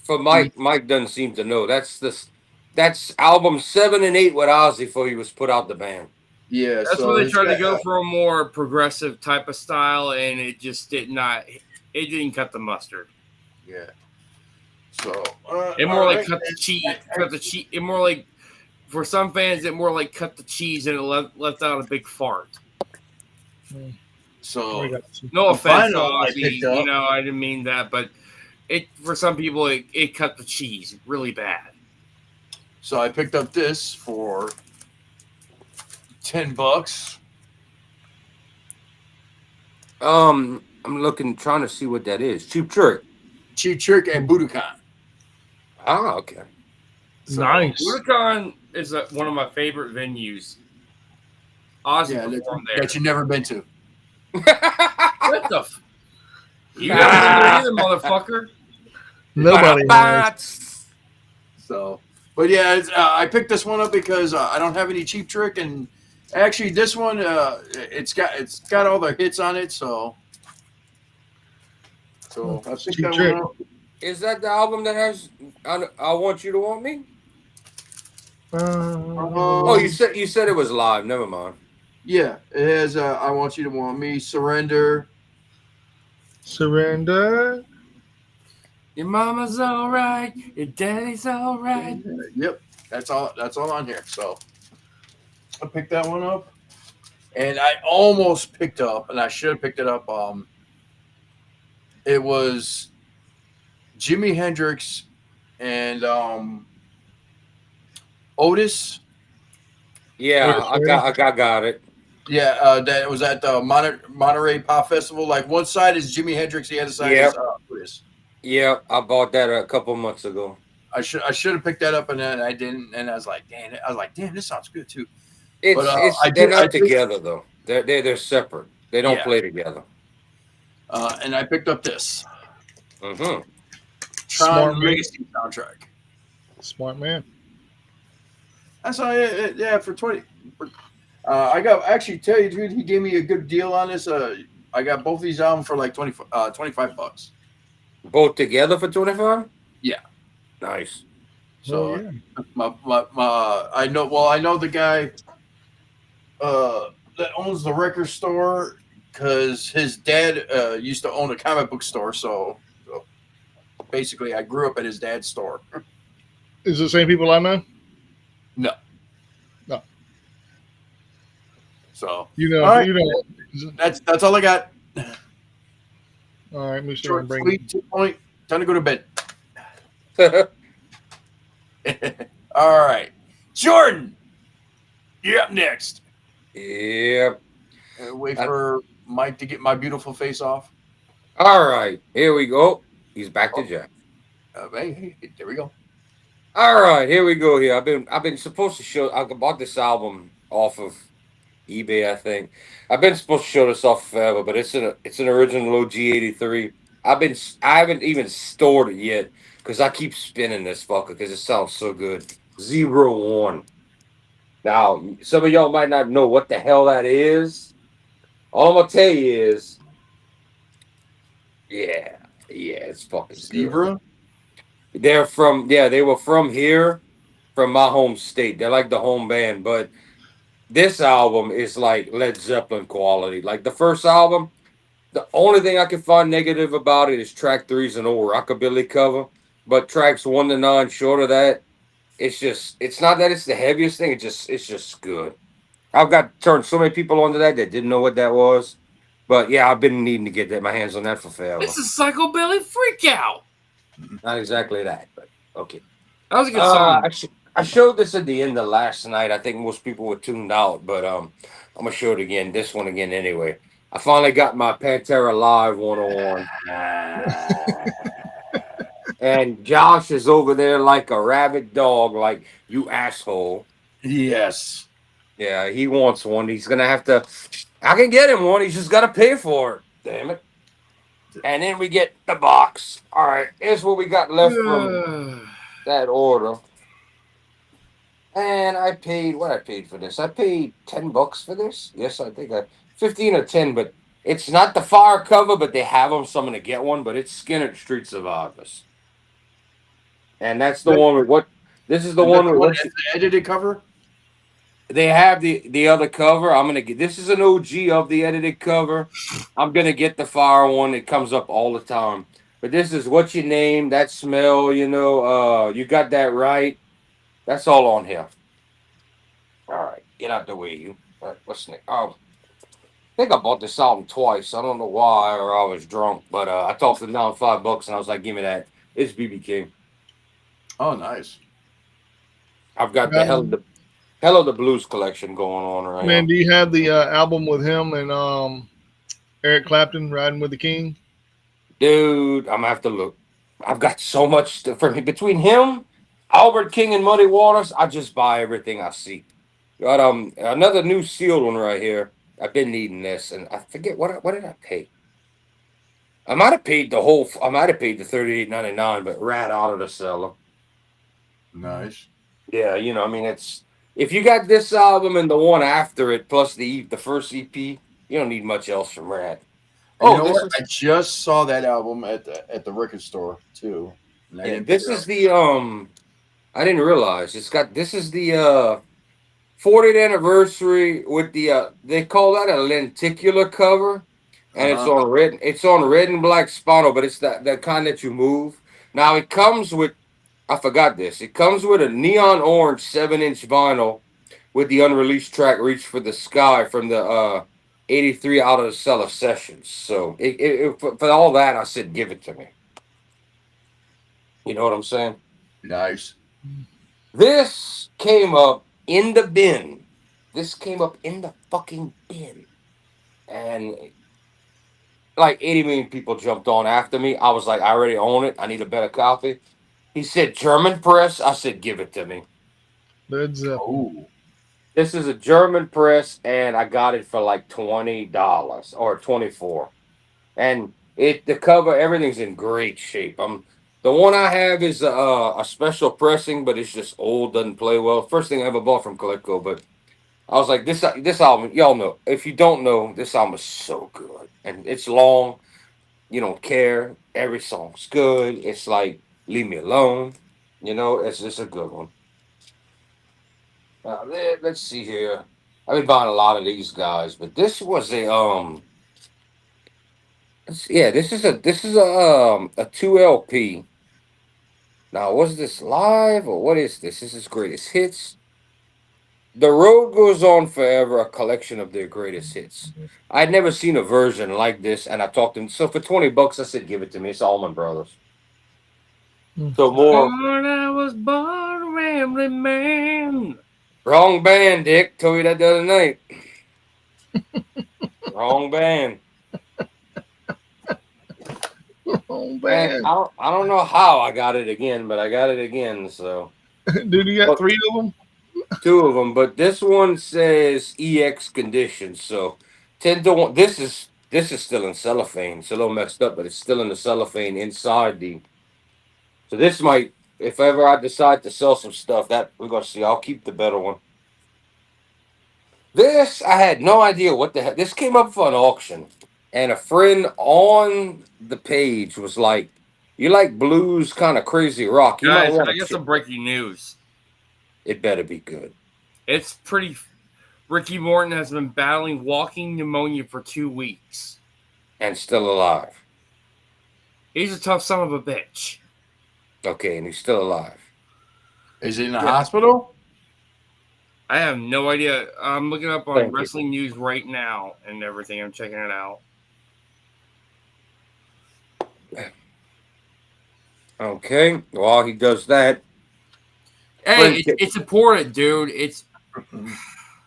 For Mike doesn't seem to know. That's album 7 and 8 with Ozzy before he was put out the band. Yeah, That's so when they it's tried to got, go for a more progressive type of style, and it just did not. It didn't cut the mustard. Yeah. So It more all like right. cut the cheese. Cut the cheese. It more like for some fans, it more like cut the cheese and it left out a big fart. So We got some. No offense, final I Ozzy. picked up- You know, I didn't mean that, but it for some people it cut the cheese really bad. So I picked up this for $10. I'm trying to see what that is. Cheap Trick. Cheap Trick and Budokan. Ah, okay. So, Nice. Budokan is one of my favorite venues. Ozzy Yeah, performed there. that you've never been to. What the? You never been there either, motherfucker. Nobody has. So, but yeah, I picked this one up because I don't have any Cheap Trick, and actually, this one it's got all the hits on it. So I picked Cheap that Trick. one up. Is that the album that has I Want You to Want Me? Oh, you said it was live. Never mind. Yeah, it has I Want You to Want Me, Surrender. Surrender. Your mama's all right. Your daddy's all right. Yep, that's all on here. So I picked that one up, and I almost picked up, and I should have picked it up. It was Jimi Hendrix and Otis. Yeah, I got it. Yeah, that was at the Monterey Pop Festival. Like one side is Jimi Hendrix, the other side Yep. is Otis. Yeah, I bought that a couple months ago. I should have picked that up, and then I didn't, and I was like, damn, this sounds good too. They're I not did- together though. They're separate. They don't Yeah. play together. And I picked up this Mm-hmm. Tron Smart man. Legacy soundtrack. Smart man. That's all. Yeah, for 20. I got actually tell you, dude, he gave me a good deal on this. I got both these albums for like $25. Both together for 25? Yeah. Nice. So Oh, yeah. I know the guy that owns the record store because his dad used to own a comic book store. So basically, I grew up at his dad's store. Is it the same people I know? No. No. So You know. All right. You know. that's all I got. All right, Mr. Short, Bring. sweet, 2 point. Time to go to bed. All right, Jordan, you're up next. Yep. Wait for Mike to get my beautiful face off. All right. Here we go. He's back to Jack. Hey, there we go. All right, here we go. Here, I've been supposed to show. I bought this album off of eBay, I think. I've been supposed to show this off forever, but it's an original OG-83. I haven't even stored it yet because I keep spinning this fucker because it sounds so good. 01. Now, some of y'all might not know what the hell that is. All I'm gonna tell you is, yeah, it's fucking good. Zebra? They were from here, from my home state. They're like the home band, but this album is like Led Zeppelin quality. Like the first album, the only thing I can find negative about it is track three's an old rockabilly cover, but tracks 1 to 9, short of that, it's not that it's the heaviest thing. It's just good. I've got turned so many people onto that didn't know what that was, but yeah, I've been needing to get my hands on that for forever. It's a psychobilly freakout. Not exactly that, but okay. That was a good song. I showed this at the end of last night. I think most people were tuned out, but I'm gonna show it again. This one again anyway. I finally got my Pantera Live 101. And Josh is over there like a rabid dog, like, you asshole. Yes. Yeah, he wants one. He's gonna have to. I can get him one. He's just gotta pay for it. Damn it. And then we get the box. All right, here's what we got left from that order. And I paid what I paid for this. I paid $10 for this. Yes, I think 15 or 10, but it's not the fire cover, but they have them, so I'm gonna get one. But it's Skinner Street Survivors. And that's the one with what this is the Is that one the with one what that's the edited cover? they have the other cover. I'm gonna get this is an OG of the edited cover. I'm gonna get the fire one. It comes up all the time. But this is what you name, that smell, you got that right. That's all on here. All right, get out the way, you. All right, what's next? Oh, I think I bought this album twice. I don't know why, or I was drunk, but I talked them down $5, and I was like, "Give me that." It's BB King. Oh, nice. I've got the Hell of the Blues collection going on right Man, now. do you have the album with him and Eric Clapton, Riding with the King? Dude, I'm gonna have to look. I've got so much stuff for me between him, Albert King, and Muddy Waters. I just buy everything I see. Got another new sealed one right here. I've been needing this, and I forget what did I pay. I might have paid the whole. I might have paid the $38.99, but rat out of the cellar. Nice. Yeah, I mean, it's if you got this album and the one after it, plus the first EP, you don't need much else from Rat. And you know what? I just saw that album at the record store too. And I didn't pick This it is up. the I didn't realize this is the 40th anniversary with the they call that a lenticular cover, and it's on red and black spinal, but it's that kind that you move. Now it comes with I forgot this. It comes with a neon orange 7-inch vinyl with the unreleased track "Reach for the Sky" from the '83 Out of the Cellar sessions. So for all that, I said, give it to me. You know what I'm saying? Nice. This came up in the bin. This came up in the fucking bin. And like 80 million people jumped on after me. I was like, I already own it. I need a better copy. He said, German press. I said, give it to me. Led Zeppelin. Oh, This is a German press, and I got it for like $20 or 24. And the cover, everything's in great shape. The one I have is a special pressing, but it's just old, doesn't play well. First thing I ever bought from Coleco, but I was like, this album, y'all know. If you don't know, this album is so good, and it's long. You don't care. Every song's good. It's like leave me alone. It's just a good one. Let's see here. I've been buying a lot of these guys, but this was a 2 LP. Now, was this live or what is this? This is greatest hits. The Road Goes On Forever, a collection of their greatest hits. I'd never seen a version like this, and I talked to him. So for $20, I said, give it to me. It's Allman Brothers. So more. Lord, I was born a rambling man. Wrong band, Dick. Told you that the other night. Wrong band. Oh Man, man, I don't know how I got it again, but I got it again. So dude, you got 3 of them? 2 of them, but this one says EX condition. So 10-1. This is still in cellophane. It's a little messed up, but it's still in the cellophane inside the. So this might, if ever I decide to sell some stuff, that we're gonna see. I'll keep the better one. This, I had no idea what the heck. This came up for an auction, and a friend on the page was like, "You like blues, kind of crazy rock? You might Guys, want I to got check. some breaking news. It better be good." It's pretty. Ricky Morton has been battling walking pneumonia for 2 weeks. And still alive. He's a tough son of a bitch. Okay, and he's still alive. Is he in the Yeah. hospital? I have no idea. I'm looking up on Thank you. wrestling news right now and everything. I'm checking it out. Okay, while he does that, Hey, it's important, dude. It's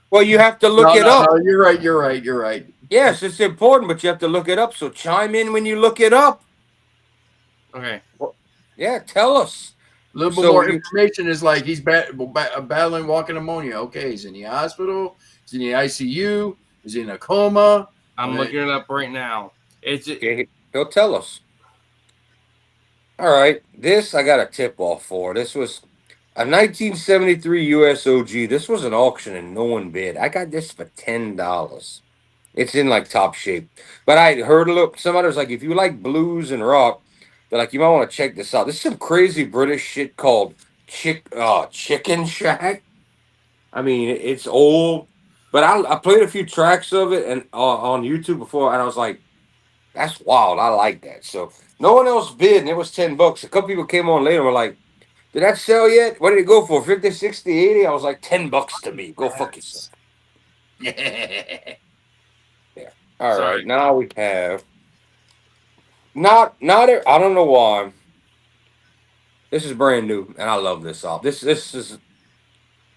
well, you have to look it up. No, you're right. You're right. You're right. Yes, it's important, but you have to look it up. So chime in when you look it up. okay. Yeah, tell us. A little bit So more you- information is like he's battling walking pneumonia. Okay, he's in the hospital. He's in the ICU. He's in a coma. I'm Okay. looking it up right now. It's Okay, he'll tell us. All right, this I got a tip off for. This was a 1973 USOG. This was an auction and no one bid. I got this for $10. It's in like top shape. But I heard a little. Somebody was like, if you like blues and rock, they're like, you might want to check this out. This is some crazy British shit called Chicken Shack. I mean, it's old, but I played a few tracks of it and on YouTube before, and I was like, that's wild. I like that. So no one else bid, and it was $10. A couple people came on later and were like, did that sell yet? What did it go for? 50, 60, 80? I was like, $10 to me. Go fuck yourself. Yeah. All Sorry. right, now we have not I don't know why. This is brand new, and I love this album. This is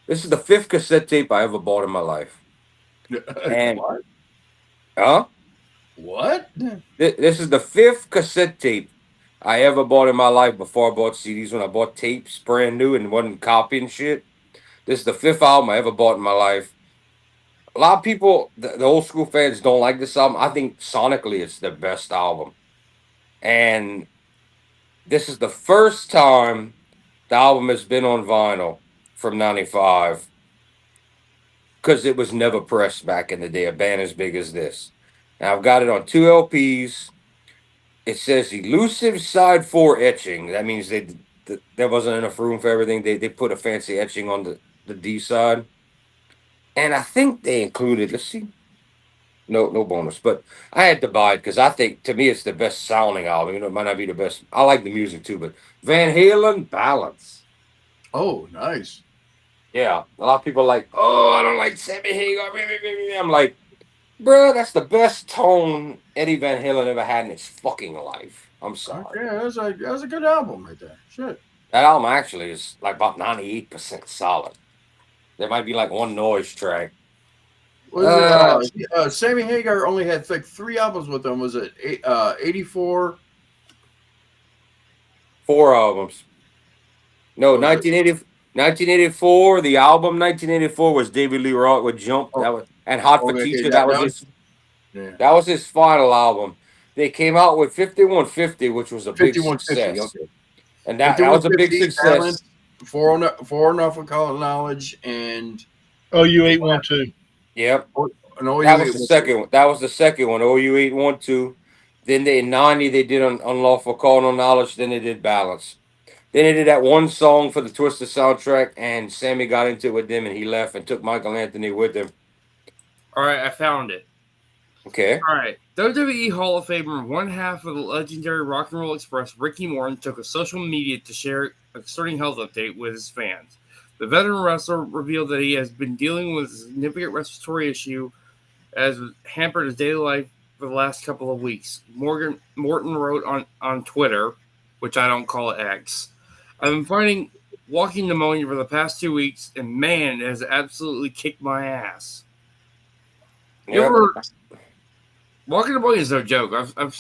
the 5th cassette tape I ever bought in my life. And What? huh? What? This is the 5th cassette tape I ever bought in my life before I bought CDs. When I bought tapes brand new and wasn't copying shit. This is the 5th album I ever bought in my life. A lot of people, the old school fans, don't like this album. I think sonically it's the best album. And this is the first time the album has been on vinyl from 95 because it was never pressed back in the day, a band as big as this. And I've got it on 2 LPs. It says elusive side 4 etching. That means there wasn't enough room for everything. They put a fancy etching on the D side. And I think they included, let's see. No bonus, but I had to buy it because I think to me it's the best sounding album. You know, it might not be the best. I like the music too, but Van Halen Balance. Oh, nice. Yeah, a lot of people are like, oh, I don't like Sammy Hagar. I'm like, bro, that's the best tone Eddie Van Halen ever had in his fucking life. I'm sorry. Okay, that's a good album right there. Shit. That album actually is like about 98% solid. There might be like one noise track. Was it, Sammy Hagar only had like 3 albums with him. Was it 84? 4 albums. No, 1984. The album 1984 was David Lee Roth with Jump. Oh. That was and Hot for Okay, Teacher. that That was was- his. Yeah. That was his final album. They came out with 5150, which was a big 5150. success. Okay. And that was a big 5150, success. For enough of knowledge and OU 812. Yep. no. That was the second one. That was the second one. OU 812. Then in 90 they did Unlawful Call No Knowledge. Then they did Balance. Then they did that one song for the Twister soundtrack, and Sammy got into it with them, and he left and took Michael Anthony with him. all right. I found it. Okay. All right. WWE Hall of Famer, one half of the legendary Rock and Roll Express, Ricky Morton, took to social media to share a concerning health update with his fans. The veteran wrestler revealed that he has been dealing with a significant respiratory issue as hampered his daily life for the last couple of weeks. Morton wrote on Twitter, which I don't call X, I've been fighting walking pneumonia for the past 2 weeks, and man, it has absolutely kicked my ass. You ever- Walking pneumonia is no joke. I've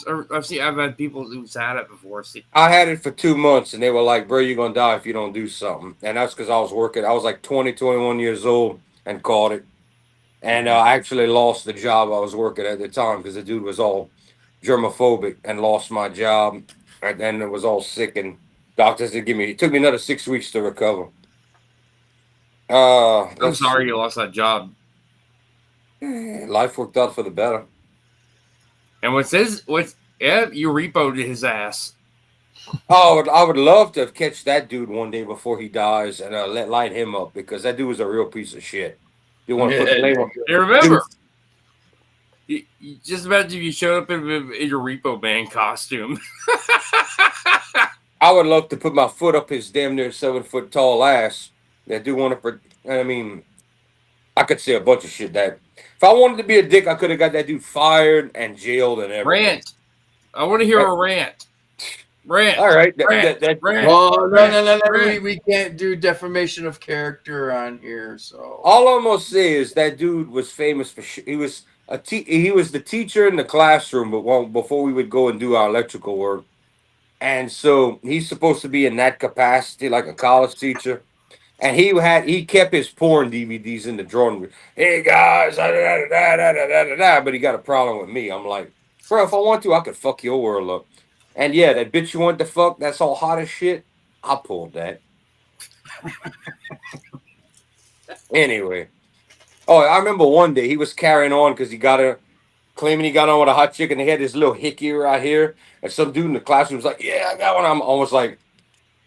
had people who's had it before. I had it for 2 months, and they were like, bro, you're going to die if you don't do something. And that's because I was working. I was like 20, 21 years old and caught it. And I actually lost the job I was working at the time because the dude was all germophobic and lost my job. And then it was all sick, and doctors did it took me another 6 weeks to recover. I'm sorry you lost that job. Life worked out for the better. And you repoed his ass. Oh, I would love to catch that dude one day before he dies and light him up, because that dude was a real piece of shit. You want to put blame on? Hey, remember, you just imagine if you showed up in your Repo Man costume. I would love to put my foot up his damn near 7 foot tall ass. I do want to. I mean, I could say a bunch of shit that if I wanted to be a dick, I could have got that dude fired and jailed and everything. Rant. I want to hear a rant. Rant. All right. Rant. Well, no. We can't do defamation of character on here. So all I'm gonna say is that dude was famous for. He was he was the teacher in the classroom, but before we would go and do our electrical work, and so he's supposed to be in that capacity, like a college teacher. And he kept his porn DVDs in the drawing room. Hey guys, but he got a problem with me. I'm like, bro, if I want to, I could fuck your world up. And yeah, that bitch you want to fuck, that's all hot as shit. I pulled that. Anyway. Oh, I remember one day he was carrying on because claiming he got on with a hot chick, and he had this little hickey right here. And some dude in the classroom was like, yeah, I got one. I'm almost like,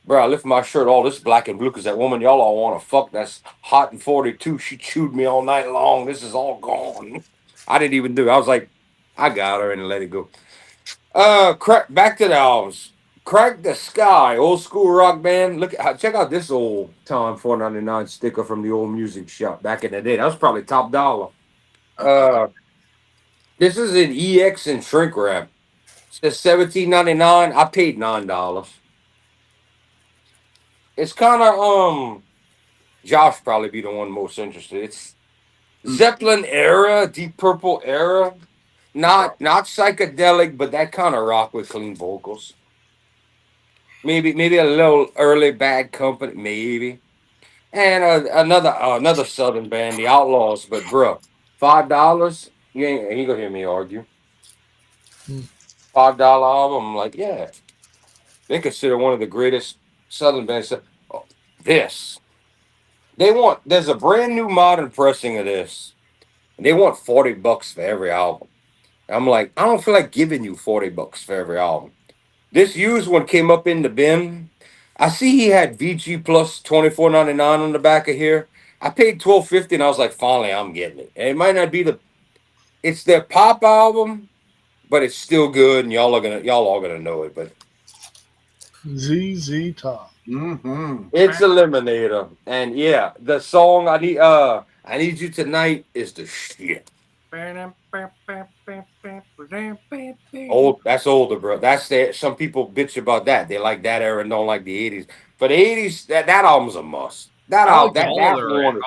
bro, I lift my shirt, all this black and blue, because that woman y'all all want to fuck that's hot and 42. She chewed me all night long. This is all gone. I didn't even do it. I was like, I got her and let it go. Back to the albums. Crack the Sky, old school rock band. Check out this old time $4.99 sticker from the old music shop back in the day. That was probably top dollar. This is an EX and shrink wrap. It says $17.99. I paid $9. It's kind of Josh probably be the one most interested. It's Zeppelin era, Deep Purple era, not psychedelic, but that kind of rock with clean vocals. Maybe a little early Bad Company, maybe, and another Southern band, the Outlaws. But bro, $5, you ain't gonna hear me argue. $5 album, I'm like, yeah, they consider one of the greatest Southern bands. There's a brand new modern pressing of this, and they want $40 for every album. I'm like, I don't feel like giving you $40 for every album. This used one came up in the bin. I see he had VG plus $24.99 on the back of here. I paid $12.50, and I was like, finally, I'm getting it. And it might not be it's their pop album, but it's still good, and y'all all gonna know it. But ZZ Top. Mm-hmm. It's Eliminator, and yeah, the song I Need You Tonight is the shit. Old, that's older, bro. Some people bitch about that. They like that era and don't like the 80s. For the 80s, that album's a must. That I album, like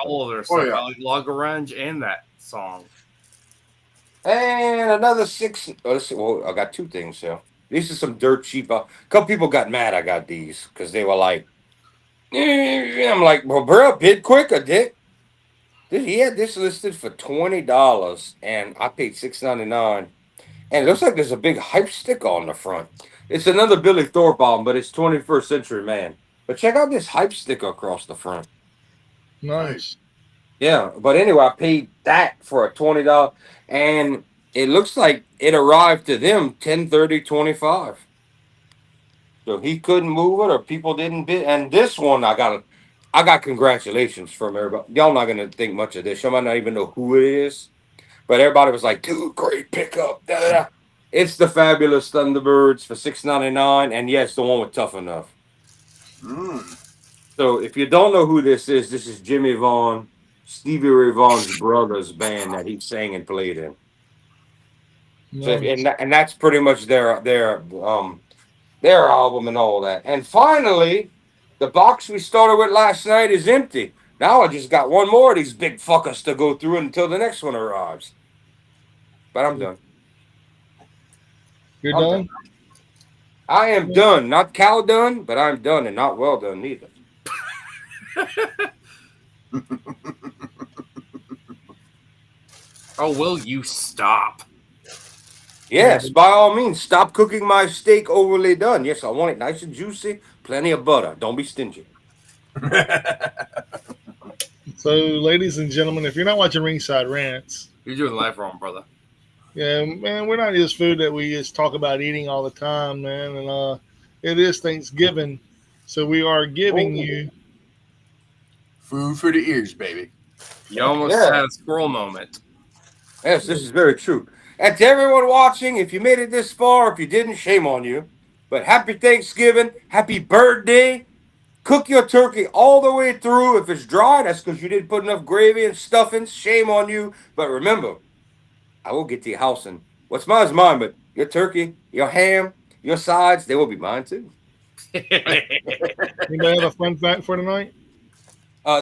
all of their stuff. I like Log Orange and that song. And another 6. Let's see. Well, I got 2 things here. These are some dirt cheap. A couple people got mad I got these because they were like, I'm like, well, bro, bid quicker, dick. He had this listed for $20, and I paid $6.99. And it looks like there's a big hype sticker on the front. It's another Billy Thorpe album, but it's 21st Century Man. But check out this hype sticker across the front. Nice. Yeah, but anyway, I paid that for a $20, and it looks like it arrived to them 10/30/25. So he couldn't move it, or people didn't bid. And this one, I got congratulations from everybody. Y'all not gonna think much of this. Y'all might not even know who it is, but everybody was like, "Dude, great pickup!" Da, da, da. It's the Fabulous Thunderbirds for $6.99, and yes, the one with Tough Enough. So if you don't know who this is Jimmy Vaughn, Stevie Ray Vaughan's brother's band that he sang and played in. Nice. So, and that's pretty much their album and all that. And finally, the box we started with last night is empty. Now I just got one more of these big fuckers to go through until the next one arrives. But I'm done. You're done? I am done. Not cow done, but I'm done, and not well done neither. Oh, will you stop? Yes, by all means, stop cooking my steak overly done. Yes, I want it nice and juicy, plenty of butter. Don't be stingy. So, ladies and gentlemen, if you're not watching Ringside Rants, You're doing life wrong, brother. Yeah, man, we're not just food that we just talk about eating all the time, man. And it is Thanksgiving, so we are giving you. Food for the ears, baby. You almost Yeah. had a squirrel moment. Yes, this is very true. And to everyone watching, if you made it this far, if you didn't, shame on you. But happy Thanksgiving, happy birthday. Cook your turkey all the way through. If it's dry, that's because you didn't put enough gravy and stuffings. Shame on you. But remember, I will get to your house, and what's mine is mine, but your turkey, your ham, your sides, they will be mine too. Anybody have a fun fact for tonight?